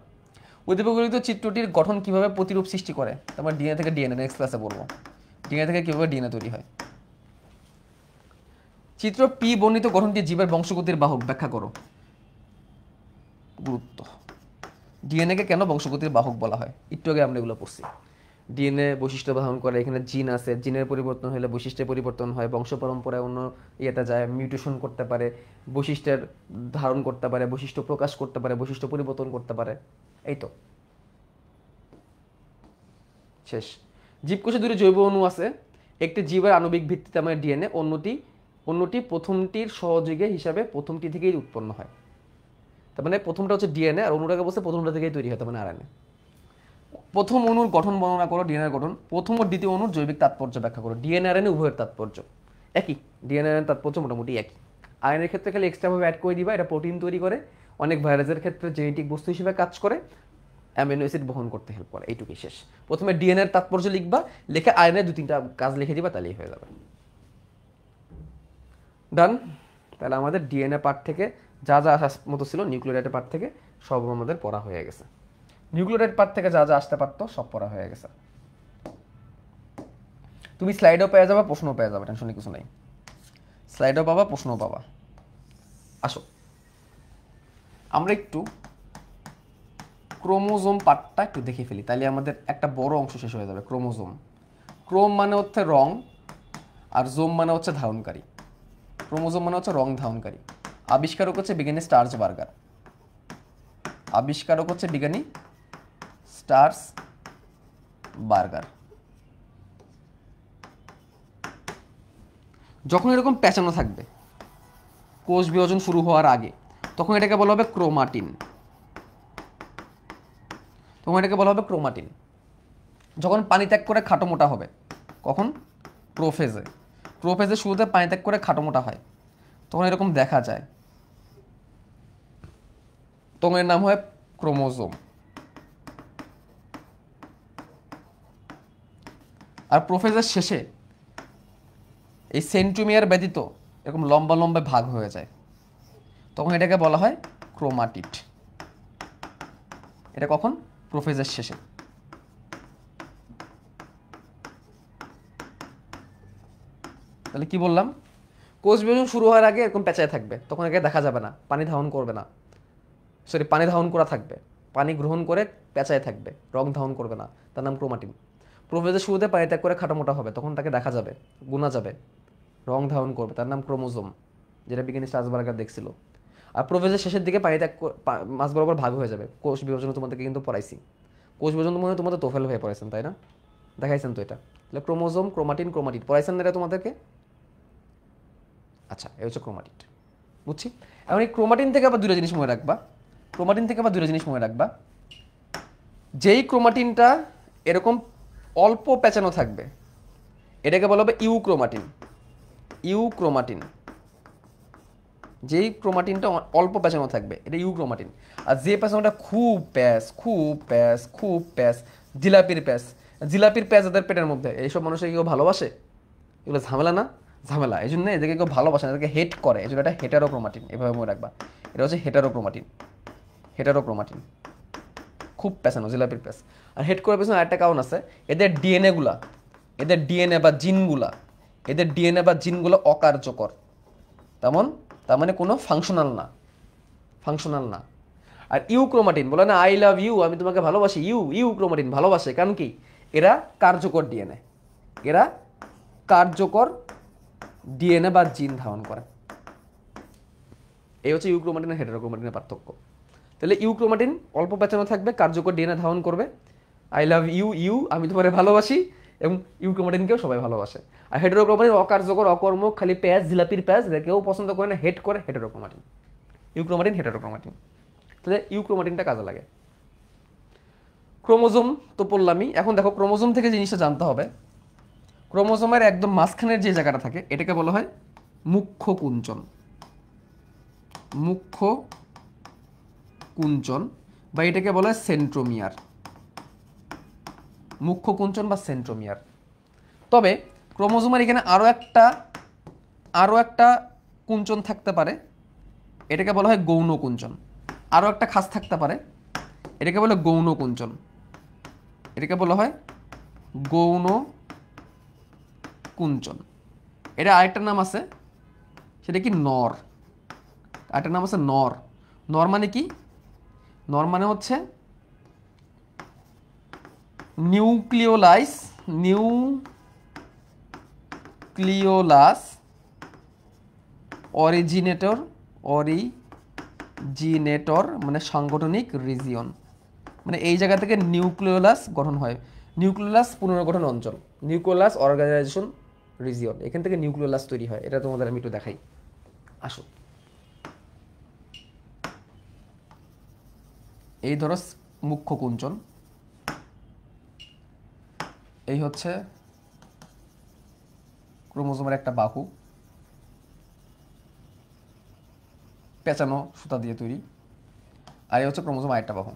উদ্দীপক উল্লিখিত চিত্রটির গঠন কিভাবে প্রতিরূপ সৃষ্টি করে? তোমার ডিএনএ থেকে ডিএনএ, নেক্সট ক্লাসে বলবো ডিএনএ থেকে কিভাবে ডিএনএ তৈরি হয়। চিত্র পি বর্ণিত গঠনটি জীবের বংশগতির বাহক, ব্যাখ্যা করো। গুরুত্ব, ডিএনএ কে কেন বংশগতির বাহক বলা হয়, একটু আগে আমরা এগুলো পড়ছি। ডিএনএ বৈশিষ্ট্য ধারণ করে, এখানে জিন আছে, জিনের পরিবর্তন হলে বৈশিষ্ট্যের পরিবর্তন হয়, বংশ পরম্পরায় অন্য ইয়েতে যায়, মিউটেশন করতে পারে, বৈশিষ্ট্যের ধারণ করতে পারে, বৈশিষ্ট্য প্রকাশ করতে পারে, বৈশিষ্ট্য পরিবর্তন করতে পারে, এই তো শেষ। জীবকোষে দুটি জৈব অণু আছে, একটি জীবের আণবিক ভিত্তিতে মানে ডিএনএ, অন্যটি প্রথমটির সহযোগী হিসাবে প্রথমটি থেকেই উৎপন্ন হয়। তার মানে প্রথমটা হচ্ছে ডিএনএ আর অণুটাকে বলছে প্রথমটা থেকেই তৈরি হয়, তার মানে আরএনএ। প্রথম অণুর গঠন বর্ণনা করো, ডিএনএ গঠন। প্রথম ও দ্বিতীয় অণুর জৈবিক তাৎপর্য ব্যাখ্যা করো। ডিএনএ আরএনএ উভয়ের তাৎপর্য একই, ডিএনএ আরএনএ তাৎপর্য মোটামুটি একই। আরএনএর ক্ষেত্রে খালি এক্সট্রাভাবে অ্যাড করে দিবা, এটা প্রোটিন তৈরি করে, অনেক ভাইরাসের ক্ষেত্রে জেনেটিক বস্তু হিসেবে কাজ করে, অ্যামিনো অ্যাসিড বহন করতে হেল্প করে, এইটুকুই শেষ। প্রথমে ডিএনএর তাৎপর্য লিখবা, লিখে আরএনএ 2-3টা কাজ লিখে দিবা, তাহলেই হয়ে যাবে। ডান। তাহলে আমাদের ডিএনএ পার্ট থেকে যা যা আসার মতো ছিল, নিউক্লিওটাইডের পার্ট থেকে সব আমাদের পড়া হয়ে গেছে। নিউক্লিওটাইড পার্ট থেকে যা যা আসতে পারতো সব পড়া হয়ে গেছে। তুমি স্লাইডও পেয়ে যাবা, প্রশ্নও পেয়ে যাবে, টেনশনের কিছু নাই। স্লাইডও পাবা, প্রশ্নও পাবা। আসো আমরা একটু ক্রোমোজোম পার্টটা একটু দেখে ফেলি, তাহলে আমাদের একটা বড় অংশ শেষ হয়ে যাবে। ক্রোমোজোম, ক্রোম মানে হচ্ছে রং, আর জোম মানে হচ্ছে ধারণকারী। ক্রোমোজোম মানে হচ্ছে রং ধারণকারী। আবিষ্কারক হচ্ছে বিজ্ঞানী স্টার্চ বার্গার, আবিষ্কারক হচ্ছে বিজ্ঞানী স্টার্চ বার্গার। যখন এরকম পেঁচানো থাকবে কোষ বিভাজন শুরু হওয়ার আগে, তখন এটাকে বলা হবে ক্রোমাটিন। তখন এটাকে বলা হবে ক্রোমাটিন। যখন পানি ত্যাগ করে খাটো মোটা হবে, কখন? প্রোফেজে। প্রোফেজে শুরুতে পানি ত্যাগ করে খাটো মোটা হয়, তখন এরকম দেখা যায়, তখন এর নাম হয় ক্রোমোজোম। আর প্রোফেজের শেষে এই সেন্ট্রোমিয়ার ব্যতীত এরকম লম্বা লম্বা ভাগ হয়ে যায়, তখন এটাকে বলা হয় ক্রোমাটিড। এটা কখন? প্রোফেজের শেষে। তাহলে কি বললাম? কোষ বিভাজন শুরু হওয়ার আগে এরকম পেঁচায় থাকবে, তখন একে দেখা যাবে না, পানি ধারণ করবে না, সরি পানি ধারণ করা থাকবে, পানি গ্রহণ করে পেঁচায় থাকবে, রং ধারণ করবে না, তার নাম ক্রোমাটিন। প্রোফেজের শুরুতে পানি ত্যাগ করে খাটো মোটা হবে, তখন তাকে দেখা যাবে, গোনা যাবে, রং ধারণ করবে, তার নাম ক্রোমোজোম, যেটা বিজ্ঞানী স্টার্সবার্গার দেখছিল। আর প্রোফেজের শেষের দিকে পানি ত্যাগ মাছ বরাবর ভাগ হয়ে যাবে। কোষ বিভাজন তোমাদেরকে কিন্তু পড়াইছি, কোষ বিভাজন মনে হয় তোমাদের তোফেল হয়ে পড়াইছেন, তাই না? দেখাইছেন তো এটা। তাহলে ক্রোমোজোম, ক্রোমাটিন, ক্রোমাটিড পড়াইছেন না এটা তোমাদেরকে? আচ্ছা, এই হচ্ছে ক্রোমাটিড, বুঝছি। এখন এই ক্রোমাটিন থেকে আবার দুটো জিনিস মনে রাখবা, ক্রোমাটিন থেকে আবার দুটো জিনিস মনে রাখবা। যেই ক্রোমাটিনটা এরকম অল্প পেঁচানো থাকবে, এটাকে বলা হবে ইউক্রোমাটিন। ইউক্রোমাটিন, যেই ক্রোমাটিনটা অল্প পেঁচানো থাকবে এটা ইউক্রোমাটিন। আর যে পেঁচানোটা খুব প্যাস, খুব প্যাস, খুব প্যাস, জিলাপির প্যাস, জিলাপির পেঁয়াজ এদের পেটের মধ্যে, এইসব মানুষকে কেউ ভালোবাসে? এগুলো ঝামেলা না? ঝামেলা। এই জন্য এদেরকে কেউ ভালোবাসে না, এদেরকে হেট করে। এই জন্য এটা হেটারোক্রোমাটিন, এভাবে মনে রাখবা। এটা হচ্ছে হেটারোক্রোমাটিন। হেটারোক্রোমাটিন খুব পেছানো জিলাপির পেঁয়াজ। আর হেট করার পেছনে আরেকটা কারণ আছে, এদের ডিএনএ গুলা, এদের ডিএনএ বা জিনগুলা, এদের ডিএনএ বা জিনগুলো অকার্যকর। তার মানে কোনো ফাংশনাল না, ফাংশনাল না। আর ইউক্রোমাটিন বলে না আই লাভ ইউ, আমি তোমাকে ভালোবাসি, ইউক্রোমাটিন ভালোবাসে, কারণ কি এরা কার্যকর ডিএনএ, এরা কার্যকর ডিএনএ বা জিন ধারণ করে। এই হচ্ছে ইউক্রোমাটিন আর হেটারোক্রোমাটিনের পার্থক্য। তাহলে ইউক্রোমাটিন অল্প পেঁচানো থাকবে, কার্যকর ডিএনএ ধারণ করবে, আই লাভ ইউ, আমি তোমাকে ভালোবাসি, এবং ইউক্রোমাটিনকেও সবাই ভালোবাসে। আর হেটারোক্রোমাটিন অকার্যকর, অকর্ম, খালি পেঁয়াজ, জিলাপির পেঁয়াজ, এদের কেউ পছন্দ করে না, হেট করে হেটারোক্রোমাটিন। Euchromatin, heterochromatin. তাহলে ইউক্রোমাটিনটা কাজে লাগে। ক্রোমোজোম তো পড়লামই। এখন দেখো ক্রোমোজোম থেকে জিনিসটা জানতে হবে, ক্রোমোজোমের একদম মাঝখানের যে জায়গাটা থাকে এটাকে বলা হয় মুখ্য কুঞ্চন। মুখ্য কুঞ্চন বা এটাকে বলা হয় সেন্ট্রোমিয়ার। মুখ্য কুঞ্চন বা সেন্ট্রোমিয়ার। তবে ক্রোমোজোমের এখানে আরও একটা কুঞ্চন থাকতে পারে, এটাকে বলা হয় গৌণ কুঞ্চন। আরও একটা খাস থাকতে পারে, এটাকে বলে গৌণ কুঞ্চন। এটাকে বলা হয় গৌণ কুঞ্চন। এটা আরেকটা নাম আছে, সেটা কি নর। আরেকটা নাম আছে নর। নর মানে কি? নর মানে হচ্ছে নিউক্লিওলাস অরিজিনেটর মানে সাংগঠনিক রিজিয়ন, মানে এই জায়গা থেকে নিউক্লিওলাস গঠন হয়। নিউক্লিওলাস পুনর্গঠন অঞ্চল, নিউক্লিওলাস অর্গানাইজেশন রিজিয়ন, এখান থেকে নিউক্লিওলাস তৈরি হয়। এটা তোমাদের আমি একটু দেখাই, আসো। এই ধরো মুখ্য কুঞ্চন, এই হচ্ছে ক্রোমোজোমের একটা বাহু, পেঁচানো সুতা দিয়ে তৈরি। আর এই হচ্ছে ক্রোমোজোম আরেকটা বাহু।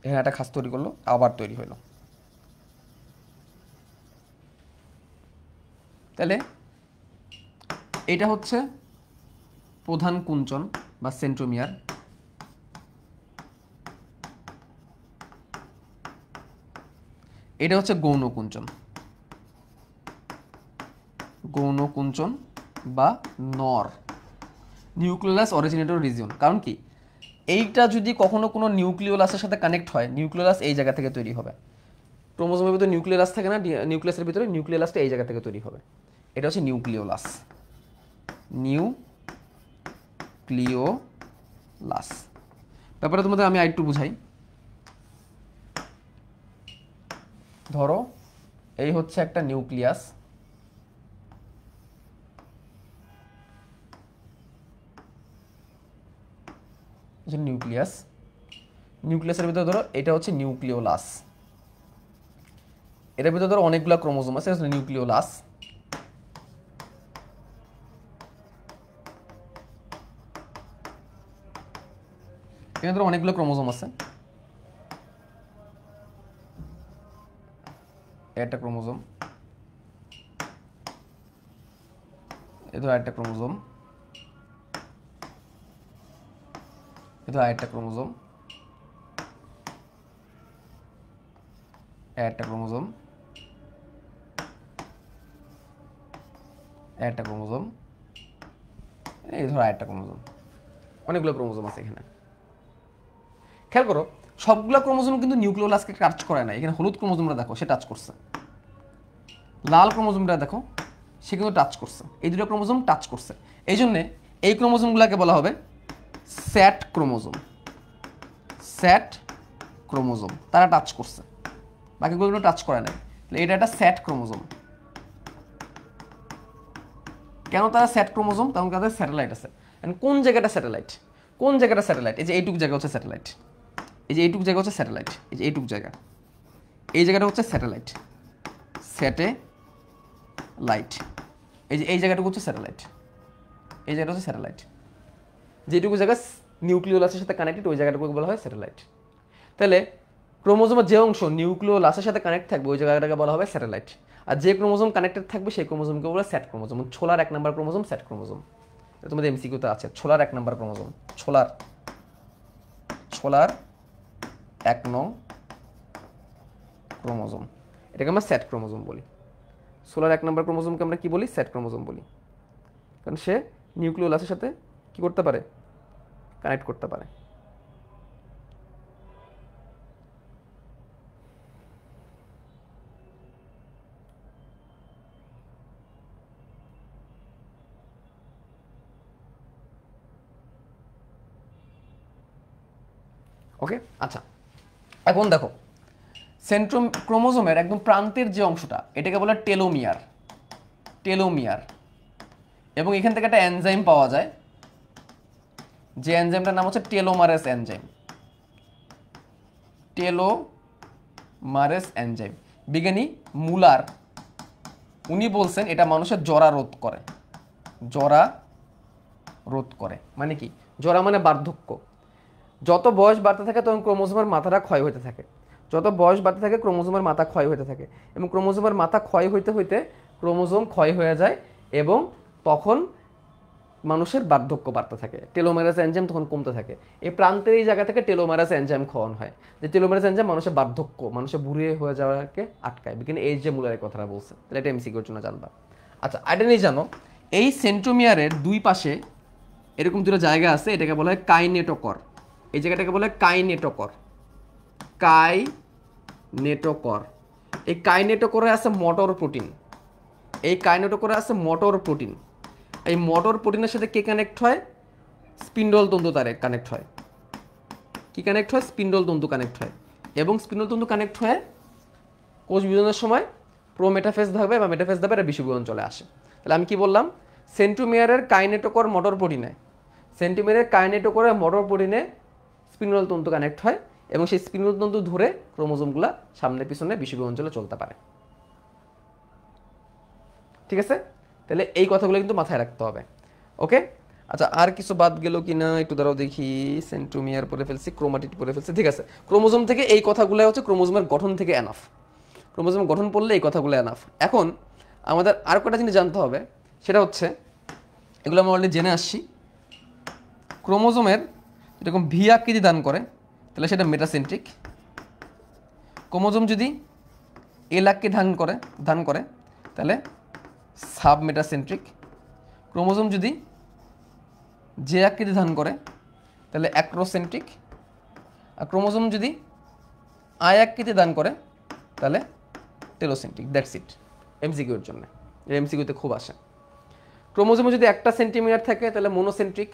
এখানে একটা খাস তৈরি করলো, আবার তৈরি হলো। তাহলে এটা হচ্ছে প্রধান কুঞ্চন বা সেন্ট্রোমিয়ার। এটা হচ্ছে গৌণ কুঞ্চন, গৌণ কুঞ্চন বা নর, নিউক্লিওলাস অরিজিনেটর রিজিয়ন। কারণ কি এইটা যদি কখনো কোনো নিউক্লিওলাসের সাথে কানেক্ট হয়, নিউক্লিওলাস এই জায়গা থেকে তৈরি হবে। ক্রোমোজোমের ভিতরে নিউক্লিওলাস থাকে না, নিউক্লিয়াসের ভিতরে নিউক্লিওলাসটা এই জায়গা থেকে তৈরি হবে। এটা হচ্ছে নিউক্লিওলাস, নিউক্লিওলাস। ব্যাপারে তোমাদের আমি আরেকটু বুঝাই। ধরো এই হচ্ছে একটা নিউক্লিয়াস, নিউক্লিয়াস, নিউক্লিয়াসের ভিতরে ধরো এটা হচ্ছে নিউক্লিওলাস, এটার ভিতরে ধরো অনেকগুলো ক্রোমোজোম আছে, নিউক্লিওলাস। এখানে ধরো অনেকগুলো ক্রোমোজোম আছে, একটা ক্রোমোজোম, এ ধরো আরেকটা ক্রোমোজোম, এ ধরো আরেকটা ক্রোমোজোম, একটা ক্রোমোজোম, একটা ক্রোমোজোম, এই ধরো আরেকটা ক্রোমোজোম। অনেকগুলো ক্রোমোজোম আছে এখানে। খেয়াল করো সবগুলো ক্রোমোজোম কিন্তু নিউক্লিওলাসকে টাচ করে না। এখানে হলুদ ক্রোমোজোমটা দেখো, সে টাচ করছে। লাল ক্রোমোজোমটা দেখো, সে কিন্তু টাচ করছে। এই দুটো ক্রোমোজোম টাচ করছে, এই জন্যে এই ক্রোমোজোমগুলোকে বলা হবে স্যাট ক্রোমোজোম। স্যাট ক্রোমোজোম, তারা টাচ করছে, বাকিগুলো টাচ করে নাই। এটা একটা স্যাট ক্রোমোজোম। কেন তারা স্যাট ক্রোমোজোম? কারণ তাদের স্যাটেলাইট আছে। কোন জায়গাটা স্যাটেলাইট? কোন জায়গাটা স্যাটেলাইট? এই যে এইটুক জায়গা হচ্ছে স্যাটেলাইট, এই যে এইটুক জায়গা হচ্ছে স্যাটেলাইট, এই যে এইটুক জায়গা, এই জায়গাটা হচ্ছে স্যাটেলাইট, স্যাটেলাইট। এই যে এই জায়গাটুকু হচ্ছে স্যাটেলাইট, এই জায়গাটা হচ্ছে স্যাটেলাইট। যেটুকু জায়গা নিউক্লিওলাসের সাথে কানেক্টেড ওই জায়গাটুকু বলা হয় স্যাটেলাইট। তাহলে ক্রোমোজোমের যে অংশ নিউক্লিওলাসের সাথে কানেক্ট থাকবে ওই জায়গাটাকে বলা হবে স্যাটেলাইট, আর যে ক্রোমোজোম কানেক্টেড থাকবে সেই ক্রোমোজোমকে বলে স্যাট ক্রোমোজোম। ছোলার 1 নম্বর ক্রোমোজোম স্যাট ক্রোমোজোম, তোমাদের এমসিকিউতে আছে। ছোলার 1 নম্বর ক্রোমোজোম, ছোলার 1 নং ক্রোমোজোম, এটাকে আমরা স্যাট ক্রোমোজোম বলি। ছোলার 1 নম্বর ক্রোমোজোমকে আমরা কি বলি? স্যাট ক্রোমোজোম বলি, কারণ সে নিউক্লিওলাসের সাথে কি করতে পারে? কানেক্ট করতে পারে। ওকে, আচ্ছা এখন দেখো সেন্ট্রোম ক্রোমোজোমের একদম প্রান্তের যে অংশটা এটাকে বলে টেলোমিয়ার, টেলোমিয়ার। এবং এখান থেকে একটা এনজাইম পাওয়া যায়, যে এনজাইমটার নাম হচ্ছে টেলোমারেস এনজাইম, টেলোমারেস এনজাইম। বিজ্ঞানী মুলার উনি বলছেন এটা মানুষের জরা রোধ করে, জরা রোধ করে মানে কি? জরা মানে বার্ধক্য। যত বয়স বাড়তে থাকে তখন ক্রোমোজোমের মাথাটা ক্ষয় হতে থাকে, যত বয়স বাড়তে থাকে ক্রোমোজোমের মাথা ক্ষয় হতে থাকে, এবং ক্রোমোজোমের মাথা ক্ষয় হইতে হইতে ক্রোমোজোম ক্ষয় হয়ে যায় এবং তখন মানুষের বার্ধক্য বাড়তে থাকে, টেলোমেরাস এনজাইম তখন কমতে থাকে। এই প্রান্তের এই জায়গা থেকে টেলোমেরাস এনজাইম খাওয়ানো হয়, যে টেলোমেরাস এনজাইম মানুষের বার্ধক্য, মানুষের বুড়িয়ে হয়ে যাওয়াকে আটকায়। বিজ্ঞানী এই যে মুলারের কথাটা বলছে, তাহলে এটা এমসিকিউর জন্য জানবা। আচ্ছা এটা নিয়ে জানো, এই সেন্ট্রোমিয়ারের দুই পাশে এরকম দুটো জায়গা আছে, এটাকে বলা হয় কাইনেটোকর। এই জায়গাটাকে বলে কাইনেটোকর, কাইনেটোকর। এই কাইনেটোকরে আছে মোটর প্রোটিন, এই কাইনেটোকরে আছে মোটর প্রোটিন। এই মোটর প্রোটিনের সাথে কে কানেক্ট হয়? স্পিন্ডল তন্তু তারে কানেক্ট হয়। কি কানেক্ট হয়? স্পিন্ডল তন্তু কানেক্ট হয়। এবং স্পিন্ডল তন্তু কানেক্ট হয়ে কোষ বিভাজনের সময় প্রোমেটাফেজ ধাপে বা মেটাফেজ ধাপে এটা বিষুবীজন চলে আসে। তাহলে আমি কি বললাম? সেন্ট্রোমিয়ারের কাইনেটোকর মোটর প্রোটিনে, সেন্ট্রোমিয়ারের কাইনেটোকরে মোটর প্রোটিনে স্পিন্ডল তন্তু কানেক্ট হয় এবং সেই স্পিন্ডল তন্তু ধরে ক্রোমোজোমগুলো সামনে পিছনে বিষুবীয় অঞ্চলে চলতে পারে। ঠিক আছে, তাহলে এই কথাগুলো কিন্তু মাথায় রাখতে হবে। ওকে, আচ্ছা আর কিছু বাদ গেল কিনা একটু দাঁড়াও দেখি। সেন্ট্রোমিয়ার পড়ে ফেলছি, ক্রোমাটিড পড়ে ফেলছি, ঠিক আছে। ক্রোমোজোম থেকে এই কথাগুলো হচ্ছে ক্রোমোজোমের গঠন থেকে এনাফ, ক্রোমোজোমের গঠন পড়লে এই কথাগুলো এনাফ। এখন আমাদের আর কটা জিনিস জানতে হবে, সেটা হচ্ছে এগুলো আমরা অলরেডি জেনে আসছি। ক্রোমোজোমের এরকম ভি আকৃতি দান করে তাহলে সেটা মেটাসেন্ট্রিক। ক্রোমোজোম যদি এল আকৃতি ধান করে তাহলে সাব মেটাসেন্ট্রিক। ক্রোমোজোম যদি যে আকৃতি ধান করে তাহলে অ্যাক্রোসেন্ট্রিক। আর ক্রোমোজোম যদি আই আকৃতি দান করে তাহলে টেলোসেন্ট্রিক। দ্যাটস ইট এমসিকিউর জন্য, এমসিকিউতে খুব আসে। ক্রোমোজোমে যদি একটা সেন্টিমিটার থাকে তাহলে মোনোসেন্ট্রিক,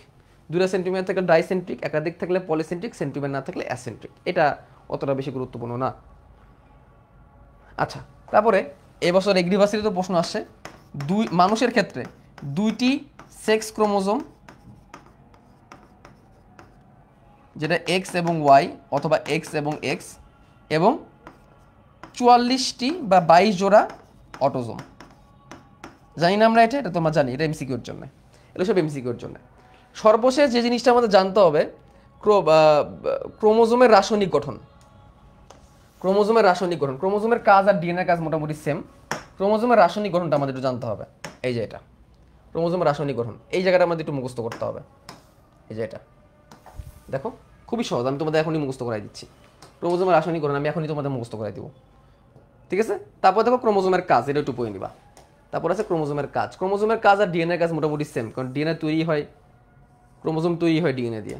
2টা সেন্টিমিটার থাকলে ডাইসেন্ট্রিক, একাধিক থাকলে পলিসেন্ট্রিক, সেন্টিমিটার না থাকলে অ্যাসেন্ট্রিক। এটা অতটা বেশি গুরুত্বপূর্ণ না। আচ্ছা তারপরে এবছর এগ্রিভার্সিটিতে প্রশ্ন আসছে, মানুষের ক্ষেত্রে 2টি সেক্স ক্রোমোজোম, যেটা এক্স এবং ওয়াই অথবা এক্স এবং এক্স, এবং 44টি বা 22 জোড়া অটোজোম। জানি না আমরা, এটা তোমরা জানি, এটা এমসিকিউর জন্য, এগুলো সব এমসিকিউর জন্য। সর্বশেষ যে জিনিসটা আমাদের জানতে হবে, ক্রোমোজোমের রাসায়নিক গঠন। ক্রোমোজোমের রাসায়নিক গঠন, ক্রোমোজোমের কাজ আর ডিএনএর কাজ মোটামুটি সেম। ক্রোমোজোমের রাসায়নিক গঠনটা আমাদের একটু জানতে হবে। এই যে এটা ক্রোমোজোমের রাসায়নিক গঠন, এই জায়গাটা আমাদের একটু মুখস্থ করতে হবে। এই যে এটা দেখো, খুবই সহজ, আমি তোমাদের এখনই মুখস্থ করাই দিচ্ছি। ক্রোমোজোমের রাসায়নিক গঠন আমি এখনই তোমাদের মুখস্থ করাই দিব, ঠিক আছে। তারপর দেখো ক্রোমোজোমের কাজ, এটা একটু পড়ে নিবা। তারপর আছে ক্রোমোজোমের কাজ। ক্রোমোজোমের কাজ আর ডিএনএর কাজ মোটামুটি সেম, কারণ ডিএনএ তৈরি হয়, ক্রোমোজোম তৈরি হয় ডিএনএ দিয়ে।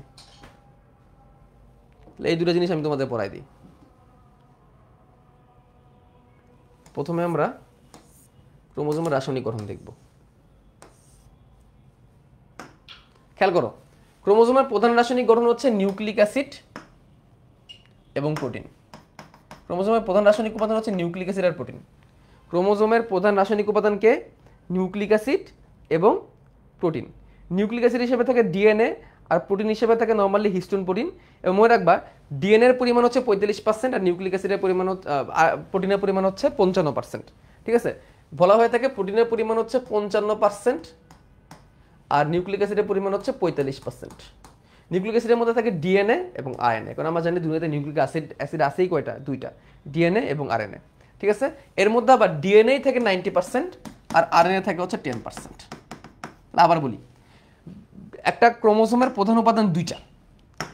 এই দুটো জিনিস আমি তোমাদের পড়াই দিই। প্রথমে আমরা ক্রোমোজোমের রাসায়নিক গঠন দেখব। খেয়াল করো, ক্রোমোজোমের প্রধান রাসায়নিক গঠন হচ্ছে নিউক্লিক অ্যাসিড এবং প্রোটিন। ক্রোমোজোমের প্রধান রাসায়নিক উপাদান হচ্ছে নিউক্লিক অ্যাসিড আর প্রোটিন। ক্রোমোজোমের প্রধান রাসায়নিক উপাদানকে নিউক্লিক অ্যাসিড এবং প্রোটিন। নিউক্লিক অ্যাসিড হিসেবে থাকে ডিএনএ আর প্রোটিন হিসেবে থাকে নর্মালি হিস্টোন প্রোটিন। এবং মনে রাখবা ডিএনএ এর পরিমাণ হচ্ছে 45% আর নিউক্লিক অ্যাসিডের পরিমাণ, প্রোটিনের পরিমাণ হচ্ছে 55%। ঠিক আছে, বলা হয়ে থাকে প্রোটিনের পরিমাণ হচ্ছে 55% আর নিউক্লিক অ্যাসিডের পরিমাণ হচ্ছে 45%। নিউক্লিক অ্যাসিডের মধ্যে থাকে ডিএনএ এবং আরএনএ, কারণ আমরা জানি দুনিয়াতে নিউক্লিক অ্যাসিড আছেই কয়টা, দুইটা, ডিএনএ এবং আরএনএ। ঠিক আছে, এর মধ্যে আবার ডিএনএ থেকে 90% আর আরএনএ থাকে হচ্ছে 10%। আবার বলি, একটা ক্রোমোসোমের প্রধান উপাদান দুইটা,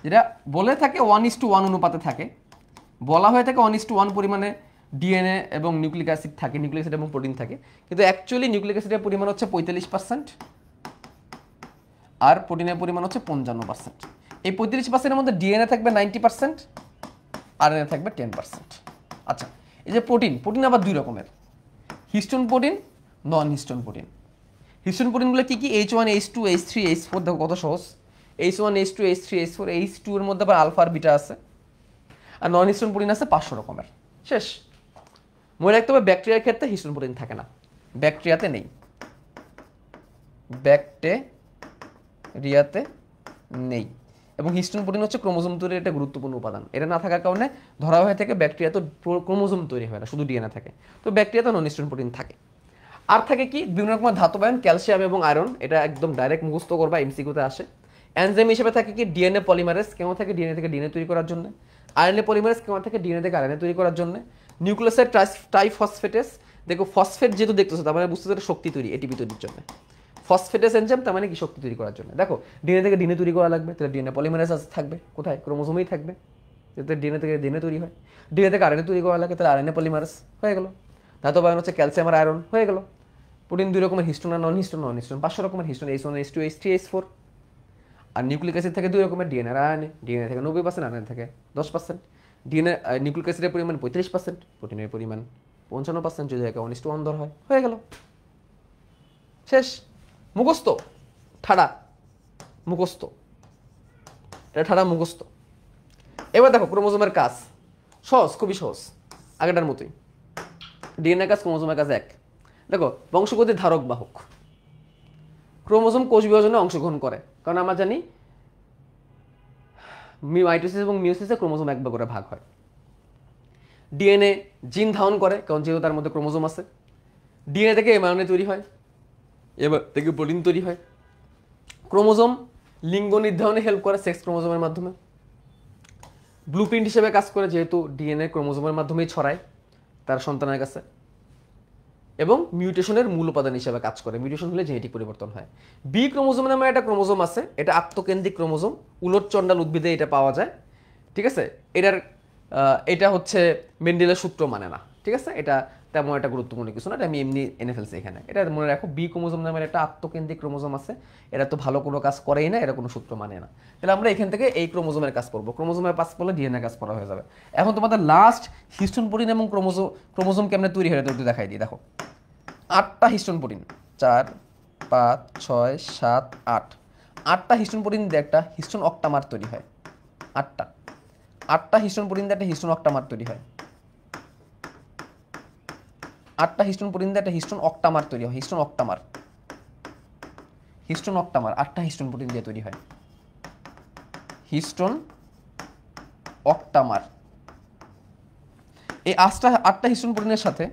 যেটা বলে থাকে 1:1 অনুপাতে থাকে, বলা হয়ে থাকে 1:1 পরিমাণে ডিএনএ এবং নিউক্লিক অ্যাসিড থাকে, নিউক্লিক অ্যাসিড এবং প্রোটিন থাকে, কিন্তু অ্যাকচুয়ালি নিউক্লিক অ্যাসিডের পরিমাণ হচ্ছে 45% আর প্রোটিনের পরিমাণ হচ্ছে 55%। এই 45%-এর মধ্যে ডিএনএ থাকবে 90%, আরএনএ থাকবে 10%। আচ্ছা, এই যে প্রোটিন আবার দুই রকমের, হিস্টোন প্রোটিন, নন হিস্টোন প্রোটিন। হিস্টোন প্রোটিনগুলো কি কি? H1, H2, H3, H4, দেখো কত সহজ। H1, H2, H3, H4, H2 এর মধ্যে আবার আলফা আর বিটা আছে। আর নন হিস্টোন প্রোটিন আছে 500 রকমের। শেষ। মনে রাখতে হবে ব্যাকটেরিয়ার ক্ষেত্রে হিস্টোন প্রোটিন থাকে না, ব্যাকটেরিয়াতে নেই, ব্যাকটেরিয়াতে নেই। এবং হিস্টোন প্রোটিন হচ্ছে ক্রোমোজোম তৈরির একটা গুরুত্বপূর্ণ উপাদান। এটা না থাকার কারণে ধরা হয়ে থাকে ব্যাকটেরিয়া তো ক্রোমোজোম তৈরি হয় না, শুধু ডিএনএ থাকে। তো ব্যাকটেরিয়াতে নন হিস্টোন প্রোটিন থাকে। আর থাকে কি? বিভিন্ন রকমের ধাতব আয়ন, ক্যালসিয়াম এবং আয়রন। এটা একদম ডাইরেক্ট মুখস্থ করবা, এমসিকিউতে আসে। এনজাইম হিসেবে থাকে কি? ডিএনএ পলিমারেজ, কেমন থাকে? ডিএনএ থেকে ডিএনএ তৈরি করার জন্য। আরএনএ পলিমারেজ কেমন থাকে? ডিএনএ থেকে আরএনএ তৈরি করার জন্য। নিউক্লিওসাইড ট্রাইফসফেটেস, দেখো ফসফেট যেহেতু দেখতেছো তার মানে বুঝতে পারো শক্তি তৈরি, এটিপি তৈরির জন্য। ফসফেটেস এনজাইম তার মানে কি? শক্তি তৈরি করার জন্য। দেখো ডিএনএ থেকে ডিএনএ তৈরি করা লাগবে, তাহলে ডিএনএ পলিমারেজ থাকবে কোথায়? ক্রোমোজোমেই থাকবে, যাতে ডিএনএ থেকে ডিএনএ তৈরি হয়। ডিএনএ থেকে আরএনএ তৈরি করা লাগে, তাহলে আরএনএ পলিমারেজ হয়ে গেল। ধাতব আয়ন হচ্ছে ক্যালসিয়াম আর আয়রন, হয়ে গেল। প্রোটিন দুই রকমের, হিস্টোন আর নন হিস্টোন। 500 রকমের histone, H1, H2, H3, H4। আর নিউক্লিক অ্যাসিড থাকে দুই রকমের, ডিএনএ আর আরএনএ। ডিএনএ থেকে 90%, আরএনএ থেকে 10%। ডিএনএ নিউক্লিক অ্যাসিডের পরিমাণ 35%, প্রোটিনের পরিমাণ 55%, যদি একে 1:1 ধরা হয়, হয়ে গেল। শেষ। মুখস্থ, ঠাড়া মুখস্থ, এটা ঠাড়া মুখস্থ। এবার দেখো ক্রোমোজোমের কাজ সহজ, খুবই সহজ, আগেটার মতোই। ডিএনএ কাজ, ক্রোমোজোমের কাজ এক। দেখো বংশগতির ধারক বাহক। ক্রোমোজোম কোষ বিভাজনে অংশগ্রহণ করে, কারণ আমরা জানি মাইটোসিস এবং মিওসিসে ক্রোমোজোম এক করে ভাগ হয়। ডিএনএ জিন ধারণ করে, কারণ যেহেতু তার মধ্যে ক্রোমোজোম আছে। ডিএনএ থেকে এমআরএনএ তৈরি হয়, এবার থেকে প্রোটিন তৈরি হয়। ক্রোমোজোম লিঙ্গ নির্ধারণে হেল্প করে সেক্স ক্রোমোজোমের মাধ্যমে। ব্লুপ্রিন্ট হিসেবে কাজ করে, যেহেতু ডিএনএ ক্রোমোজোমের মাধ্যমেই ছড়ায় তার সন্তানের কাছে। এবং মিউটেশনের মূল উপাদান হিসেবে কাজ করে, মিউটেশন হলে জেনেটিক পরিবর্তন হয়। বি ক্রোমোজোম নামে একটা ক্রোমোজোম আছে, এটা আত্মকেন্দ্রিক ক্রোমোজোম, উলট চণ্ডাল উদ্ভিদে এটা পাওয়া যায়। ঠিক আছে, এটা হচ্ছে মেন্ডেলের সূত্র মানে না। ঠিক আছে, এটা তেমন একটা গুরুত্বপূর্ণ কিছু না, এটা আমি এমনি এনে ফেলছি এখানে। এটা মনে রাখো, বি ক্রোমোজোম নামের একটা আত্মকেন্দ্রিক ক্রোমোজোম আছে, এটা তো ভালো কোনো কাজ করেই না, এটা কোনো সূত্র মানে না। তাহলে আমরা এখান থেকে এই ক্রোমোজোমের কাজ করবো, ক্রোমোজোমের কাজ করলে ডিএনএ কাজ করা হয়ে যাবে। এখন তোমাদের লাস্ট হিস্টোন প্রোটিন এবং ক্রোমোজোম কেমনে তৈরি হয় একটু দেখাই দিই। দেখো 8টা হিস্টোন প্রোটিন, 4, 5, 6, 7, 8। 8টা হিস্টোন প্রোটিন দিয়ে একটা হিস্টোন অক্টামার তৈরি হয়। 8টা হিস্টোন প্রোটিন দিয়ে একটা হিস্টোন অক্টামার তৈরি হয়। 8টা হিস্টোন প্রোটিন দিয়ে একটা হিস্টোন অক্টামার তৈরি হয়। হিস্টোন অক্টামার 8টা হিস্টোন প্রোটিন দিয়ে তৈরি হয়। হিস্টোন অক্টামার। এই 8টা হিস্টোন প্রোটিনের সাথে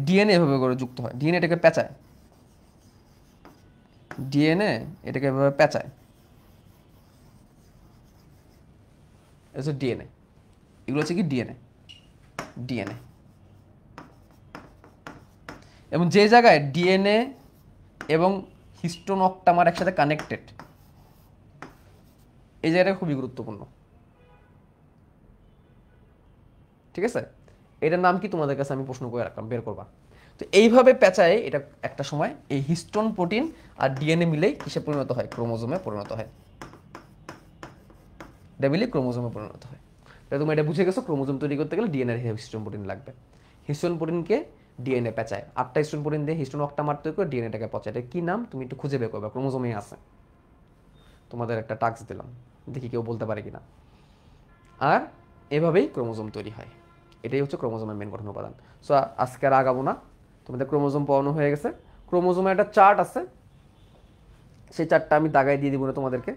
ডিএনএ এভাবে করে যুক্ত হয়। ডিএনএ এটাকে পেঁচায়, এভাবে পেঁচায়। ডিএনএ, এগুলো হচ্ছে কি? ডিএনএ। এবং যে জায়গায় ডিএনএ এবং হিস্টোন অক্টামার একসাথে কানেক্টেড, এই জায়গাটা খুবই গুরুত্বপূর্ণ। ঠিক আছে, এটার নাম কি তোমাদের কাছে আমি প্রশ্ন করে রাখলাম, বের করবা। তো এইভাবে পেঁচায় এটা একটা সময় এই হিস্টোন প্রোটিন আর ডিএনএ মিলেই কিসে পরিণত হয়? ক্রোমোজোমে পরিণত হয়। এটা মিলে ক্রোমোজোমে পরিণত হয়। তাহলে তুমি এটা বুঝে গেছো, ক্রোমোজোম তৈরি করতে গেলে ডিএনএ হিস্টোন প্রোটিন লাগবে। হিস্টোন প্রোটিনকে ডিএনএ পেঁচায়, 8টা হিস্টোন প্রোটিন দিয়ে হিস্টোন অক্টামার তৈরি করে ডিএনএটাকে পচায়। এটা কি নাম তুমি একটু খুঁজে বের করবে, ক্রোমোজোমেই আছে। তোমাদের একটা টাস্ক দিলাম, দেখি কেউ বলতে পারে কিনা। আর এভাবেই ক্রোমোজোম তৈরি হয়। এটাই হচ্ছে ক্রোমোজোমের মেন গঠন উপাদান। সো আজকে আর আগাবো না, তোমাদের ক্রোমোজোম পড়ানো হয়ে গেছে। ক্রোমোজোমের একটা চার্ট আছে, সেই চার্টটা আমি দাগায় দিয়ে দিব না তোমাদেরকে।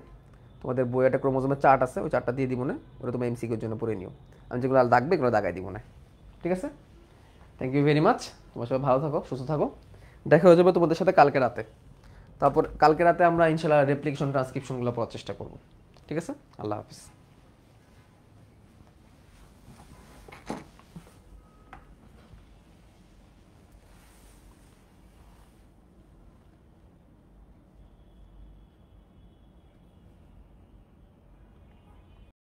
তোমাদের বইয়ে একটা ক্রোমোজোমের চার্ট আছে, ওই চার্টটা দিয়ে দিব না, ওটা তুমি এমসিকিউর জন্য পড়ে নিও। আমি যেগুলো দাগবে এগুলো দাগায় দিব না। ঠিক আছে, থ্যাংক ইউ ভেরি মাচ। তোমার সবাই ভালো থাকো, সুস্থ থাকো। দেখা হয়ে যাবে তোমাদের সাথে কালকে রাতে। তারপর কালকে রাতে আমরা ইনশাআল্লাহ রেপ্লিকেশন ট্রান্সক্রিপশনগুলো পড়ার চেষ্টা করবো। ঠিক আছে, আল্লাহ হাফিজ।